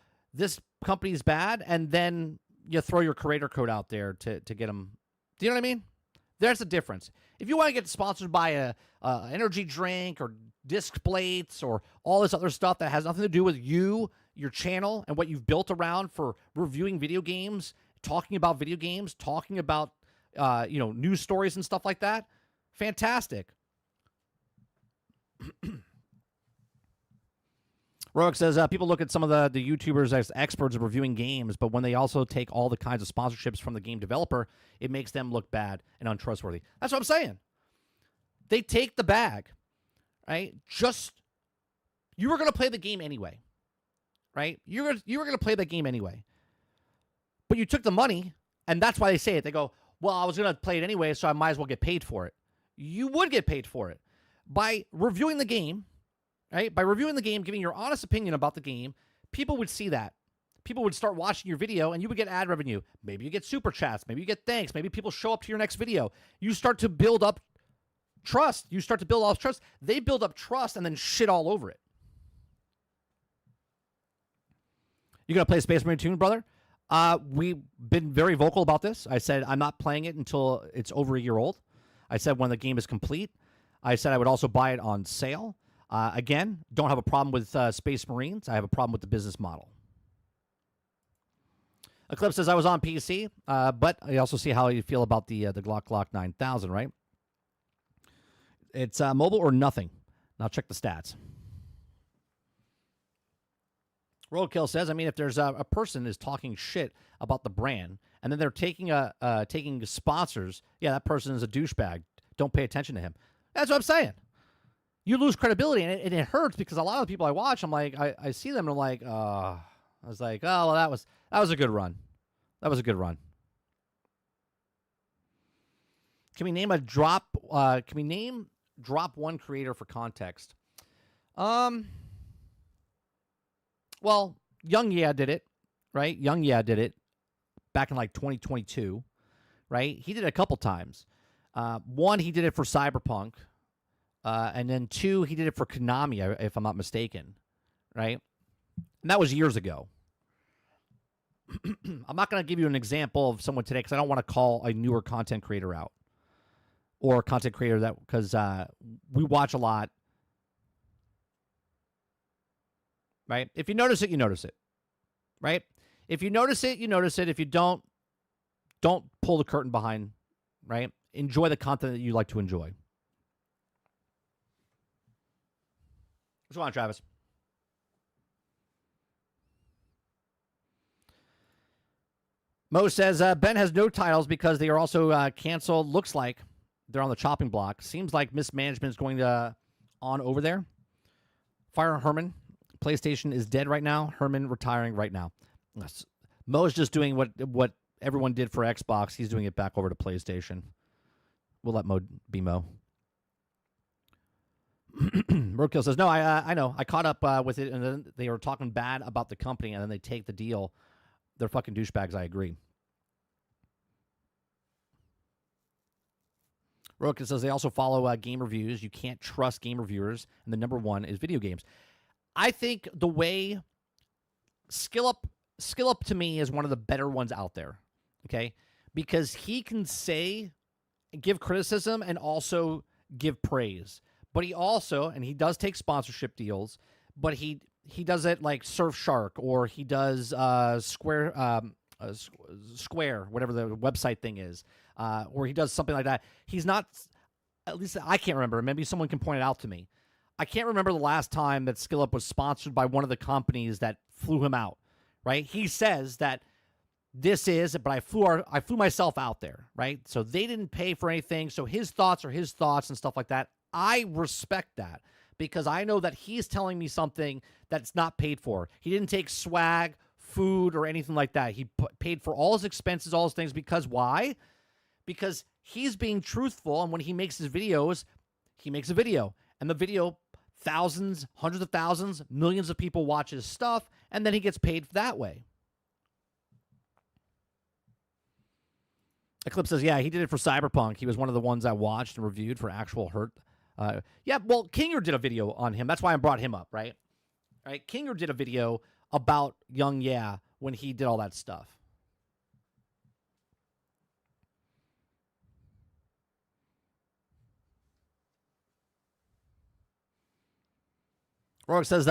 company's bad, and then you throw your creator code out there to get them. Do you know what I mean? There's a difference. If you want to get sponsored by a energy drink or disc plates or all this other stuff that has nothing to do with you, your channel, and what you've built around for reviewing video games, talking about video games, talking about news stories and stuff like that, fantastic. Roic says, people look at some of the YouTubers as experts of reviewing games, but when they also take all the kinds of sponsorships from the game developer, it makes them look bad and untrustworthy. That's what I'm saying. They take the bag, right? You were going to play the game anyway, right? You were going to play the game anyway. But you took the money, and that's why they say it. They go, well, I was going to play it anyway, so I might as well get paid for it. You would get paid for it. By reviewing the game, right? By reviewing the game, giving your honest opinion about the game, people would see that. People would start watching your video, and you would get ad revenue. Maybe you get super chats. Maybe you get thanks. Maybe people show up to your next video. You start to build up trust. You start to build off trust. They build up trust and then shit all over it. You gonna play Space Marine 2, brother? We've been very vocal about this. I said I'm not playing it until it's over a year old. I said when the game is complete. I said I would also buy it on sale. Again, don't have a problem with Space Marines. I have a problem with the business model. Eclipse says I was on PC, but I also see how you feel about the Glock 9000, right? It's mobile or nothing. Now check the stats. Roadkill says, I mean, if there's a person is talking shit about the brand, and then they're taking sponsors, yeah, that person is a douchebag. Don't pay attention to him. That's what I'm saying. you lose credibility, and it hurts because a lot of the people I watch, I'm like, I see them, and I'm like, I was like, oh, well, that was a good run. That was a good run. Can we name a drop? Can we name drop one creator for context? Well, Young Yeah did it, right? Young Yeah did it back in like 2022, right? He did it a couple times. One, he did it for Cyberpunk, and then two, he did it for Konami, if I'm not mistaken, right? And that was years ago. I'm not going to give you an example of someone today because I don't want to call a newer content creator out or a content creator that because we watch a lot. Right? If you notice it, you notice it. Right? If you notice it, you notice it. If you don't pull the curtain behind. Right? Enjoy the content that you like to enjoy. What's going on, Travis? Mo says, Ben has no titles because they are also canceled. Looks like they're on the chopping block. Seems like mismanagement is going on over there. Fire Herman. PlayStation is dead right now. Herman retiring right now. Mo's just doing what everyone did for Xbox. He's doing it back over to PlayStation. We'll let Mo be Mo. Roadkill says, no, I know. I caught up with it, and then they were talking bad about the company, and then they take the deal. They're fucking douchebags. I agree. Roadkill says they also follow game reviews. You can't trust game reviewers, and the number one is video games. I think the way Skill Up to me is one of the better ones out there, okay? Because he can give criticism and also give praise. But he also, and he does take sponsorship deals, but he does it like Surfshark or he does Square, whatever the website thing is, or he does something like that. He's not, at least I can't remember. Maybe someone can point it out to me. I can't remember the last time that Skill Up was sponsored by one of the companies that flew him out, right? He says that this is, but I flew myself out there, right? So they didn't pay for anything. So his thoughts are his thoughts and stuff like that. I respect that because I know that he's telling me something that's not paid for. He didn't take swag, food, or anything like that. He paid for all his expenses, all his things. Because why? Because he's being truthful, and when he makes his videos, he makes a video. And the video, thousands, hundreds of thousands, millions of people watch his stuff, and then he gets paid that way. Eclipse says, yeah, he did it for Cyberpunk. He was one of the ones I watched and reviewed for actual hurt. Yeah, well, Kinger did a video on him. That's why I brought him up, right? Right? Kinger did a video about Young Yeah when he did all that stuff. Rogue says,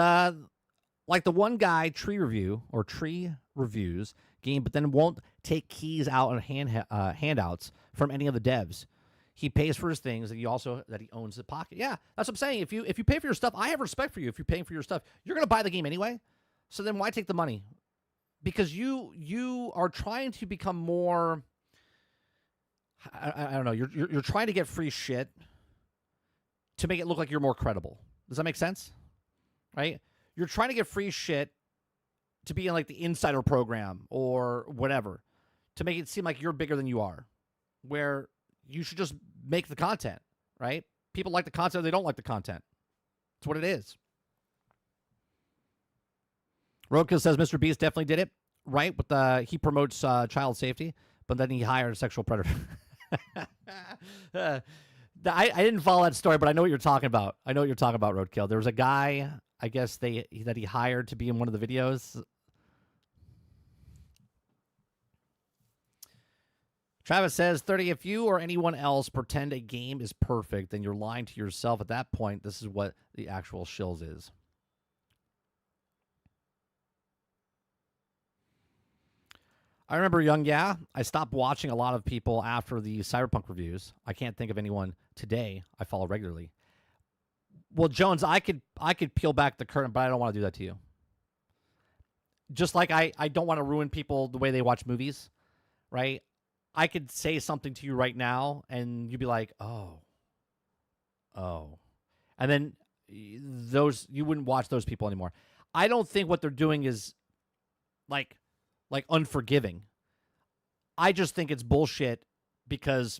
like the one guy Tree reviews game, but then won't take keys out and handouts from any of the devs. He pays for his things, and that he owns the pocket. Yeah, that's what I'm saying. If you pay for your stuff, I have respect for you. If you're paying for your stuff, you're going to buy the game anyway. So then why take the money? Because you are trying to become more. I don't know. You're trying to get free shit to make it look like you're more credible. Does that make sense? Right? You're trying to get free shit to be in like the insider program or whatever, to make it seem like you're bigger than you are, where you should just make the content, right? People like the content, they don't like the content. That's what it is. Roadkill says Mr. Beast definitely did it, right? With he promotes child safety, but then he hired a sexual predator. I didn't follow that story, but I know what you're talking about. I know what you're talking about, Roadkill. There was a guy, I guess that he hired to be in one of the videos. Travis says, 30, if you or anyone else pretend a game is perfect, then you're lying to yourself. At that point, this is what the actual shills is. I remember Young Yeah. I stopped watching a lot of people after the Cyberpunk reviews. I can't think of anyone today I follow regularly. Well, Jones, I could peel back the curtain, but I don't want to do that to you. Just like I don't want to ruin people the way they watch movies, right? I could say something to you right now, and you'd be like, oh. And then those you wouldn't watch those people anymore. I don't think what they're doing is like unforgiving. I just think it's bullshit because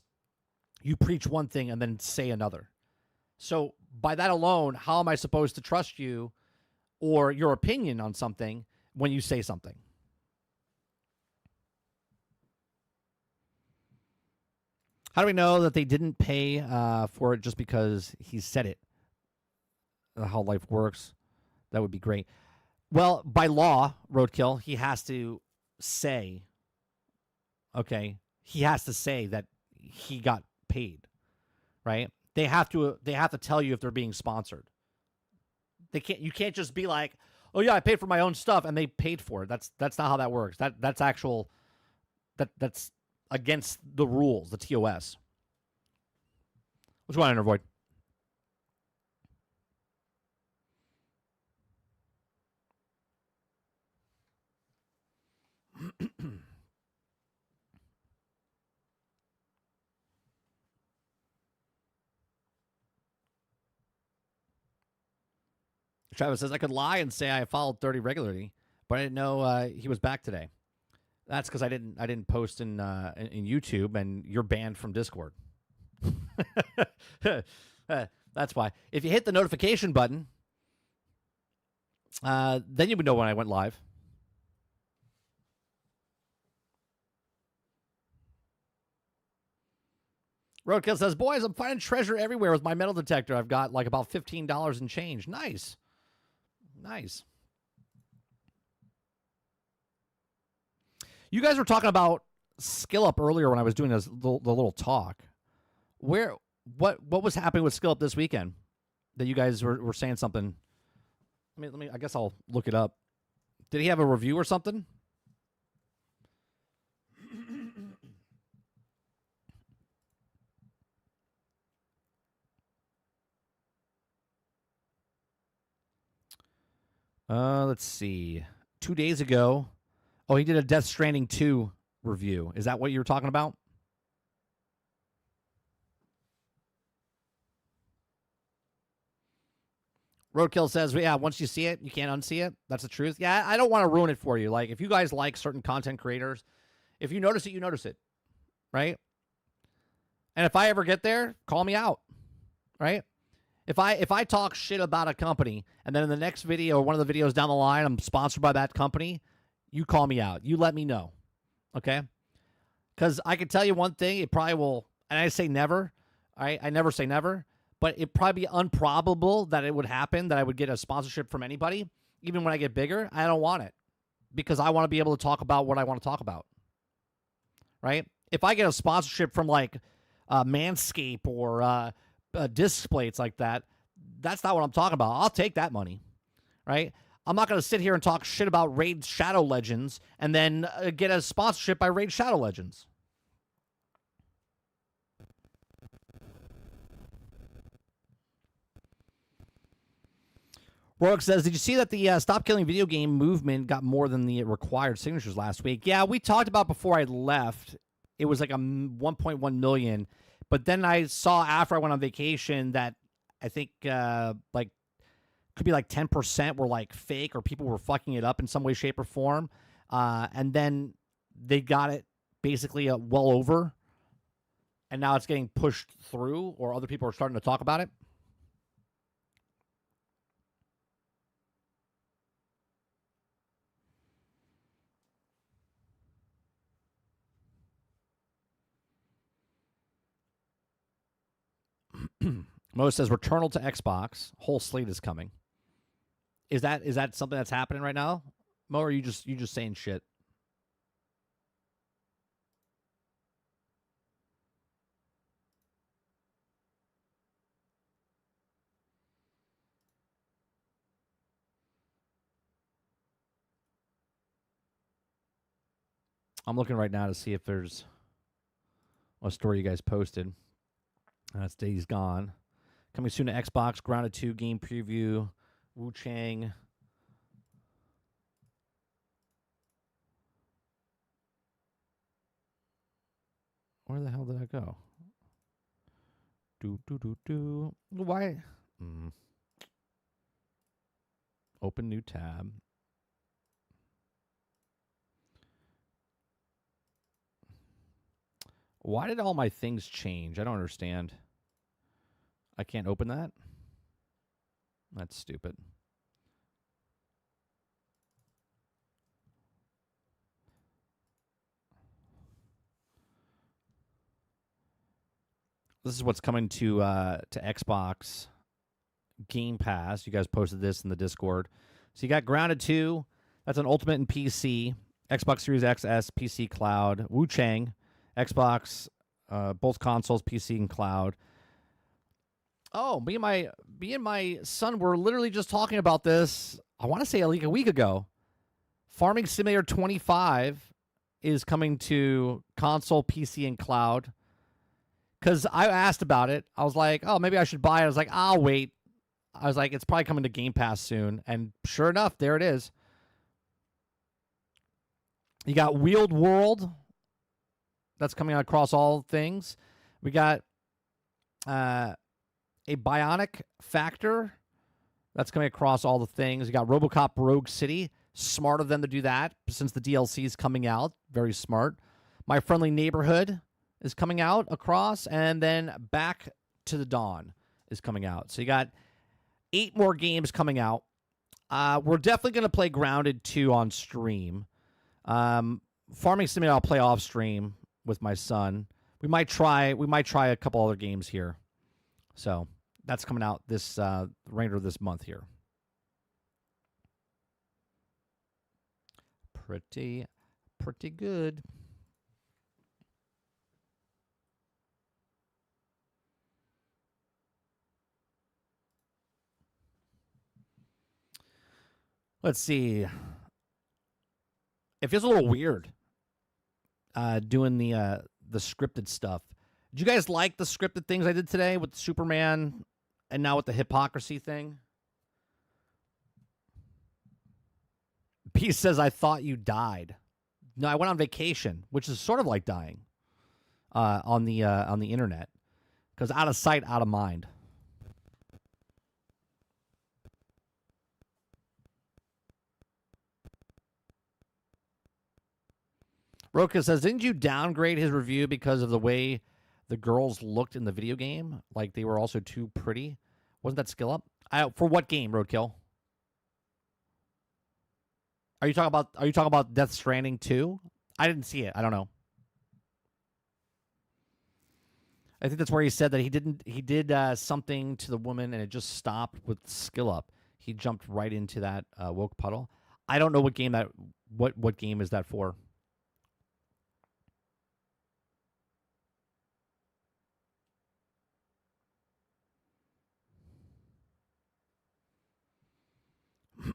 you preach one thing and then say another. So by that alone, how am I supposed to trust you or your opinion on something when you say something? How do we know that they didn't pay for it just because he said it? How life works. That would be great. Well, by law, Roadkill, he has to say, okay, he has to say that he got paid, right? They have to tell you if they're being sponsored. You can't just be like, oh yeah, I paid for my own stuff and they paid for it. That's not how that works. That's against the rules, the TOS. Which one, Intervoid? Travis says, I could lie and say I followed 30 regularly, but I didn't know he was back today. That's because I didn't post in YouTube, and you're banned from Discord. That's why. If you hit the notification button, then you would know when I went live. Roadkill says, boys, I'm finding treasure everywhere with my metal detector. I've got like about $15 in change. Nice. Nice. You guys were talking about Skill Up earlier when I was doing the little talk. What was happening with Skill Up this weekend that you guys were saying something? Let me. I guess I'll look it up. Did he have a review or something? Let's see. 2 days ago. Oh, he did a Death Stranding 2 review. Is that what you were talking about? Roadkill says, yeah, once you see it, you can't unsee it. That's the truth. Yeah, I don't want to ruin it for you. Like, if you guys like certain content creators, if you notice it, you notice it, right? And if I ever get there, call me out, right? If I talk shit about a company and then in the next video or one of the videos down the line, I'm sponsored by that company, you call me out. You let me know, okay? Because I can tell you one thing, it probably will, and I say never, I never say never, but it'd probably be improbable that it would happen, that I would get a sponsorship from anybody, even when I get bigger. I don't want it because I want to be able to talk about what I want to talk about, right? If I get a sponsorship from like Manscaped or disc plates like that, that's not what I'm talking about. I'll take that money, right? I'm not going to sit here and talk shit about Raid Shadow Legends and then get a sponsorship by Raid Shadow Legends. Rourke says, did you see that the Stop Killing Video Game movement got more than the required signatures last week? Yeah, we talked about before I left. It was like a 1.1 million. But then I saw after I went on vacation that I think like could be like 10% were like fake or people were fucking it up in some way, shape, or form. And then they got it basically well over. And now it's getting pushed through or other people are starting to talk about it. Mo says Returnal to Xbox. Whole slate is coming. Is that something that's happening right now, Mo? Or are you just saying shit? I'm looking right now to see if there's a story you guys posted. That's Days Gone. Coming soon to Xbox. Grounded 2 game preview. Wu Chang. Where the hell did I go? Why? Open new tab. Why did all my things change? I don't understand. I can't open that? That's stupid. This is what's coming to Xbox Game Pass. You guys posted this in the Discord. So you got Grounded 2. That's an Ultimate and PC. Xbox Series XS, PC Cloud. Wu Chang, Xbox, both consoles, PC and Cloud. Oh, me and my son were literally just talking about this. I want to say like a week ago. Farming Simulator 25 is coming to console, PC, and cloud. Because I asked about it. I was like, oh, maybe I should buy it. I was like, I'll wait. I was like, it's probably coming to Game Pass soon. And sure enough, there it is. You got Wheeled World. That's coming out across all things. We got a Bionic Factor. That's coming across all the things. You got RoboCop Rogue City. Smart of them to do that since the DLC is coming out. Very smart. My Friendly Neighborhood is coming out across, and then Back to the Dawn is coming out. So you got 8 more games coming out. We're definitely going to play Grounded 2 on stream. Farming Simulator I'll play off stream with my son. We might try a couple other games here. So that's coming out this remainder of this month here. Pretty good. Let's see. It feels a little weird doing the scripted stuff. Did you guys like the scripted things I did today with Superman and now with the hypocrisy thing? Peace says, I thought you died. No, I went on vacation, which is sort of like dying on the internet. Because out of sight, out of mind. Roka says, didn't you downgrade his review because of the way the girls looked in the video game? Like they were also too pretty? Wasn't that skill up? For what game, Roadkill? Are you talking about Death Stranding 2? I didn't see it. I don't know. I think that's where he said that he did something to the woman and it just stopped with skill up. He jumped right into that woke puddle. I don't know what game what game is that for.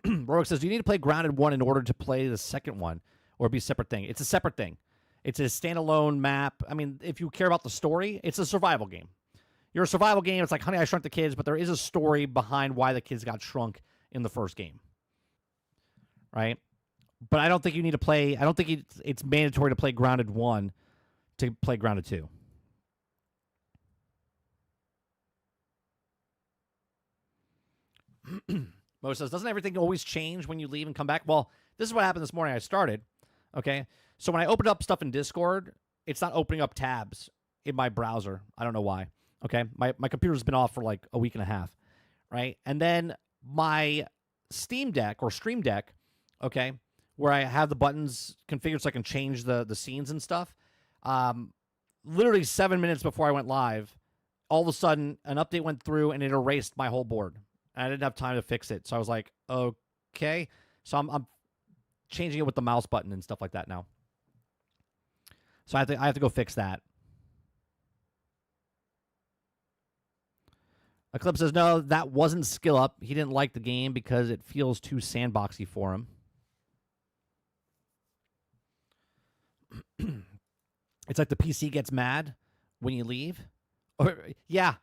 Rogue says, do you need to play Grounded 1 in order to play the second one? Or be a separate thing? It's a separate thing. It's a standalone map. I mean, if you care about the story, it's a survival game. You're a survival game. It's like Honey, I Shrunk the Kids, but there is a story behind why the kids got shrunk in the first game. Right? But I don't think you need to play... I don't think it's mandatory to play Grounded 1 to play Grounded 2. Mo says, doesn't everything always change when you leave and come back? Well, this is what happened this morning. I started, okay? So when I opened up stuff in Discord, it's not opening up tabs in my browser. I don't know why, okay? My computer's been off for like a week and a half, right? And then my Steam Deck or Stream Deck, okay, where I have the buttons configured so I can change the scenes and stuff, literally 7 minutes before I went live, all of a sudden an update went through and it erased my whole board. I didn't have time to fix it. So I was like, okay. So I'm changing it with the mouse button and stuff like that now. So I have to go fix that. Eclipse says, no, that wasn't skill up. He didn't like the game because it feels too sandboxy for him. It's like the PC gets mad when you leave. Or, yeah.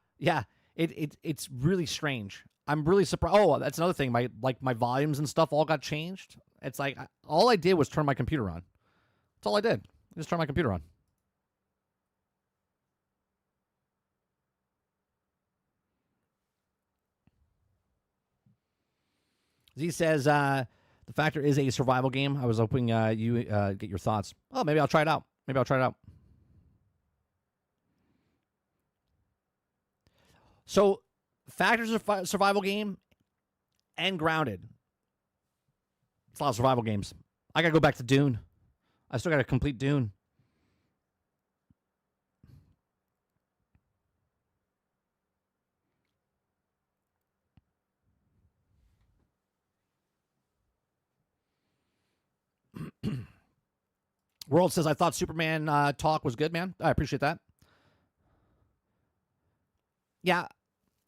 It's really strange. I'm really surprised. Oh, that's another thing. My volumes and stuff all got changed. It's like all I did was turn my computer on. That's all I did. I just turned my computer on. Z says the Factor is a survival game. I was hoping you get your thoughts. Oh, maybe I'll try it out. So, Factor's a survival game and Grounded. It's a lot of survival games. I got to go back to Dune. I still got to complete Dune. World says, I thought Superman talk was good, man. I appreciate that. Yeah,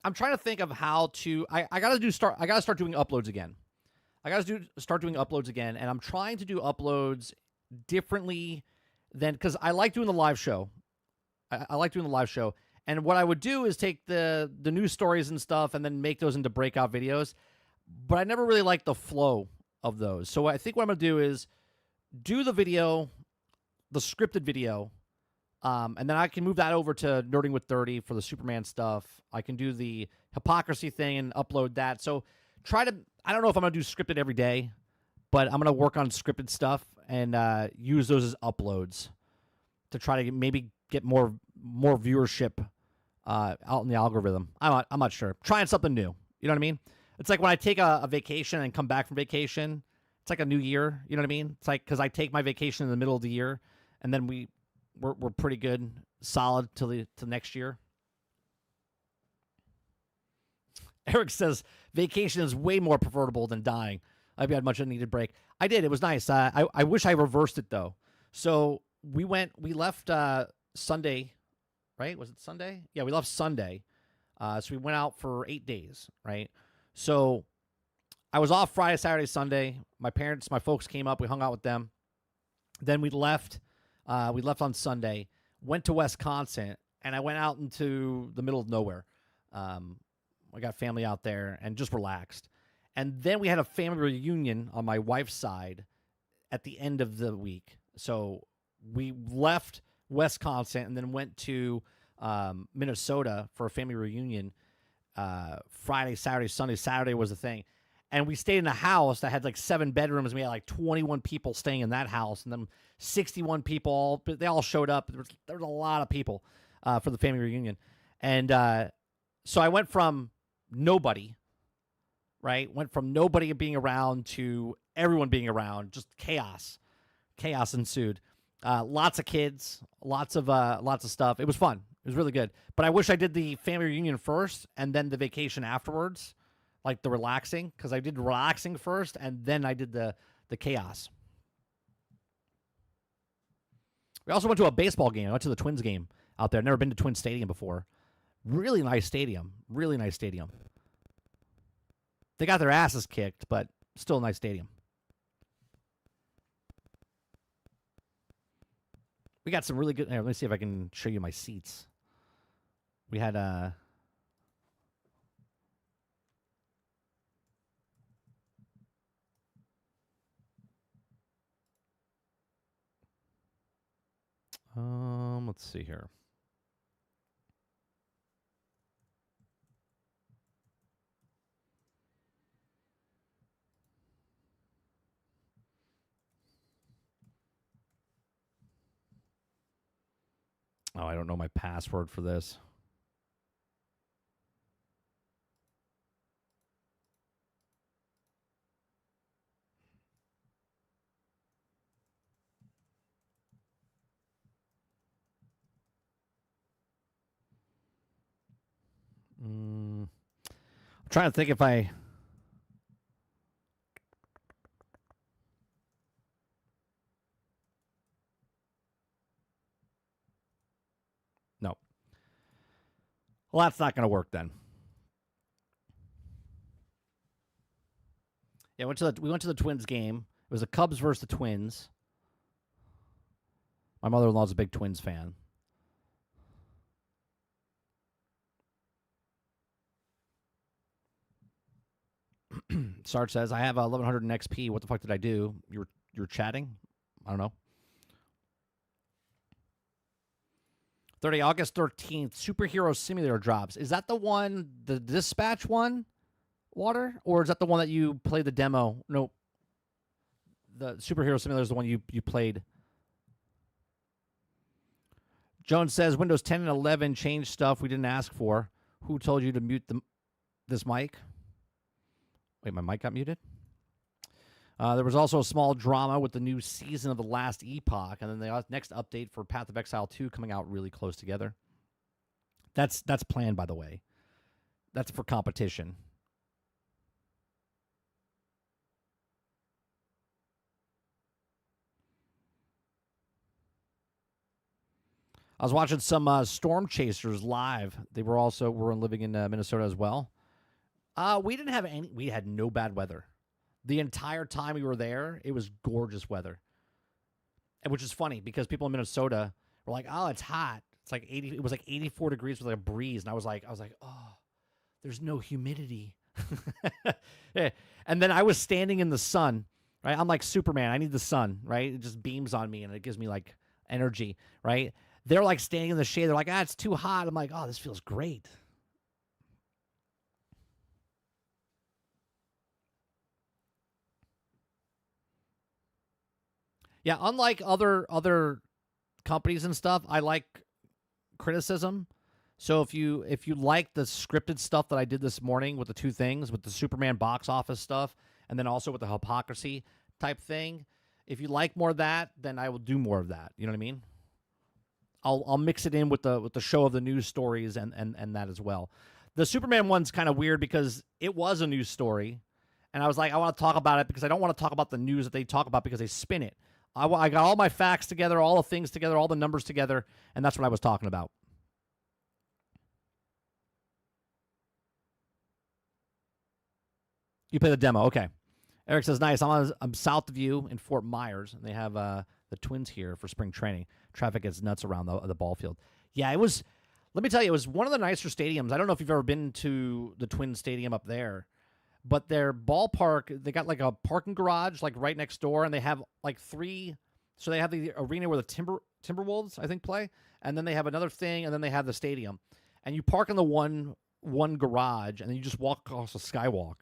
I'm trying to think of how to. I gotta start doing uploads again. Start doing uploads again, and I'm trying to do uploads differently than because I like doing the live show. I like doing the live show, and what I would do is take the news stories and stuff, and then make those into breakout videos. But I never really liked the flow of those. So I think what I'm gonna do is do the video, the scripted video. And then I can move that over to Nerding with 30 for the Superman stuff. I can do the Hypocrisy thing and upload that. So I don't know if I'm going to do scripted every day, but I'm going to work on scripted stuff and use those as uploads to try to maybe get more viewership out in the algorithm. I'm not sure. Trying something new. You know what I mean? It's like when I take a vacation and come back from vacation. It's like a new year. You know what I mean? It's like because I take my vacation in the middle of the year, and then we're pretty good, solid till next year. Eric says vacation is way more preferable than dying. I've had much needed break. I did. It was nice. I wish I reversed it though. So we left Sunday, right? Was it Sunday? Yeah, we left Sunday. So we went out for 8 days, right? So I was off Friday, Saturday, Sunday. My folks came up. We hung out with them. Then we left. We left on Sunday, went to Wisconsin, and I went out into the middle of nowhere. I got family out there and just relaxed. And then we had a family reunion on my wife's side at the end of the week. So we left Wisconsin and then went to Minnesota for a family reunion Friday, Saturday, Sunday. Saturday was the thing. And we stayed in a house that had like 7 bedrooms. We had like 21 people staying in that house. And then 61 people, they all showed up. There was a lot of people for the family reunion. And so I went from nobody, right? Went from nobody being around to everyone being around. Just chaos. Chaos ensued. Lots of kids, lots of stuff. It was fun. It was really good. But I wish I did the family reunion first and then the vacation afterwards, like the relaxing, because I did relaxing first and then I did the chaos. We also went to a baseball game. I went to the Twins game out there. Never been to Twins Stadium before. Really nice stadium. Really nice stadium. They got their asses kicked, but still a nice stadium. We got some really good. Let me see if I can show you my seats. We had let's see here. Oh, I don't know my password for this. I'm trying to think if I... No. Well, that's not going to work then. Yeah, we went to the Twins game. It was the Cubs versus the Twins. My mother-in-law's a big Twins fan. Sarge says, I have 1100 in XP. What the fuck did I do? You're chatting? I don't know. 30 August 13th, Superhero Simulator drops. Is that the one, the Dispatch one? Water, or is that the one that you played the demo? No, the Superhero Simulator is the one you played. Jones says Windows 10 and 11 changed stuff we didn't ask for. Who told you to mute this mic? Wait, my mic got muted? There was also a small drama with the new season of The Last Epoch, and then the next update for Path of Exile 2 coming out really close together. That's planned, by the way. That's for competition. I was watching some Storm Chasers live. They were living in Minnesota as well. We didn't have any. We had no bad weather. The entire time we were there, it was gorgeous weather. And which is funny because people in Minnesota were like, "Oh, it's hot. It's like 80. It was like 84 degrees with like a breeze." And I was like, "Oh, there's no humidity." Yeah. And then I was standing in the sun. Right? I'm like Superman. I need the sun. Right? It just beams on me and it gives me like energy. Right? They're like standing in the shade. They're like, it's too hot. I'm like, oh, this feels great. Yeah, unlike other companies and stuff, I like criticism. So if you like the scripted stuff that I did this morning with the two things, with the Superman box office stuff, and then also with the Hypocrisy type thing, if you like more of that, then I will do more of that. You know what I mean? I'll mix it in with the show of the news stories and that as well. The Superman one's kind of weird because it was a news story, and I was like, I want to talk about it because I don't want to talk about the news that they talk about because they spin it. I got all my facts together, all the things together, all the numbers together, and that's what I was talking about. You play the demo, okay. Eric says, nice. I'm south of you in Fort Myers, and they have the Twins here for spring training. Traffic gets nuts around the ball field. Yeah, it was, let me tell you, it was one of the nicer stadiums. I don't know if you've ever been to the Twins Stadium up there, but their ballpark, they got like a parking garage like right next door, and they have like three, so they have the arena where the Timberwolves, I think, play, and then they have another thing, and then they have the stadium. And you park in the one garage, and then you just walk across a skywalk,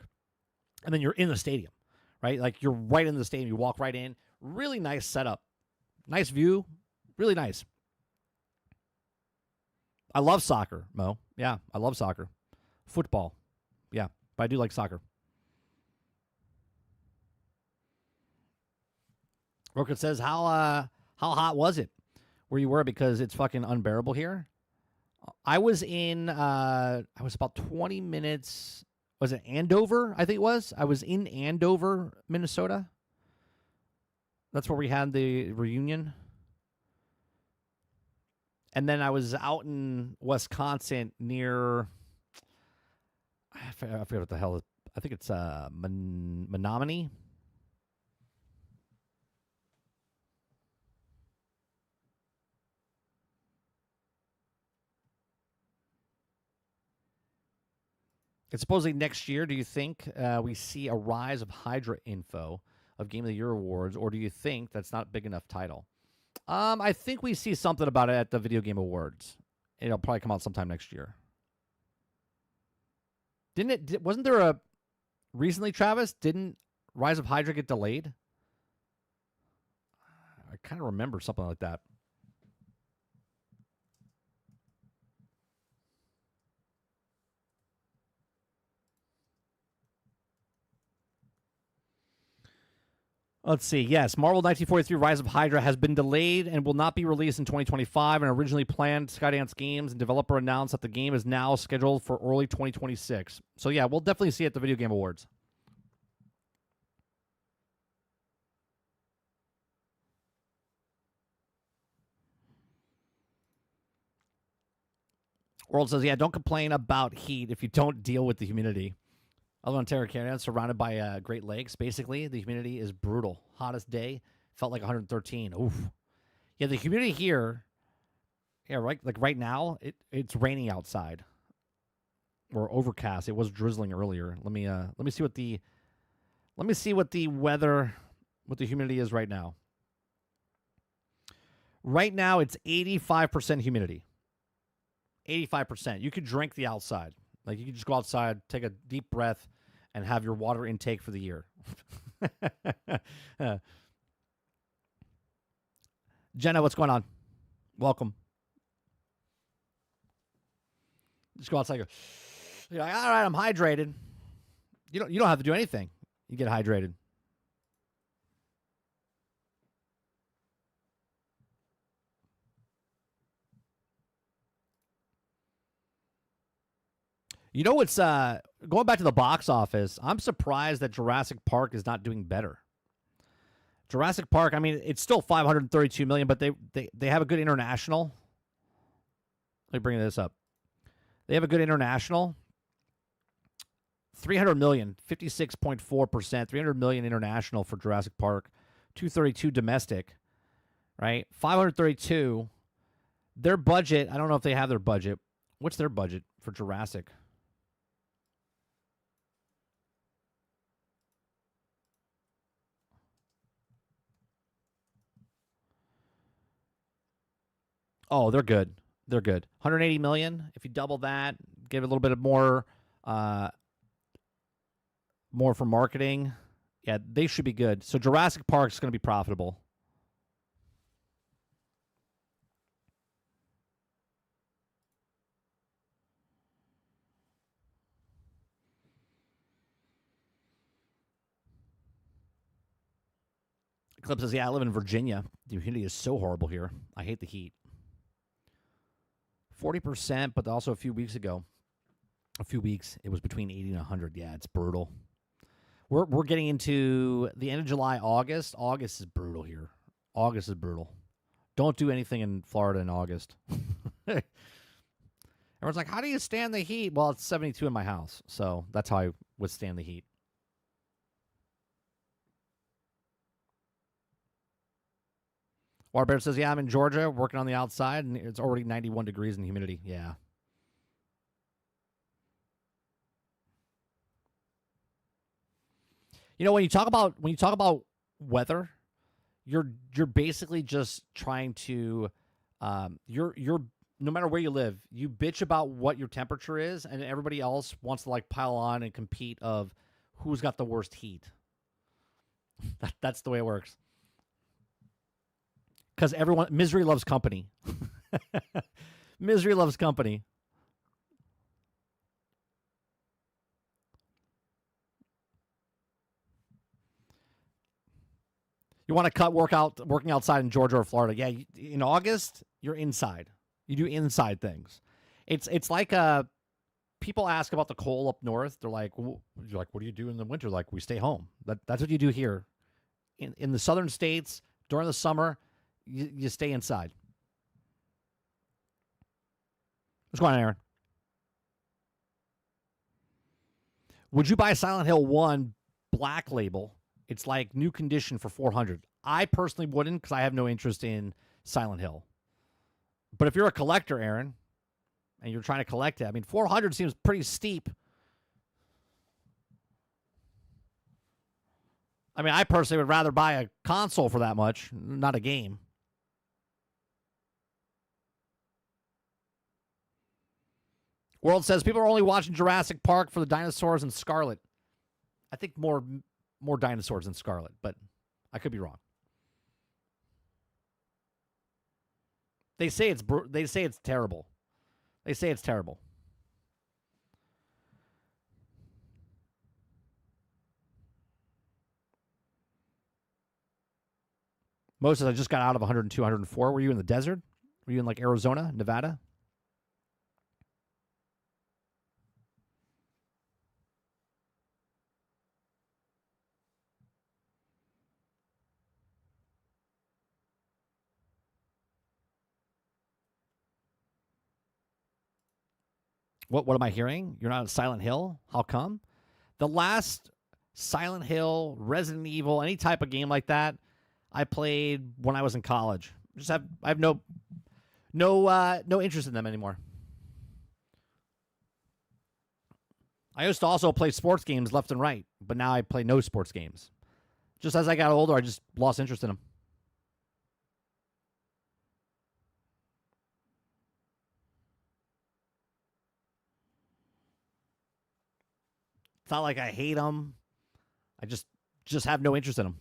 and then you're in the stadium, right? Like you're right in the stadium. You walk right in. Really nice setup. Nice view. Really nice. I love soccer, Mo. Yeah, I love soccer. Football. Yeah, but I do like soccer. Rocket says, how hot was it where you were? Because it's fucking unbearable here. I was about 20 minutes. Was it Andover? I think it was. I was in Andover, Minnesota. That's where we had the reunion. And then I was out in Wisconsin near, I forget what the hell, I think it's Menominee. It's supposedly next year. Do you think we see a rise of Hydra info of Game of the Year awards, or do you think that's not a big enough title? I think we see something about it at the Video Game Awards. It'll probably come out sometime next year. Wasn't there a recently, Travis? Didn't Rise of Hydra get delayed? I kind of remember something like that. Let's see. Yes, Marvel 1943 Rise of Hydra has been delayed and will not be released in 2025. And originally planned, Skydance Games and developer announced that the game is now scheduled for early 2026. So yeah, we'll definitely see it at the Video Game Awards. World says, yeah, don't complain about heat if you don't deal with the humidity. Other Ontario, Canada, surrounded by Great Lakes. Basically, the humidity is brutal. Hottest day felt like 113. Oof. Yeah, the humidity here. Yeah, right. Like right now, it's raining outside, or overcast. It was drizzling earlier. Let me see what the weather, what the humidity is right now. Right now, it's 85% humidity. 85%. You could drink the outside. Like you could just go outside, take a deep breath, and have your water intake for the year. Jenna, what's going on? Welcome. Just go outside and go, you're like, all right, I'm hydrated. You don't have to do anything. You get hydrated. You know what's going back to the box office, I'm surprised that Jurassic Park is not doing better. Jurassic Park, I mean, it's still $532 million, but they have a good international. Let me bring this up. They have a good international. 300 million, 56.4%, 300 million international for Jurassic Park, 232 domestic, right? 532. Their budget, I don't know if they have their budget. What's their budget for Jurassic? Oh, they're good. They're good. 180 million. If you double that, give it a little bit of more for marketing. Yeah, they should be good. So Jurassic Park is going to be profitable. Clip says, yeah, I live in Virginia. The humidity is so horrible here. I hate the heat. 40%, but also a few weeks, it was between 80 and 100. Yeah, it's brutal. We're getting into the end of July, August. August is brutal here. August is brutal. Don't do anything in Florida in August. Everyone's like, how do you stand the heat? Well, it's 72 in my house, so that's how I withstand the heat. Waterbear says, yeah, I'm in Georgia working on the outside, and it's already 91 degrees in humidity. Yeah. You know, when you talk about weather, you're basically just trying to you're no matter where you live, you bitch about what your temperature is, and everybody else wants to like pile on and compete of who's got the worst heat. That's the way it works. Because misery loves company. Misery loves company. You want to cut working outside in Georgia or Florida? Yeah, in August you're inside. You do inside things. It's like people ask about the cold up north. They're like, what do you do in the winter? Like, we stay home. That's what you do here. In the southern states during the summer. You stay inside. What's going on, Aaron? Would you buy Silent Hill 1 Black Label? It's like new condition for $400. I personally wouldn't because I have no interest in Silent Hill. But if you're a collector, Aaron, and you're trying to collect it, I mean, $400 seems pretty steep. I mean, I personally would rather buy a console for that much, not a game. World says people are only watching Jurassic Park for the dinosaurs and Scarlet. I think more dinosaurs than Scarlet, but I could be wrong. They say it's terrible. They say it's terrible. Moses, I just got out of 102, 104. Were you in the desert? Were you in like Arizona, Nevada? What am I hearing? You're not at Silent Hill? How come? The last Silent Hill, Resident Evil, any type of game like that, I played when I was in college. I have no interest in them anymore. I used to also play sports games left and right, but now I play no sports games. Just as I got older, I just lost interest in them. not like I hate them. I just have no interest in them.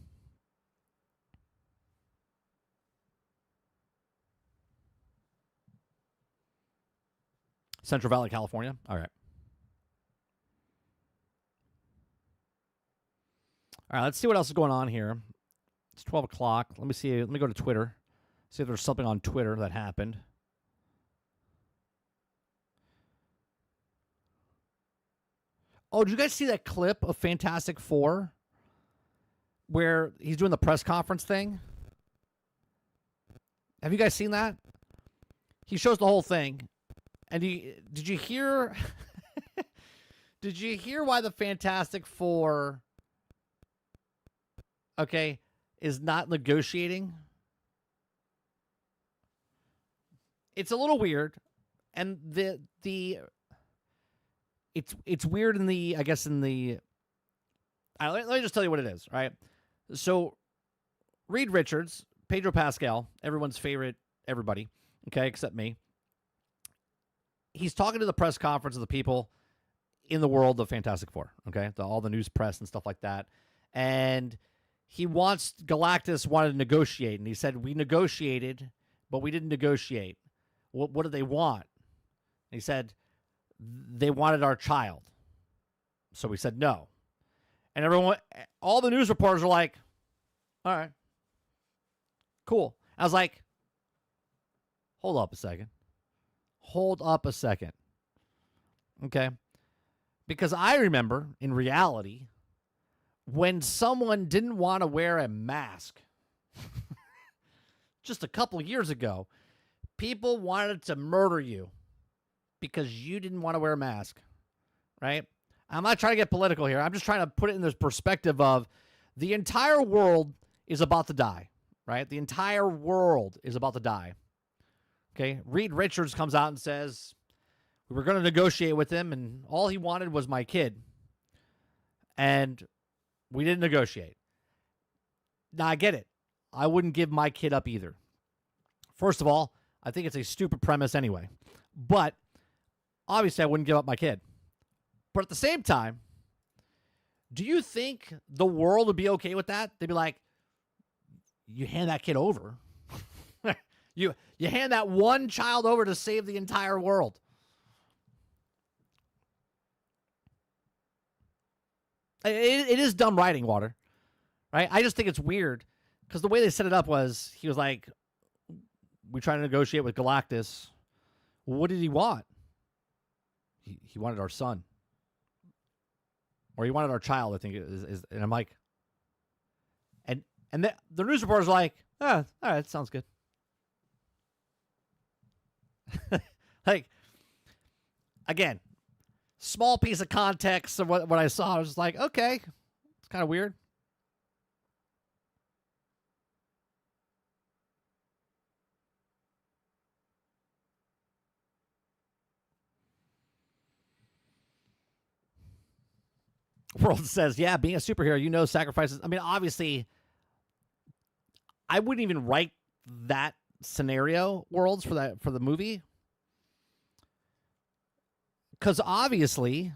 Central Valley, California. All right. All right, let's see what else is going on here. It's 12 o'clock. Let me see. Let me go to Twitter. See if there's something on Twitter that happened. Oh, did you guys see that clip of Fantastic Four where he's doing the press conference thing? Have you guys seen that? He shows the whole thing. And did you hear did you hear why the Fantastic Four is not negotiating? It's a little weird, and it's weird in the, I guess, in the. Let me just tell you what it is, right? So, Reed Richards, Pedro Pascal, everyone's favorite, everybody, okay, except me. He's talking to the press conference of the people in the world of Fantastic Four, okay, all the news press and stuff like that, and Galactus wanted to negotiate, and he said, we negotiated, but we didn't negotiate. What did they want? And he said, they wanted our child. So we said no. And all the news reporters are like, all right, cool. I was like, hold up a second. Okay? Because I remember, in reality, when someone didn't want to wear a mask just a couple years ago, people wanted to murder you because you didn't want to wear a mask, right? I'm not trying to get political here. I'm just trying to put it in this perspective of the entire world is about to die, right? The entire world is about to die. Okay? Reed Richards comes out and says, we were going to negotiate with him, and all he wanted was my kid. And we didn't negotiate. Now, I get it. I wouldn't give my kid up either. First of all, I think it's a stupid premise anyway. But obviously, I wouldn't give up my kid. But at the same time, do you think the world would be okay with that? They'd be like, you hand that kid over. you hand that one child over to save the entire world. It is dumb writing, Water. Right? I just think it's weird because the way they set it up was he was like, we're trying to negotiate with Galactus. What did he want? He wanted our son. Or he wanted our child, I think it is. And I'm like, and the news reporter's like, all right, sounds good. Like, again, small piece of context of what I saw. I was just like, okay, it's kind of weird. World says, yeah, being a superhero, sacrifices. I mean, obviously, I wouldn't even write that scenario, Worlds, for the movie. Because obviously,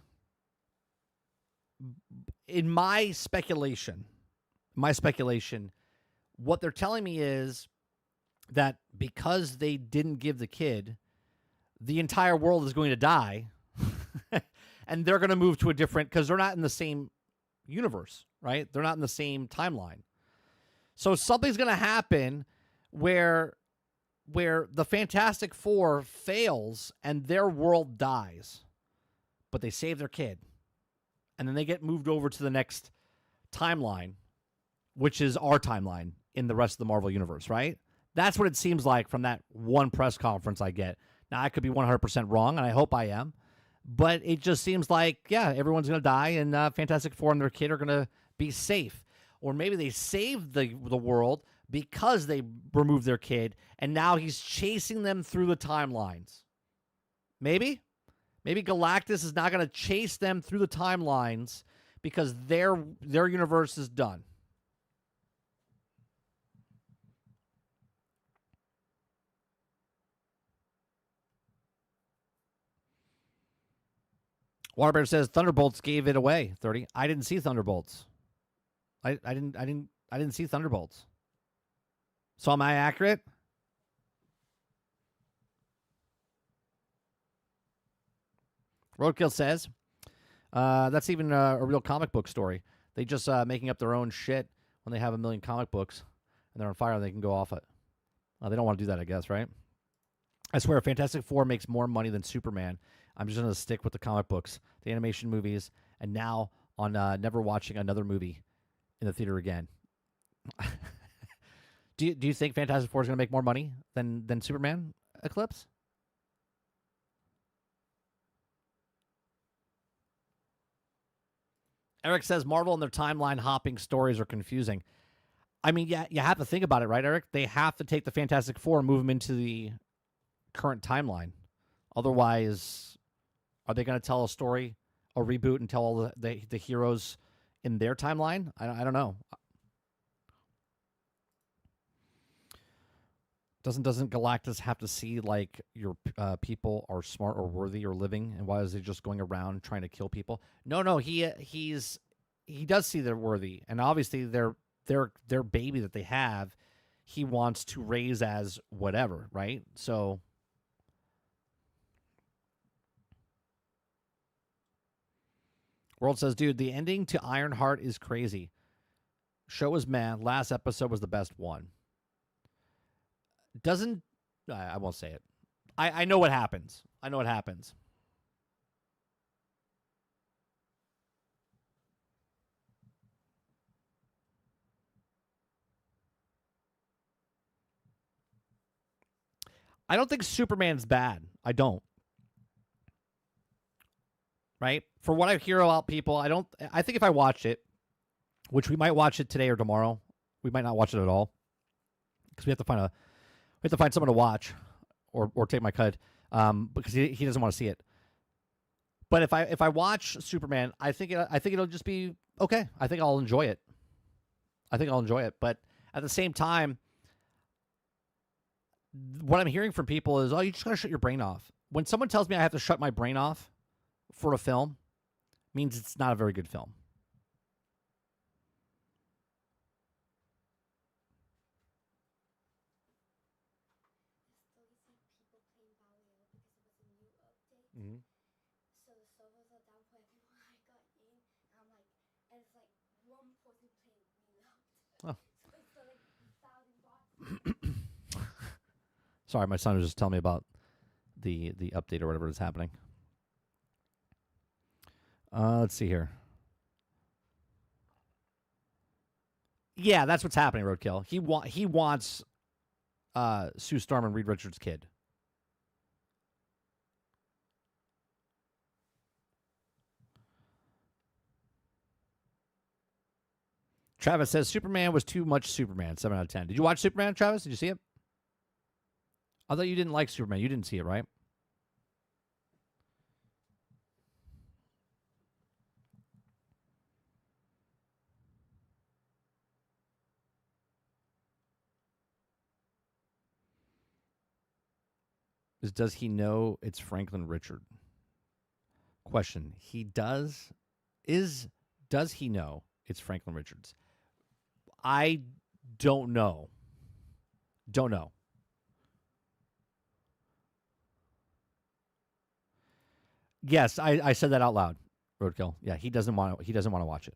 in my speculation, what they're telling me is that because they didn't give the kid, the entire world is going to die. And they're going to move to a different, because they're not in the same universe, right? They're not in the same timeline. So something's going to happen where the Fantastic Four fails and their world dies, but they save their kid. And then they get moved over to the next timeline, which is our timeline in the rest of the Marvel Universe, right? That's what it seems like from that one press conference I get. Now, I could be 100% wrong, and I hope I am. But it just seems like, yeah, everyone's going to die, and Fantastic Four and their kid are going to be safe. Or maybe they saved the world because they removed their kid, and now he's chasing them through the timelines. Maybe? Maybe Galactus is not going to chase them through the timelines because their universe is done. Waterbear says Thunderbolts gave it away. 30. I didn't see Thunderbolts. I didn't see Thunderbolts. So am I accurate? Roadkill says that's even a real comic book story. They just making up their own shit when they have a million comic books and they're on fire and they can go off it. They don't want to do that, I guess, right? I swear, Fantastic Four makes more money than Superman. I'm just going to stick with the comic books, the animation movies, and now on never watching another movie in the theater again. Do you think Fantastic Four is going to make more money than Superman Eclipse? Eric says Marvel and their timeline hopping stories are confusing. I mean, yeah, you have to think about it, right, Eric? They have to take the Fantastic Four and move them into the current timeline. Otherwise, are they going to tell a story, a reboot, and tell all the heroes in their timeline? I don't know. Doesn't Galactus have to see like your people are smart or worthy or living, and why is he just going around trying to kill people? No, he does see they're worthy, and obviously their baby that they have, he wants to raise as whatever, right? So World says, dude, the ending to Ironheart is crazy. Show was mad. Last episode was the best one. I won't say it. I know what happens. I know what happens. I don't think Superman's bad. I don't. Right? For what I hear about people, I think if I watch it, which we might watch it today or tomorrow, we might not watch it at all. Because we have to find someone to watch or take my cut because he doesn't want to see it. But if I watch Superman, I think it'll just be okay. I think I'll enjoy it. But at the same time, what I'm hearing from people is, oh, you just gotta shut your brain off. When someone tells me I have to shut my brain off for a film, means it's not a very good film. Mm-hmm. So the servers are down for everyone. I got in, and I'm like, and it's like one person playing reload. Oh. So it's like 1,000 bots. Sorry, my son was just telling me about the update or whatever is happening. Let's see here. Yeah, that's what's happening, Roadkill. He wants Sue Storm and Reed Richards' kid. Travis says Superman was too much Superman. 7 out of 10. Did you watch Superman, Travis? Did you see it? I thought you didn't like Superman. You didn't see it, right? Does he know it's Franklin Richard? Question. Does he know it's Franklin Richards? I don't know. Don't know. Yes, I said that out loud, Roadkill. Yeah, he doesn't want to watch it.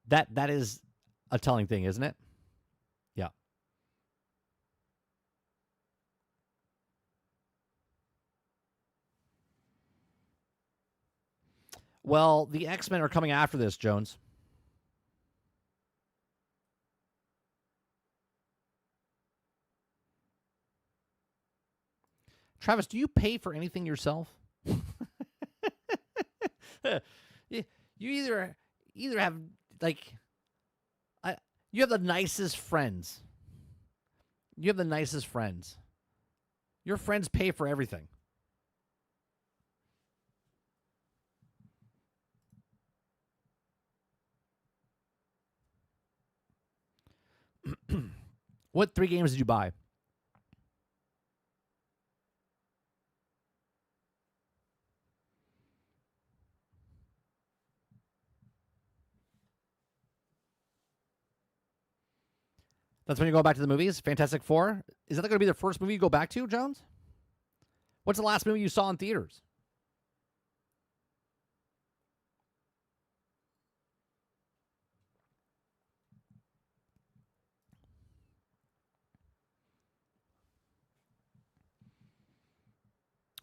That is a telling thing, isn't it? Yeah. Well, the X-Men are coming after this, Jones. Travis, do you pay for anything yourself? You either have you have the nicest friends. You have the nicest friends. Your friends pay for everything. What 3 games did you buy? That's when you go back to the movies? Fantastic Four? Is that going to be the first movie you go back to, Jones? What's the last movie you saw in theaters?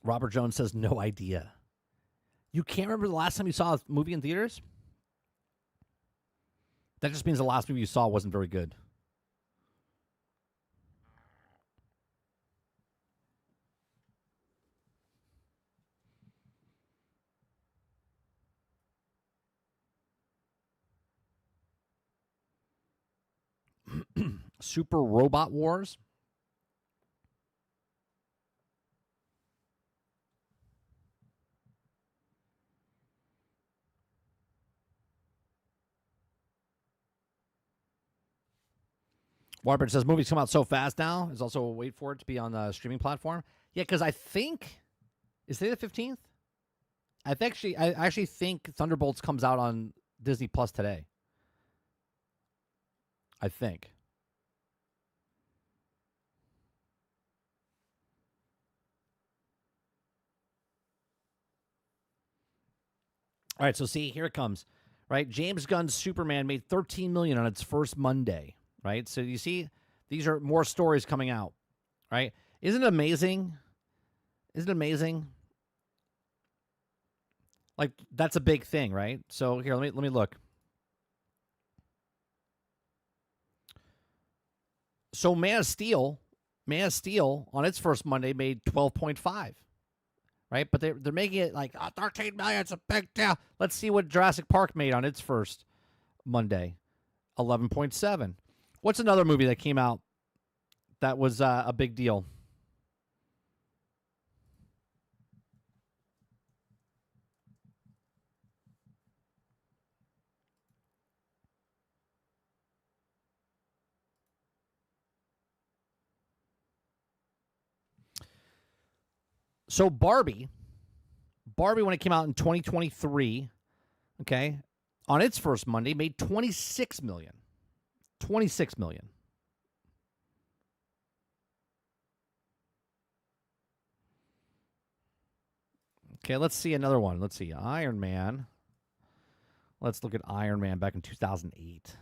Robert Jones says no idea. You can't remember the last time you saw a movie in theaters? That just means the last movie you saw wasn't very good. Super Robot Wars? Warbird says movies come out so fast now. There's also a wait for it to be on the streaming platform. Yeah, because I think is today the 15th? I actually think Thunderbolts comes out on Disney Plus today. I think. All right, so see, here it comes. Right? James Gunn Superman made $13 million on its first Monday. Right? So you see, these are more stories coming out. Right? Isn't it amazing? Isn't it amazing? Like, that's a big thing, right? So here, let me look. So Man of Steel on its first Monday made 12.5. Right? But they're making it like 13 million, it's a big deal. Let's see what Jurassic Park made on its first Monday. 11.7. What's another movie that came out that was a big deal? So Barbie, when it came out in 2023, okay, on its first Monday, made 26 million. 26 million. Okay, let's see another one. Let's see. Iron Man. Let's look at Iron Man back in 2008.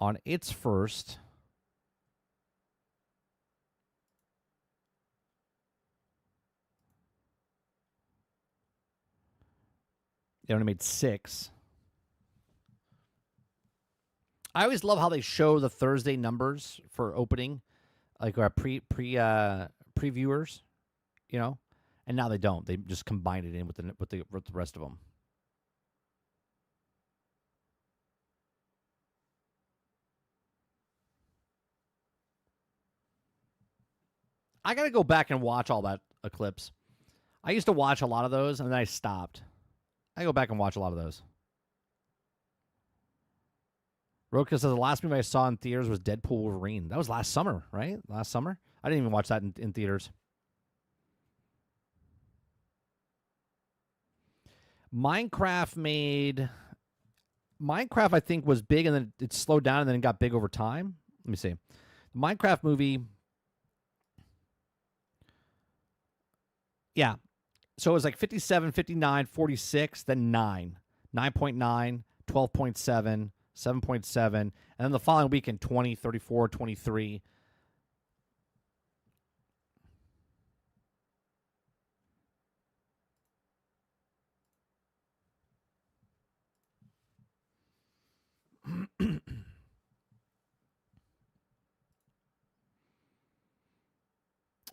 On its first... They only made 6. I always love how they show the Thursday numbers for opening, like our previewers, you know, and now they don't. They just combine it in with the rest of them. I gotta go back and watch all that Eclipse. I used to watch a lot of those, and then I stopped. I go back and watch a lot of those. Roka says the last movie I saw in theaters was Deadpool Wolverine. That was last summer, right? Last summer? I didn't even watch that in theaters. Minecraft, I think, was big, and then it slowed down, and then it got big over time. Let me see. The Minecraft movie... Yeah. So it was like 57, 59, 46, then 9. 9.9, 12.7, 7.7, and then the following weekend, 20, 34, 23.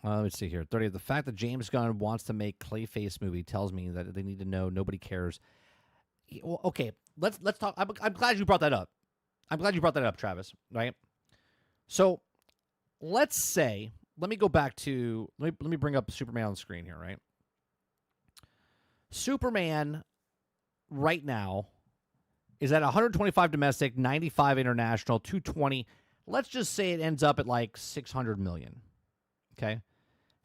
Let's see here. 30. The fact that James Gunn wants to make Clayface movie tells me that they need to know nobody cares. Well, okay, let's talk. I'm glad you brought that up. I'm glad you brought that up, Travis. Right. So let's say, let me go back to let me bring up Superman on the screen here. Right. Superman right now is at 125 domestic, 95 international, 220. Let's just say it ends up at like 600 million. Okay.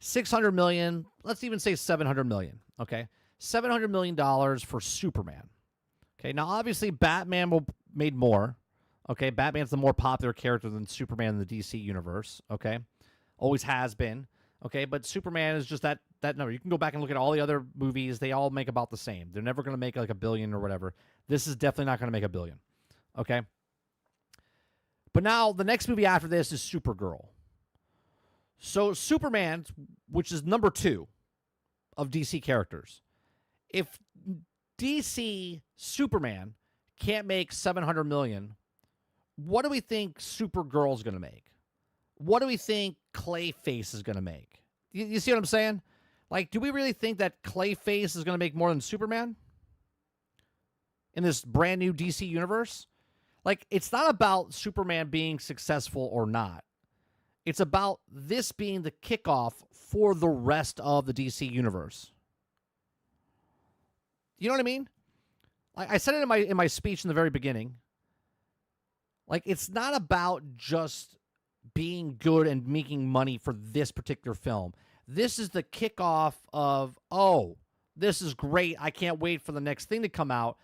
600 million, let's even say 700 million, okay? $700 million for Superman. Okay, now obviously Batman made more, Okay, Batman's the more popular character than Superman in the DC universe. Okay, always has been. Okay, but Superman is just that number. You can go back and look at all the other movies; they all make about the same. They're never going to make like $1 billion or whatever. This is definitely not going to make $1 billion. Okay, but now the next movie after this is Supergirl. So Superman, which is number 2 of DC characters, if DC Superman can't make $700 million, what do we think Supergirl's going to make? What do we think Clayface is going to make? You see what I'm saying? Like, do we really think that Clayface is going to make more than Superman in this brand new DC universe? Like, it's not about Superman being successful or not. It's about this being the kickoff for the rest of the DC universe. You know what I mean? Like I said it in my speech in the very beginning. Like, it's not about just being good and making money for this particular film. This is the kickoff of, oh, this is great. I can't wait for the next thing to come out.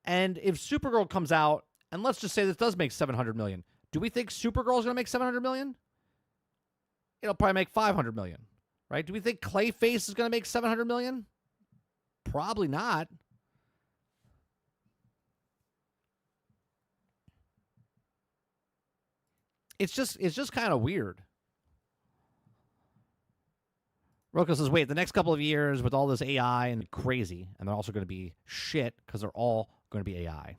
And if Supergirl comes out, and let's just say this does make $700 million, do we think Supergirl is going to make $700 million? It'll probably make $500 million, right? Do we think Clayface is going to make $700 million? Probably not. It's just kind of weird. Rocco says, wait, the next couple of years with all this AI and crazy, and they're also going to be shit because they're all going to be AI.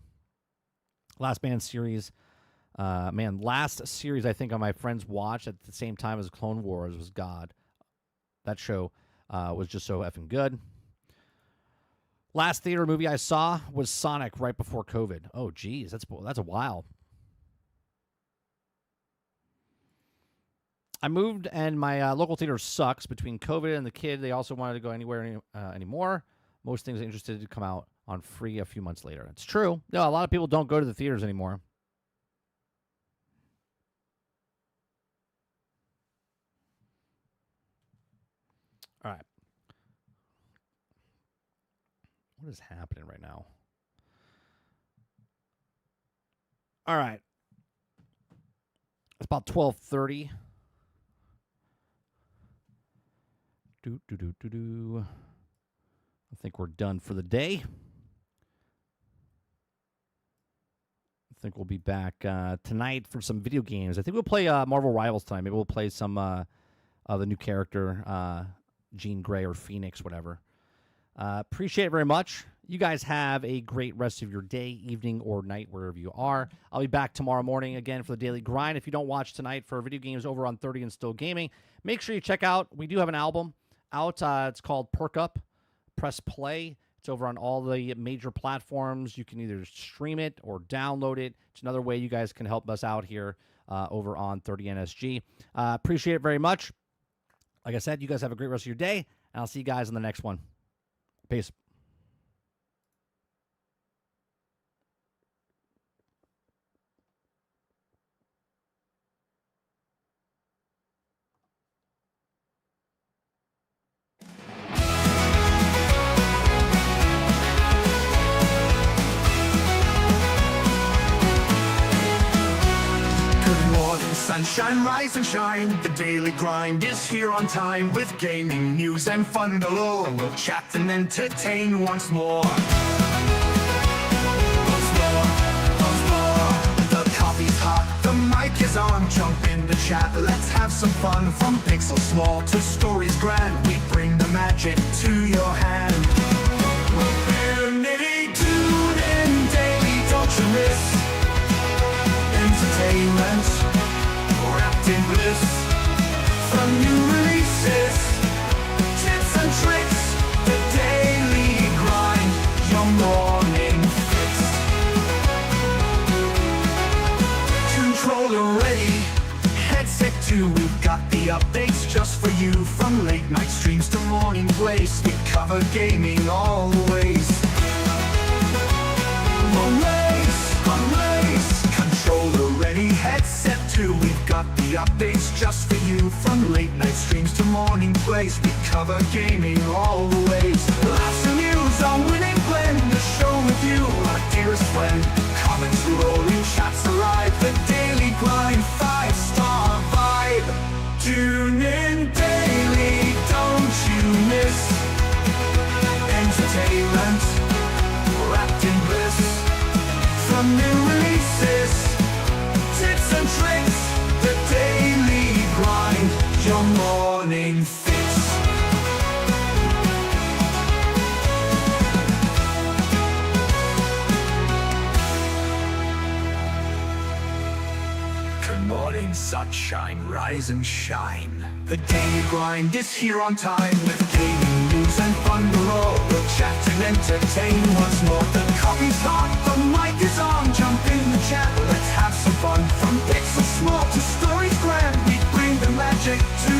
Last series I think on my friends watched at the same time as Clone Wars was God. That show was just so effing good. Last theater movie I saw was Sonic right before COVID. Oh, geez, that's a while. I moved, and my local theater sucks. Between COVID and the kid, they also wanted to go anywhere anymore. Most things are interested to come out on free a few months later. It's true. No, a lot of people don't go to the theaters anymore. All right. What is happening right now? All right. It's about 12:30. I think we're done for the day. I think we'll be back tonight for some video games. I think we'll play Marvel Rivals tonight. Maybe we'll play some the new character, Jean Grey or Phoenix, whatever. Appreciate it very much. You guys have a great rest of your day, evening, or night, wherever you are. I'll be back tomorrow morning again for the Daily Grind. If you don't watch tonight for video games over on 30 and Still Gaming, make sure you check out. We do have an album out. It's called Perk Up. Press play. It's over on all the major platforms. You can either stream it or download it. It's another way you guys can help us out here over on 30NSG. Appreciate it very much. Like I said, you guys have a great rest of your day, and I'll see you guys in the next one. Peace. Sunshine, rise and shine. The Daily Grind is here on time with gaming news and fun galore. We'll chat and entertain once more. The coffee's hot, the mic is on. Jump in the chat, let's have some fun. From pixels small to stories grand, we bring the magic to your hand. We're nitty tune in daily, don't you miss entertainment wrapped in bliss. From new releases, tips and tricks, the Daily Grind, your morning fix. Controller ready, headset too, we've got the updates just for you. From late night streams to morning plays, we cover gaming all the ways. Controller ready, headset too, we've got the updates just for you. From late night streams to morning plays, we cover gaming all the ways. Lots of news on winning blend, the show with you. dearest friend. Comments rolling, chats arrive. The Daily Grind 5-star vibe. Tune in daily, don't you miss entertainment wrapped in bliss. From new releases, tips and tricks, the Daily Grind, your morning fix. Good morning, sunshine, rise and shine. The Daily Grind is here on time with gaming news and fun galore. We'll chat and entertain once more. The coffee's hot, the mic is on. Jump in the chat, let's have some fun. From pixels small to stories grand, we bring the magic to